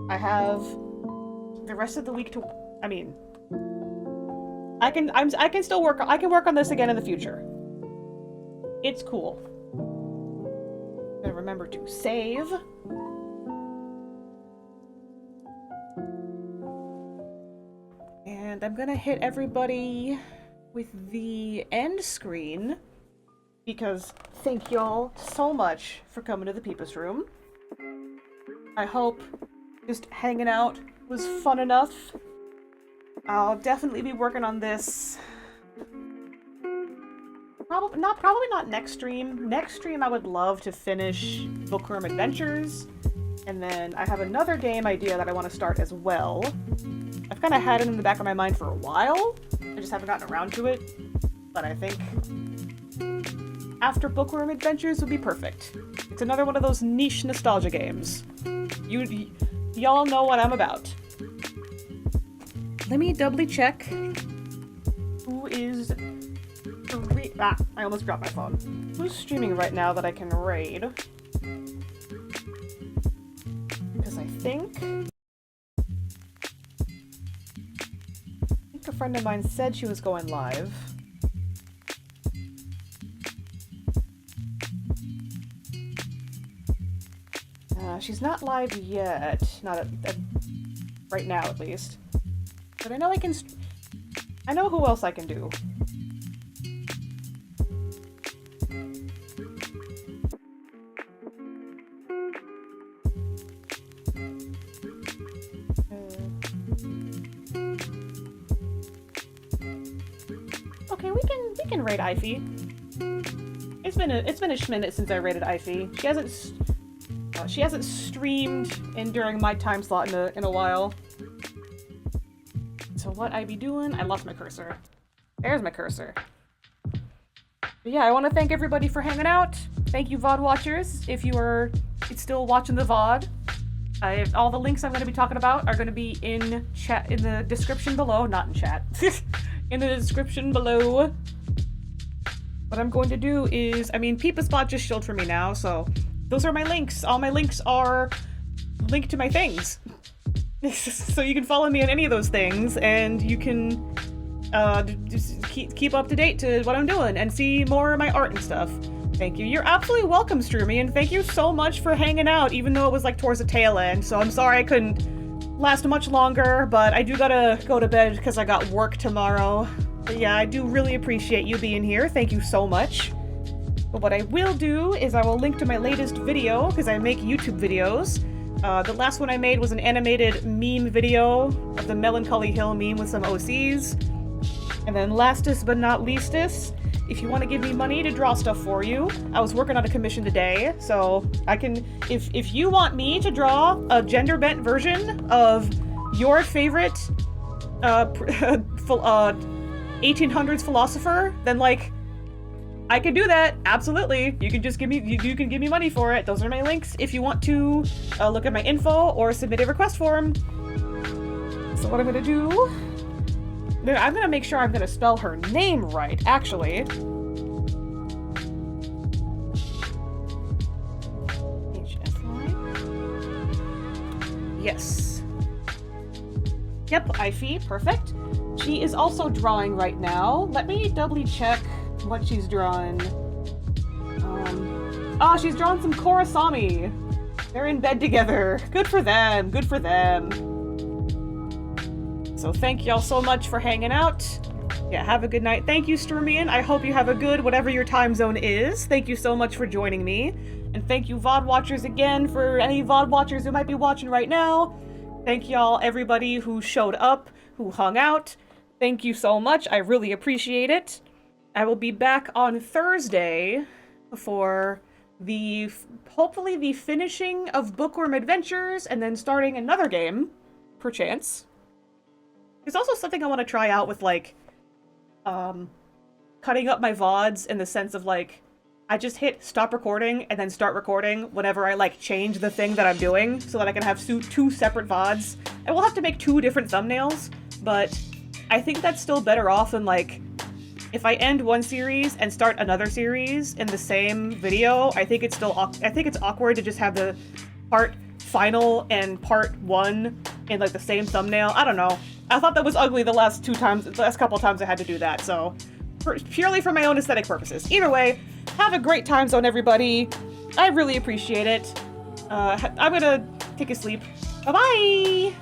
I have the rest of the week to. I mean, I can still work. I can work on this again in the future. It's cool. Gotta remember to save. And I'm gonna hit everybody with the end screen because thank y'all so much for coming to the Peepus Room. I hope just hanging out was fun enough. I'll definitely be working on this. Probably not next stream. Next stream I would love to finish Bookworm Adventures. And then I have another game idea that I want to start as well. I've kind of had it in the back of my mind for a while. I just haven't gotten around to it. But I think after Bookworm Adventures would be perfect. It's another one of those niche nostalgia games. Y'all know what I'm about. Let me doubly check who is... I almost dropped my phone. Who's streaming right now that I can raid? Because I think a friend of mine said she was going live. She's not live yet. Not right now, at least. But I know I know who else I can do. Okay, we can raid Ify. It's been a schminute since I raided Ify. She hasn't streamed during my time slot in a while. So what I be doing? I lost my cursor. There's my cursor. But yeah, I want to thank everybody for hanging out. Thank you, VOD watchers, if you are still watching the VOD. All the links I'm going to be talking about are going to be in chat, in the description below. Not in chat. In the description below. What I'm going to do is, PeepusBot just shilled for me now, so those are my links. All my links are linked to my things. So you can follow me on any of those things, and you can just keep up to date to what I'm doing and see more of my art and stuff. Thank you. You're absolutely welcome, Stroomy, and thank you so much for hanging out, even though it was like towards the tail end. So I'm sorry I couldn't last much longer, but I do gotta go to bed because I got work tomorrow. But yeah, I do really appreciate you being here. Thank you so much. But what I will do is I will link to my latest video, because I make YouTube videos. The last one I made was an animated meme video of the Melancholy Hill meme with some OCs. And then lastest but not leastest, if you want to give me money to draw stuff for you, I was working on a commission today, so I can, if you want me to draw a gender-bent version of your favorite 1800s philosopher, then like, I can do that, absolutely. You can just give me, you can give me money for it. Those are my links if you want to look at my info or submit a request form. So what I'm gonna do, I'm gonna make sure I'm gonna spell her name right, actually. HFY. Yes. Yep, Ify, perfect. She is also drawing right now. Let me doubly check what she's drawing. She's drawn some Korosami. They're in bed together. Good for them. Good for them. So thank y'all so much for hanging out. Yeah, have a good night. Thank you, Sturmian. I hope you have a good whatever your time zone is. Thank you so much for joining me. And thank you, VOD watchers, again, for any VOD watchers who might be watching right now. Thank y'all, everybody who showed up, who hung out. Thank you so much. I really appreciate it. I will be back on Thursday for hopefully the finishing of Bookworm Adventures and then starting another game, perchance. There's also something I want to try out with, like, cutting up my VODs in the sense of, like, I just hit stop recording and then start recording whenever I like change the thing that I'm doing so that I can have two separate VODs. And we'll have to make 2 different thumbnails, but I think that's still better off than like, if I end one series and start another series in the same video, I think it's awkward to just have the part final and part 1 in like the same thumbnail. I don't know. I thought that was ugly the last couple times I had to do that, so purely for my own aesthetic purposes. Either way, have a great time zone, everybody. I really appreciate it. I'm gonna take a sleep. Bye-bye!